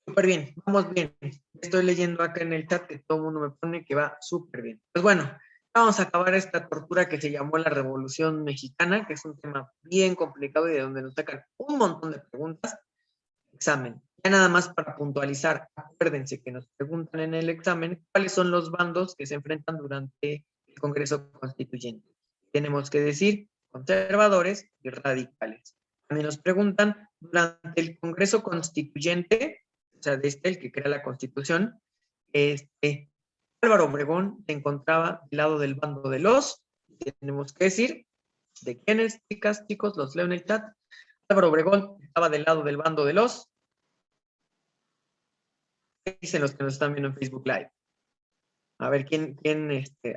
Súper bien, vamos bien. Estoy leyendo acá en el chat que todo el mundo me pone que va súper bien. Pues bueno, vamos a acabar esta tortura que se llamó la Revolución Mexicana, que es un tema bien complicado y de donde nos sacan un montón de preguntas. Examen. Ya nada más para puntualizar, acuérdense que nos preguntan en el examen cuáles son los bandos que se enfrentan durante el Congreso Constituyente. Tenemos que decir conservadores y radicales. También nos preguntan durante el Congreso Constituyente, o sea, el que crea la Constitución, Álvaro Obregón se encontraba del lado del bando de los, tenemos que decir, ¿de quiénes, chicas, chicos? Los leo en el chat. Álvaro Obregón estaba del lado del bando de los, ¿qué dicen los que nos están viendo en Facebook Live? A ver, ¿quién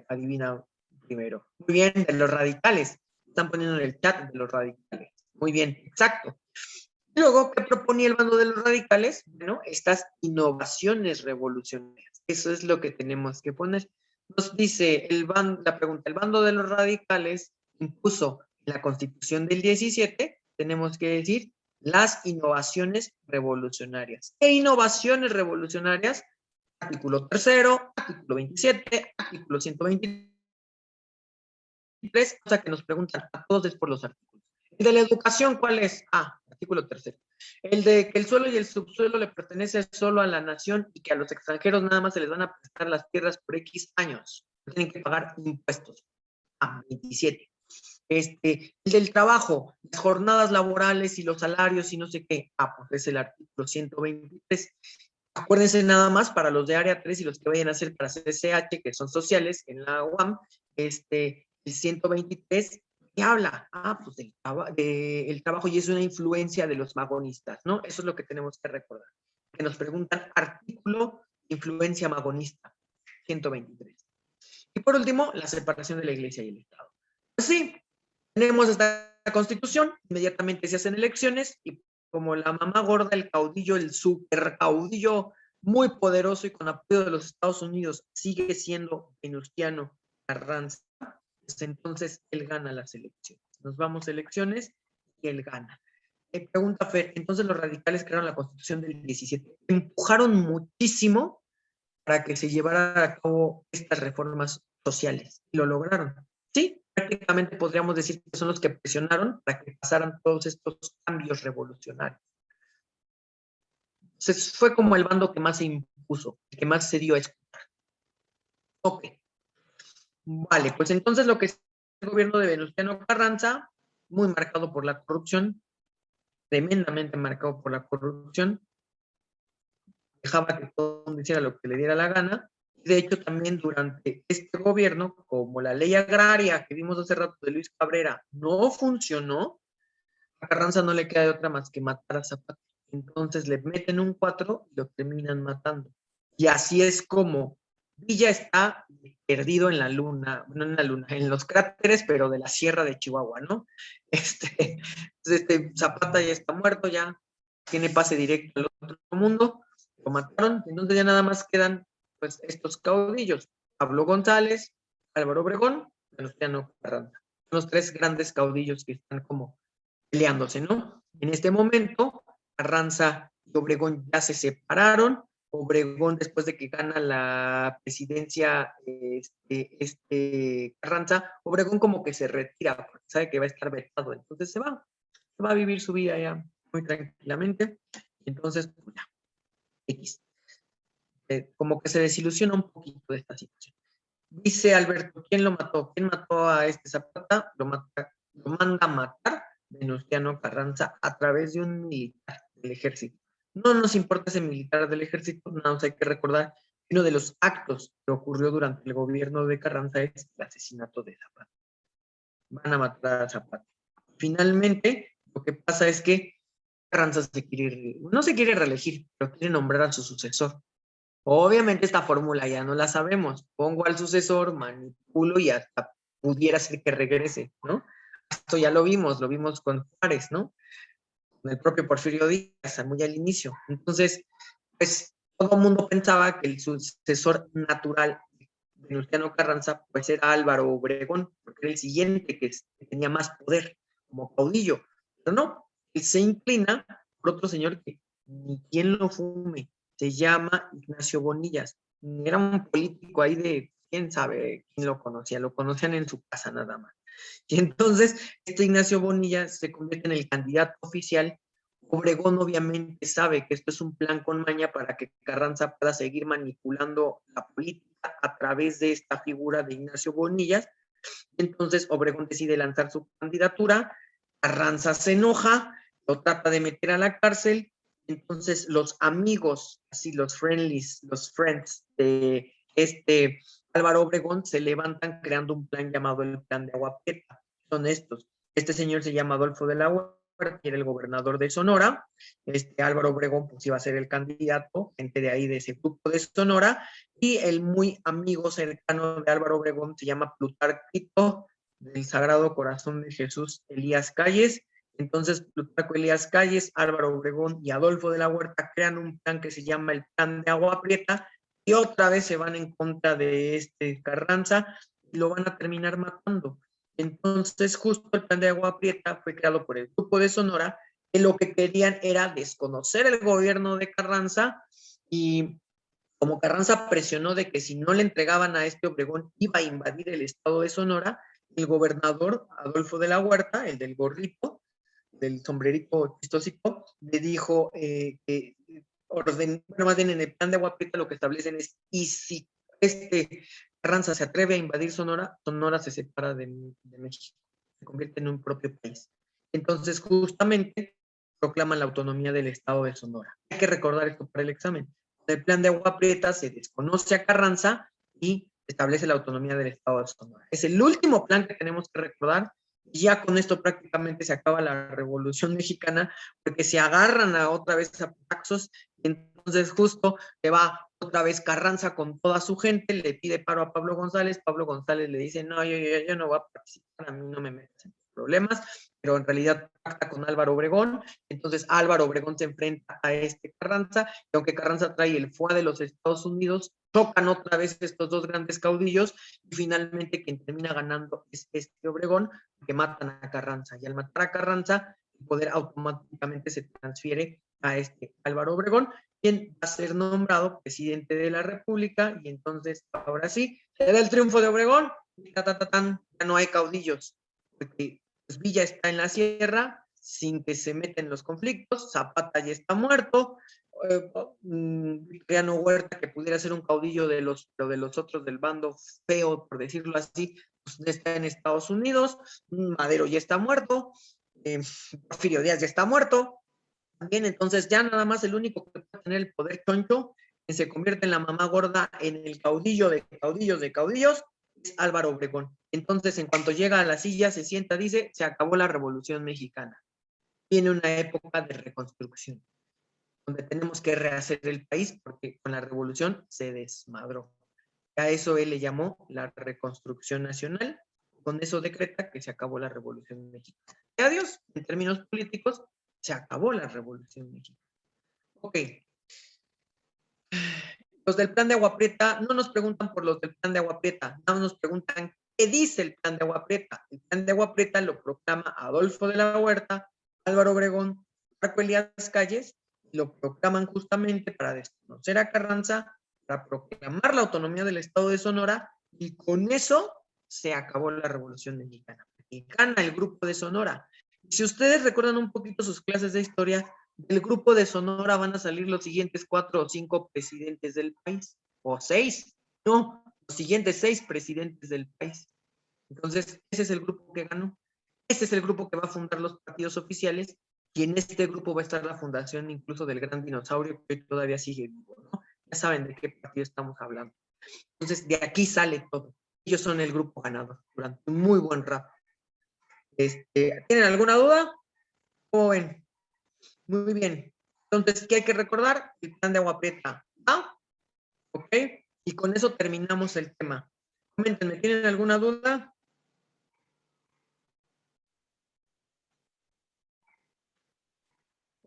adivina primero? Muy bien, de los radicales. Están poniendo en el chat de los radicales. Muy bien, exacto. Luego, ¿qué proponía el bando de los radicales? Bueno, estas innovaciones revolucionarias. Eso es lo que tenemos que poner. Nos dice la pregunta, el bando de los radicales impuso la Constitución del 17, tenemos que decir las innovaciones revolucionarias. ¿Qué innovaciones revolucionarias? Artículo 3º, artículo 27, artículo 123, o sea que nos preguntan a todos es por los artículos. El de la educación, ¿cuál es? Artículo 3º. El de que el suelo y el subsuelo le pertenece solo a la nación y que a los extranjeros nada más se les van a prestar las tierras por X años. Tienen que pagar impuestos. 27. El del trabajo, las jornadas laborales y los salarios y no sé qué. Pues es el artículo 123. Acuérdense nada más para los de área 3 y los que vayan a hacer para CCH, que son sociales en la UAM, el 123, ¿qué habla? Pues el trabajo y es una influencia de los magonistas, ¿no? Eso es lo que tenemos que recordar. Que nos preguntan artículo, influencia magonista, 123. Y por último, la separación de la iglesia y el Estado. Pues sí, tenemos esta constitución, inmediatamente se hacen elecciones y como la mamá gorda, el caudillo, el super caudillo muy poderoso y con apoyo de los Estados Unidos sigue siendo Venustiano Carranza, pues entonces él gana las elecciones. Nos vamos a elecciones y él gana. Pregunta Fer, entonces los radicales crearon la constitución del 17, empujaron muchísimo para que se llevaran a cabo estas reformas sociales y lo lograron. Sí, prácticamente podríamos decir que son los que presionaron para que pasaran todos estos cambios revolucionarios. Entonces fue como el bando que más se impuso, el que más se dio a escuchar. Ok. Vale, pues entonces lo que es el gobierno de Venustiano Carranza, muy marcado por la corrupción, tremendamente marcado por la corrupción, dejaba que todo el mundo hiciera lo que le diera la gana. De hecho, también durante este gobierno, como la ley agraria que vimos hace rato de Luis Cabrera no funcionó, a Carranza no le queda de otra más que matar a Zapata. Entonces le meten un 4 y lo terminan matando. Y así es como Villa está perdido en la luna, no en la luna, en los cráteres, pero de la sierra de Chihuahua, ¿no? Zapata ya está muerto, ya tiene pase directo al otro mundo, lo mataron, entonces ya nada más quedan pues estos caudillos, Pablo González, Álvaro Obregón, Venustiano Carranza. Los tres grandes caudillos que están como peleándose, ¿no? En este momento, Carranza y Obregón ya se separaron. Obregón, después de que gana la presidencia, Carranza, Obregón como que se retira, porque sabe que va a estar vetado, entonces se va a vivir su vida ya muy tranquilamente. Entonces, pues, ya, X. Como que se desilusiona un poquito de esta situación. Dice Alberto, ¿quién lo mató? ¿Quién mató a este Zapata? Lo manda a matar Venustiano Carranza a través de un militar del ejército. No nos importa ese militar del ejército, nada más hay que recordar que uno de los actos que ocurrió durante el gobierno de Carranza es el asesinato de Zapata. Van a matar a Zapata. Finalmente, lo que pasa es que Carranza no se quiere reelegir, pero quiere nombrar a su sucesor. Obviamente esta fórmula ya no la sabemos. Pongo al sucesor, manipulo y hasta pudiera ser que regrese, ¿no? Esto ya lo vimos con Juárez, ¿no? Con el propio Porfirio Díaz, muy al inicio. Entonces, pues todo el mundo pensaba que el sucesor natural de Venustiano Carranza, pues era Álvaro Obregón, porque era el siguiente que tenía más poder como caudillo. Pero no, él se inclina por otro señor que ni quien lo fume, se llama Ignacio Bonillas. Era un político ahí de, quién sabe quién lo conocían en su casa nada más. Y entonces, este Ignacio Bonilla se convierte en el candidato oficial. Obregón obviamente sabe que esto es un plan con maña para que Carranza pueda seguir manipulando la política a través de esta figura de Ignacio Bonillas. Entonces Obregón decide lanzar su candidatura, Carranza se enoja, lo trata de meter a la cárcel. Entonces los amigos, así los friends de Álvaro Obregón se levantan creando un plan llamado el Plan de Agua Prieta. Son estos. Este señor se llama Adolfo de la Huerta, que era el gobernador de Sonora. Álvaro Obregón pues iba a ser el candidato, gente de ahí de ese grupo de Sonora, y el muy amigo cercano de Álvaro Obregón se llama Plutarquito del Sagrado Corazón de Jesús Elías Calles. Entonces, Plutarco Elías Calles, Álvaro Obregón y Adolfo de la Huerta crean un plan que se llama el Plan de Agua Prieta, y otra vez se van en contra de Carranza y lo van a terminar matando. Entonces, justo el Plan de Agua Prieta fue creado por el grupo de Sonora, que lo que querían era desconocer el gobierno de Carranza, y como Carranza presionó de que si no le entregaban a Obregón iba a invadir el estado de Sonora, el gobernador Adolfo de la Huerta, el del gorrito, del sombrerito chistosito, le dijo que bueno, más bien en el Plan de Agua Prieta lo que establecen es, y si Carranza se atreve a invadir Sonora, Sonora se separa de México, se convierte en un propio país. Entonces, justamente, proclaman la autonomía del estado de Sonora. Hay que recordar esto para el examen. En el Plan de Agua Prieta se desconoce a Carranza y establece la autonomía del estado de Sonora. Es el último plan que tenemos que recordar. Y ya con esto prácticamente se acaba la Revolución Mexicana, porque se agarran otra vez a Paxos, y entonces justo se va otra vez Carranza con toda su gente, le pide paro a Pablo González le dice, no, yo no voy a participar, a mí no me metes en problemas, pero en realidad pacta con Álvaro Obregón. Entonces Álvaro Obregón se enfrenta a Carranza, y aunque Carranza trae el FUA de los Estados Unidos, chocan otra vez estos dos grandes caudillos, y finalmente quien termina ganando es Obregón, que matan a Carranza, y al matar a Carranza, el poder automáticamente se transfiere a Álvaro Obregón, quien va a ser nombrado presidente de la República, y entonces, ahora sí, se da el triunfo de Obregón, y ya no hay caudillos, porque pues, Villa está en la sierra, sin que se meten los conflictos, Zapata ya está muerto, Victoriano Huerta, que pudiera ser un caudillo de los otros del bando feo, por decirlo así, pues está en Estados Unidos, Madero ya está muerto, Porfirio Díaz ya está muerto, también, entonces ya nada más el único que puede tener el poder choncho, que se convierte en la mamá gorda, en el caudillo de caudillos de caudillos, es Álvaro Obregón. Entonces, en cuanto llega a la silla, se sienta, dice, se acabó la Revolución Mexicana. Viene una época de reconstrucción, donde tenemos que rehacer el país, porque con la revolución se desmadró. A eso él le llamó la reconstrucción nacional. Con eso decreta que se acabó la Revolución Mexicana. Y adiós, en términos políticos, se acabó la Revolución Mexicana. Ok. Los del Plan de Agua Prieta no nos preguntan por los del Plan de Agua Prieta, no nos preguntan qué dice el Plan de Agua Prieta. El Plan de Agua Prieta lo proclama Adolfo de la Huerta Álvaro Obregón, Marco Elías Calles, y lo proclaman justamente para desconocer a Carranza, para proclamar la autonomía del Estado de Sonora, y con eso se acabó la Revolución Mexicana. Y gana el Grupo de Sonora. Si ustedes recuerdan un poquito sus clases de historia, del Grupo de Sonora van a salir los siguientes 4 o 5 presidentes del país, o 6, no, los siguientes 6 presidentes del país. Entonces, ese es el grupo que ganó. Este es el grupo que va a fundar los partidos oficiales, y en este grupo va a estar la fundación incluso del gran dinosaurio que todavía sigue vivo, ¿no? Ya saben de qué partido estamos hablando. Entonces, de aquí sale todo. Ellos son el grupo ganador durante un muy buen rato. ¿Tienen alguna duda? ¿Cómo ven? Muy bien. Entonces, ¿qué hay que recordar? El plan de Agua Prieta. ¿Ah? ¿Ok? Y con eso terminamos el tema. Coméntenme, ¿tienen alguna duda?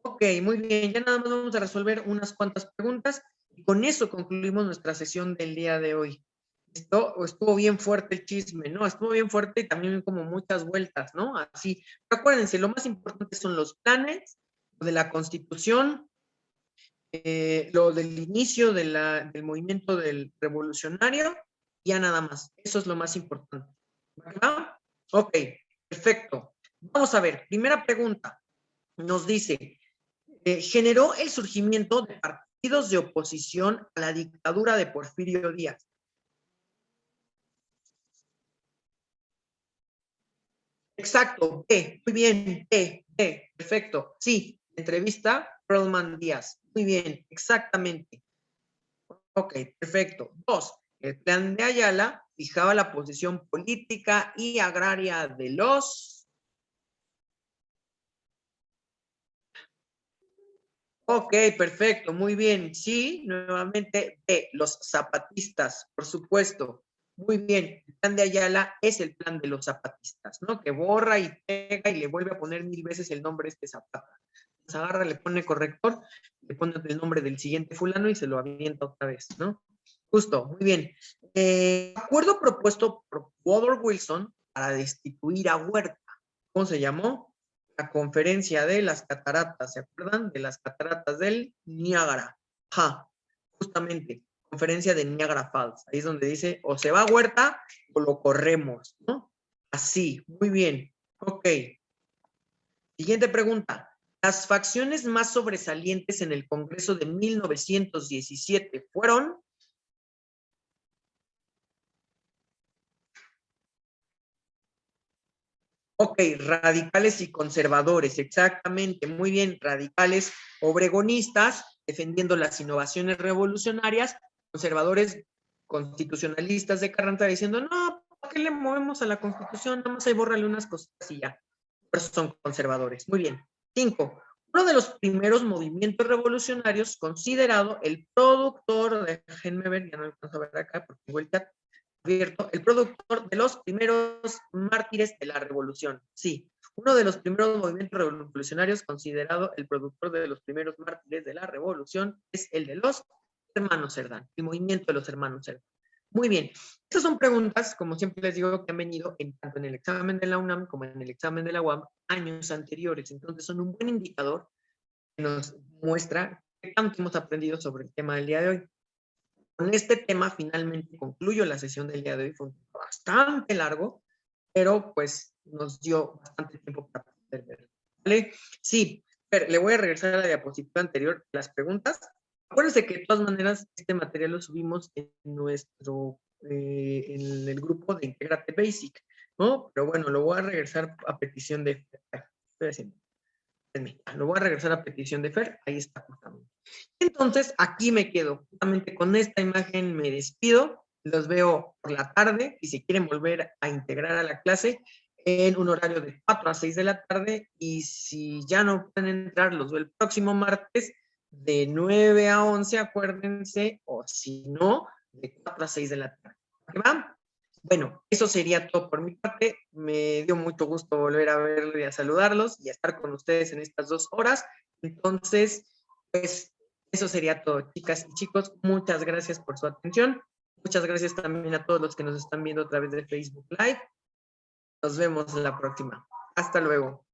Ok, muy bien. Ya nada más vamos a resolver unas cuantas preguntas y con eso concluimos nuestra sesión del día de hoy. Estuvo bien fuerte el chisme, ¿no? Estuvo bien fuerte y también como muchas vueltas, ¿no? Así. Pero acuérdense, lo más importante son los planes, lo de la Constitución, lo del inicio del movimiento del revolucionario, ya nada más. Eso es lo más importante. ¿Va? Ok, perfecto. Vamos a ver, primera pregunta. Nos dice, generó el surgimiento de partidos de oposición a la dictadura de Porfirio Díaz. Exacto, muy bien, perfecto. Sí, entrevista, Perlman Díaz. Muy bien, exactamente. Ok, perfecto. 2. El plan de Ayala fijaba la posición política y agraria de los... Ok, perfecto, muy bien. Sí, nuevamente, B, los zapatistas, por supuesto. Muy bien, el plan de Ayala es el plan de los zapatistas, ¿no? Que borra y pega y le vuelve a poner 1000 veces el nombre de este Zapata. Se agarra, le pone corrector, le pone el nombre del siguiente fulano y se lo avienta otra vez, ¿no? Justo, muy bien. Acuerdo propuesto por Woodrow Wilson para destituir a Huerta. ¿Cómo se llamó? La conferencia de las cataratas, ¿se acuerdan? De las cataratas del Niágara. Ja, justamente, conferencia de Niágara Falls. Ahí es donde dice, o se va a Huerta o lo corremos, ¿no? Así, muy bien. Ok. Siguiente pregunta. Las facciones más sobresalientes en el Congreso de 1917 fueron... Ok, radicales y conservadores, exactamente, muy bien, radicales obregonistas, defendiendo las innovaciones revolucionarias, conservadores constitucionalistas de Carranza diciendo, no, ¿para qué le movemos a la Constitución? Nada más ahí bórrale unas cositas y ya. Por eso son conservadores. Muy bien. 5. Uno de los primeros movimientos revolucionarios considerado el productor, déjenme ver, ya no alcanzo a ver acá porque tengo el chat, abierto, el productor de los primeros mártires de la revolución. Sí, uno de los primeros movimientos revolucionarios considerado el productor de los primeros mártires de la revolución es el de los hermanos Cerdán, el movimiento de los hermanos Cerdán. Muy bien, estas son preguntas, como siempre les digo, que han venido tanto en el examen de la UNAM como en el examen de la UAM años anteriores, entonces son un buen indicador que nos muestra qué tanto hemos aprendido sobre el tema del día de hoy. Con este tema finalmente concluyo la sesión del día de hoy. Fue bastante largo, pero pues nos dio bastante tiempo para poder verlo. ¿Vale? Sí, pero le voy a regresar a la diapositiva anterior, las preguntas. Acuérdense que de todas maneras este material lo subimos en en el grupo de Integrate Basic, ¿no? Pero bueno, lo voy a regresar a petición de... Estoy haciendo. Lo voy a regresar a petición de Fer, ahí está justamente. Entonces, aquí me quedo. Justamente con esta imagen me despido. Los veo por la tarde y si quieren volver a integrar a la clase en un horario de 4 a 6 de la tarde y si ya no pueden entrar, los veo el próximo martes de 9 a 11, acuérdense, o si no, de 4 a 6 de la tarde. ¿Va? Bueno, eso sería todo por mi parte. Me dio mucho gusto volver a verlos y a saludarlos y a estar con ustedes en estas 2 horas. Entonces, pues eso sería todo, chicas y chicos. Muchas gracias por su atención. Muchas gracias también a todos los que nos están viendo a través de Facebook Live. Nos vemos la próxima. Hasta luego.